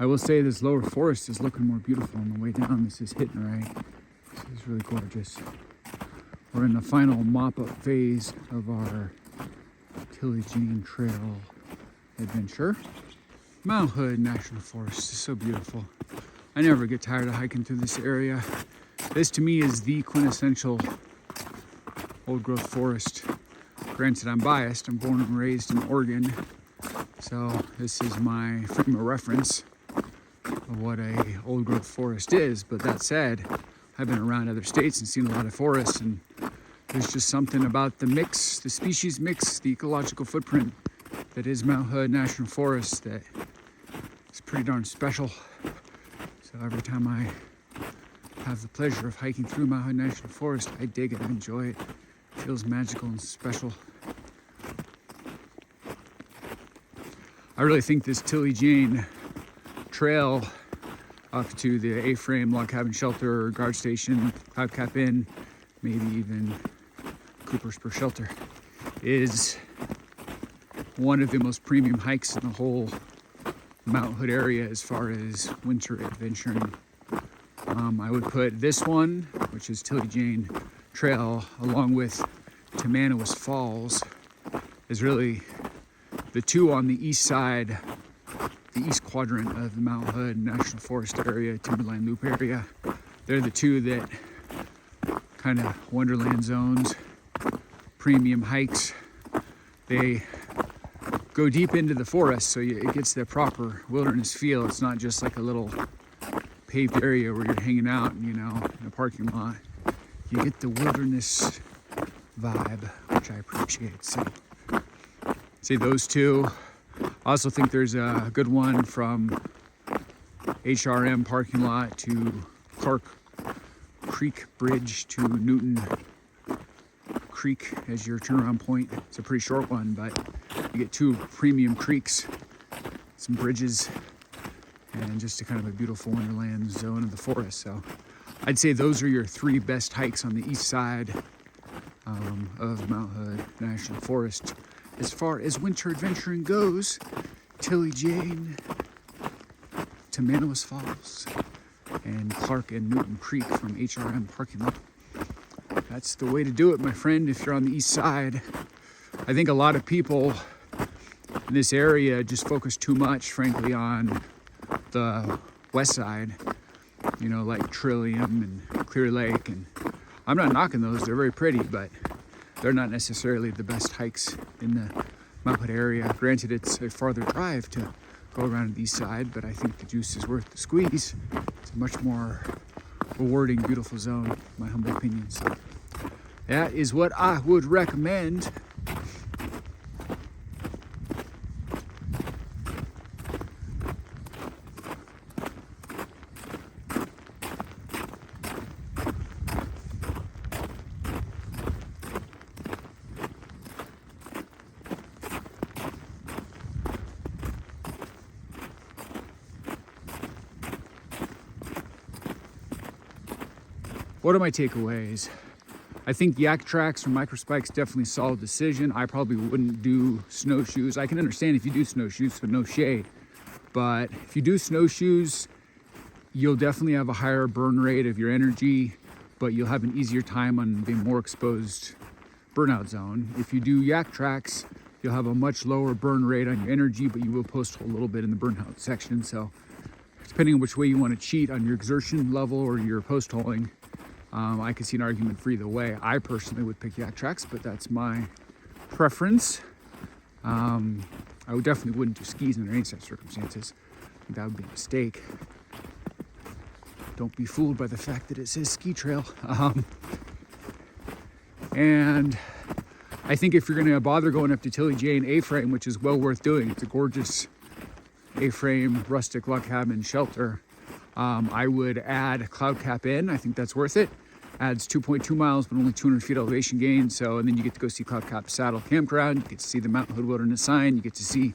I will say this lower forest is looking more beautiful on the way down. This is Itinerary. This is really gorgeous. We're in the final mop-up phase of our Deteriorating Trail adventure. Mount Hood National Forest is so beautiful. I never get tired of hiking through this area. This to me is the quintessential old growth forest. Granted, I'm biased. I'm born and raised in Oregon. So this is my frame of reference of what a old growth forest is. But that said, I've been around other states and seen a lot of forests, and there's just something about the mix, the species mix, the ecological footprint that is Mount Hood National Forest that is pretty darn special. So every time I have the pleasure of hiking through Mount Hood National Forest, I dig it, I enjoy it. It feels magical and special. I really think this Tilly Jane trail up to the A-frame log cabin shelter, guard station, Cloud Cap Inn, maybe even Cooper's Per Shelter, is one of the most premium hikes in the whole Mount Hood area as far as winter adventuring. I would put this one, which is Tilly Jane Trail, along with Tamanoas Falls, is really the two on the east side, the east quadrant of the Mount Hood National Forest area, Timberline Loop area. They're the two that kind of Wonderland zones, premium hikes. They go deep into the forest, so it gets the proper wilderness feel. It's not just like a little paved area where you're hanging out, you know, in a parking lot. You get the wilderness vibe, which I appreciate. So, say those two. I also think there's a good one from HRM parking lot to Clark Creek Bridge to Newton Creek as your turnaround point. It's a pretty short one, but you get two premium creeks, some bridges, and just a kind of a beautiful wonderland zone of the forest. So I'd say those are your three best hikes on the east side of Mount Hood National Forest. As far as winter adventuring goes, Tilly Jane, Tamanoas Falls, and Clark and Newton Creek from HRM parking lot. That's the way to do it, my friend, if you're on the east side. I think a lot of people in this area just focus too much, frankly, on the west side, you know, like Trillium and Clear Lake. And I'm not knocking those, they're very pretty, but they're not necessarily the best hikes in the Mount Hood area. Granted, it's a farther drive to go around the east side, but I think the juice is worth the squeeze. It's a much more rewarding, beautiful zone, in my humble opinion. So that is what I would recommend. What are my takeaways? I think YakTrax or Microspike's definitely a solid decision. I probably wouldn't do snowshoes. I can understand if you do snowshoes, so no shade. But if you do snowshoes, you'll definitely have a higher burn rate of your energy, but you'll have an easier time on the more exposed burnout zone. If you do YakTrax, you'll have a much lower burn rate on your energy, but you will post hole a little bit in the burnout section. So depending on which way you want to cheat on your exertion level or your post holing, I could see an argument for either way. I personally would pick YakTrax, but that's my preference. I would definitely wouldn't do skis under any such circumstances. I think that would be a mistake. Don't be fooled by the fact that it says ski trail. And I think if you're going to bother going up to Tilly Jane A-frame, which is well worth doing, it's a gorgeous A-frame rustic log cabin shelter. I would add Cloud Cap Inn. I think that's worth it. Adds 2.2 miles, but only 200 feet elevation gain. So, and then you get to go see Cloud Cap Saddle Campground. You get to see the Mount Hood Wilderness sign. You get to see,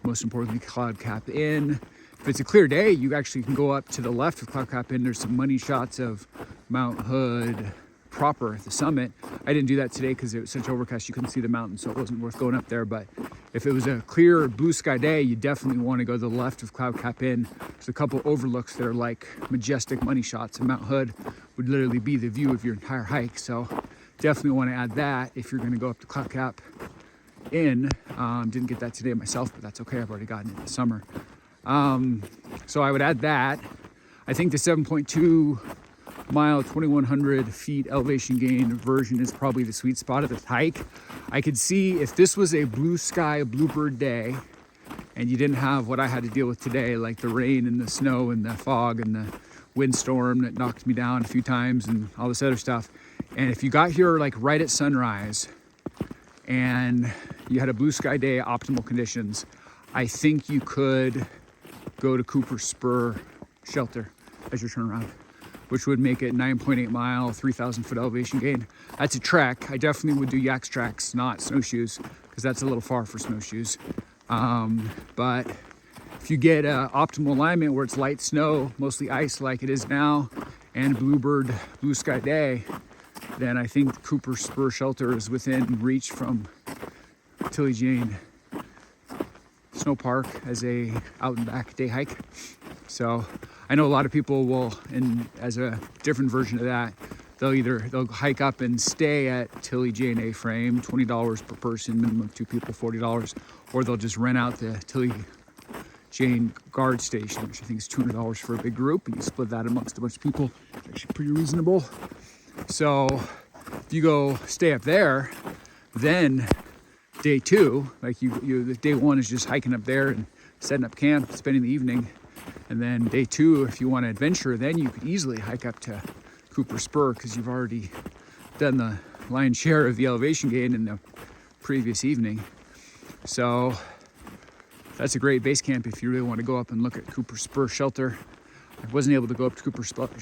most importantly, Cloud Cap Inn. If it's a clear day, you actually can go up to the left of Cloud Cap Inn. There's some money shots of Mount Hood proper at the summit. I didn't do that today because it was such overcast you couldn't see the mountain, so it wasn't worth going up there. But if it was a clear blue sky day, you definitely want to go to the left of Cloud Cap Inn. There's a couple overlooks that are like majestic money shots, and Mount Hood would literally be the view of your entire hike. So definitely want to add that if you're going to go up to Cloud Cap Inn. Didn't get that today myself, but that's okay. I've already gotten it in the summer. So I would add that. I think the 7.2 mile, 2,100 feet elevation gain version is probably the sweet spot of this hike. I could see if this was a blue sky, bluebird day, and you didn't have what I had to deal with today, like the rain and the snow and the fog and the windstorm that knocked me down a few times and all this other stuff. And if you got here like right at sunrise and you had a blue sky day, optimal conditions, I think you could go to Cooper Spur Shelter as your turnaround, which would make it 9.8 mile, 3,000 foot elevation gain. That's a trek. I definitely would do YakTrax, not snowshoes, because that's a little far for snowshoes. But if you get optimal alignment where it's light snow, mostly ice like it is now, and bluebird, blue sky day, then I think Cooper Spur Shelter is within reach from Tilly Jane Sno-Park as a out and back day hike. So I know a lot of people will, and as a different version of that, they'll hike up and stay at Tilly Jane A-frame, $20 per person, minimum of 2 people, $40, or they'll just rent out the Tilly Jane guard station, which I think is $200 for a big group, and you split that amongst a bunch of people. It's actually pretty reasonable. So if you go stay up there, then day 2, like day 1 is just hiking up there and setting up camp, spending the evening. And then day 2, if you want to adventure, then you could easily hike up to Cooper Spur because you've already done the lion's share of the elevation gain in the previous evening. So that's a great base camp if you really want to go up and look at Cooper Spur Shelter. I wasn't able to go up to Cooper Spur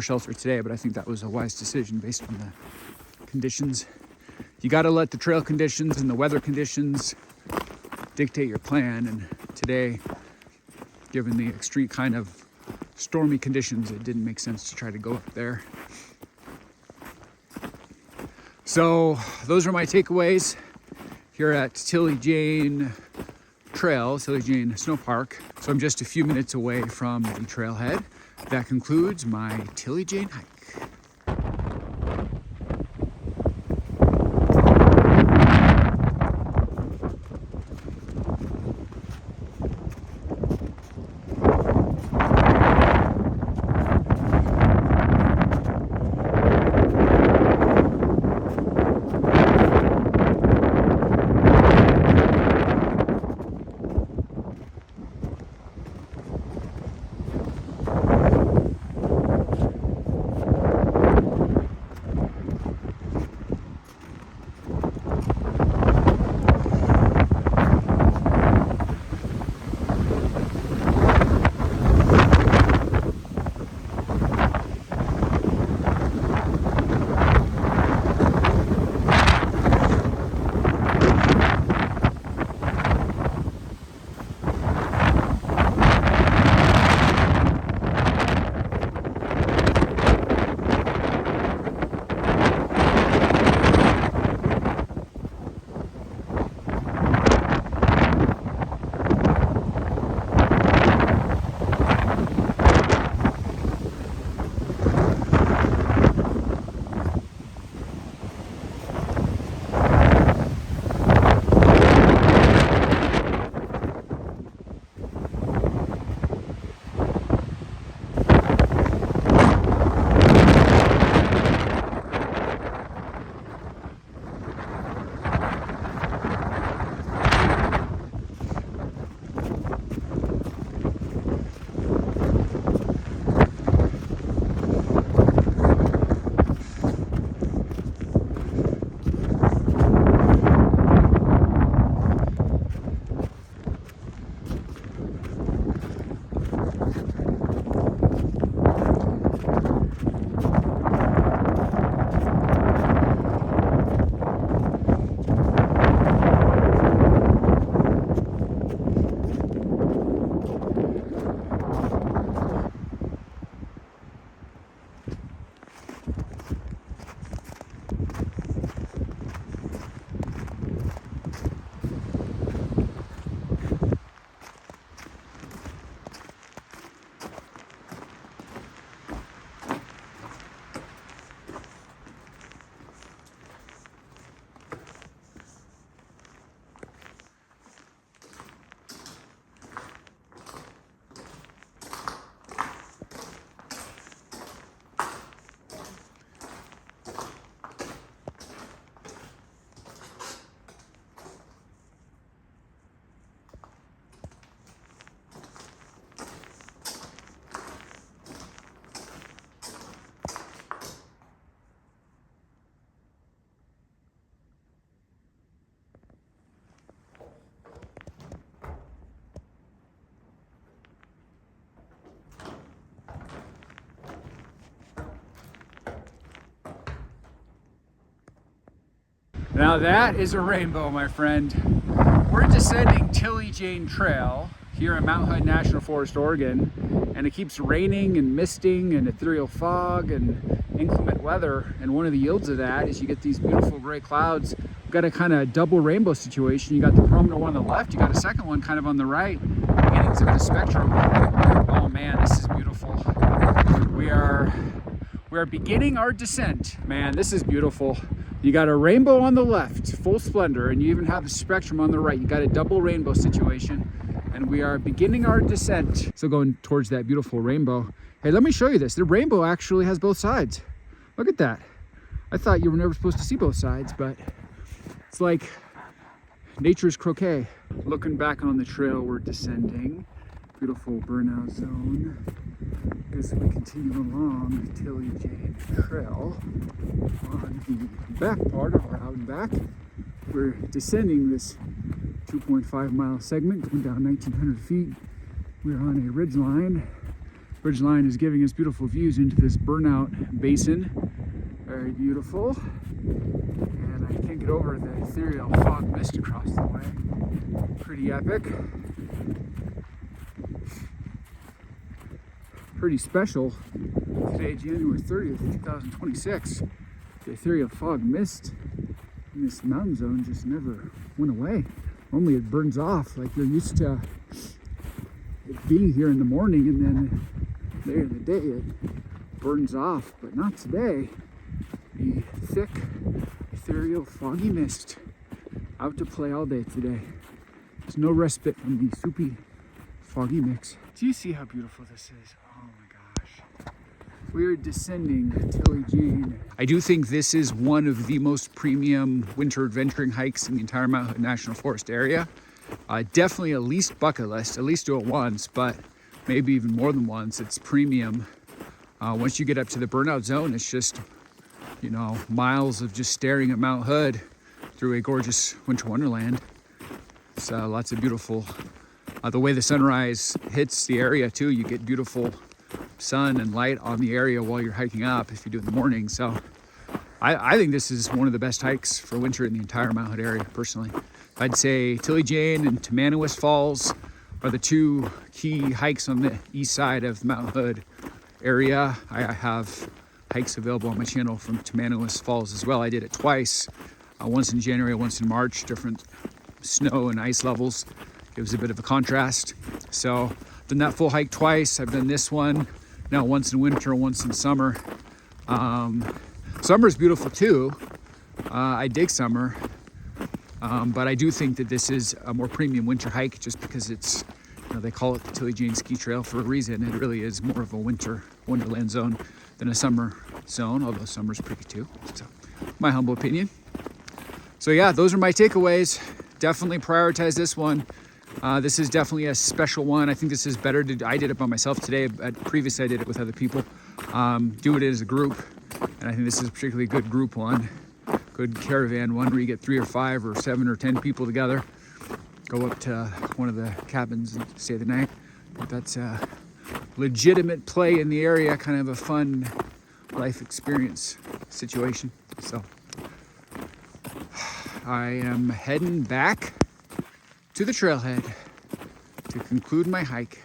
Shelter today, but I think that was a wise decision based on the conditions. You got to let the trail conditions and the weather conditions dictate your plan. And today, given the extreme kind of stormy conditions, it didn't make sense to try to go up there. So those are my takeaways here at Tilly Jane Trail, Tilly Jane Sno-Park. So I'm just a few minutes away from the trailhead. That concludes my Tilly Jane hike. Now that is a rainbow, my friend. We're descending Tilly Jane Trail here in Mount Hood National Forest, Oregon, and it keeps raining and misting and ethereal fog and inclement weather, and one of the yields of that is you get these beautiful gray clouds. We've got a kind of double rainbow situation. You got the prominent one on the left, you got a second one kind of on the right, beginnings of the spectrum. Oh man, this is beautiful. We are beginning our descent. Man, this is beautiful. You got a rainbow on the left, full splendor, and you even have the spectrum on the right. You got a double rainbow situation, and we are beginning our descent. So going towards that beautiful rainbow. Hey, let me show you this. The rainbow actually has both sides. Look at that. I thought you were never supposed to see both sides, but it's like nature's croquet. Looking back on the trail, we're descending. Beautiful burnout zone. As we continue along the Tilly Jane Trail on the back part of our out and back, we're descending this 2.5 mile segment going down 1,900 feet. We're on a ridge line. Ridge line is giving us beautiful views into this burnout basin. Very beautiful. And I can't get over the ethereal fog mist across the way. Pretty epic. Pretty special. Today, January 30th, 2026. The ethereal fog mist in this mountain zone just never went away. Normally it burns off like you're used to it being here in the morning, and then later in the day it burns off, but not today. The thick, ethereal, foggy mist out to play all day today. There's no respite from the soupy, foggy mix. Do you see how beautiful this is? Oh my gosh. We're descending Tilly Jane. I do think this is one of the most premium winter adventuring hikes in the entire Mount Hood National Forest area. Definitely at least bucket list, at least do it once, but maybe even more than once. It's premium. Once you get up to the burnout zone, it's just, you know, miles of just staring at Mount Hood through a gorgeous winter wonderland. It's lots of beautiful, the way the sunrise hits the area too, you get beautiful sun and light on the area while you're hiking up if you do it in the morning. So I think this is one of the best hikes for winter in the entire Mount Hood area, personally. I'd say Tilly Jane and Tamanous Falls are the two key hikes on the east side of the Mount Hood area. I have hikes available on my channel from Tamanous Falls as well. I did it twice, once in January, once in March, different snow and ice levels. It was a bit of a contrast. So I've done that full hike twice. I've done this one now once in winter, once in summer. Summer is beautiful too. I dig summer, but I do think that this is a more premium winter hike just because it's, you know, they call it the Tilly Jane Ski Trail for a reason. It really is more of a winter wonderland zone than a summer zone, although summer's pretty too. So my humble opinion. So yeah, those are my takeaways. Definitely prioritize this one. This is definitely a special one. I think this is better I did it by myself today, but previously I did it with other people. Do it as a group, and I think this is a particularly good group one. Good caravan one where you get 3 or 5 or 7 or 10 people together. Go up to one of the cabins and stay the night. That's a legitimate play in the area, kind of a fun life experience situation. So I am heading back to the trailhead to conclude my hike.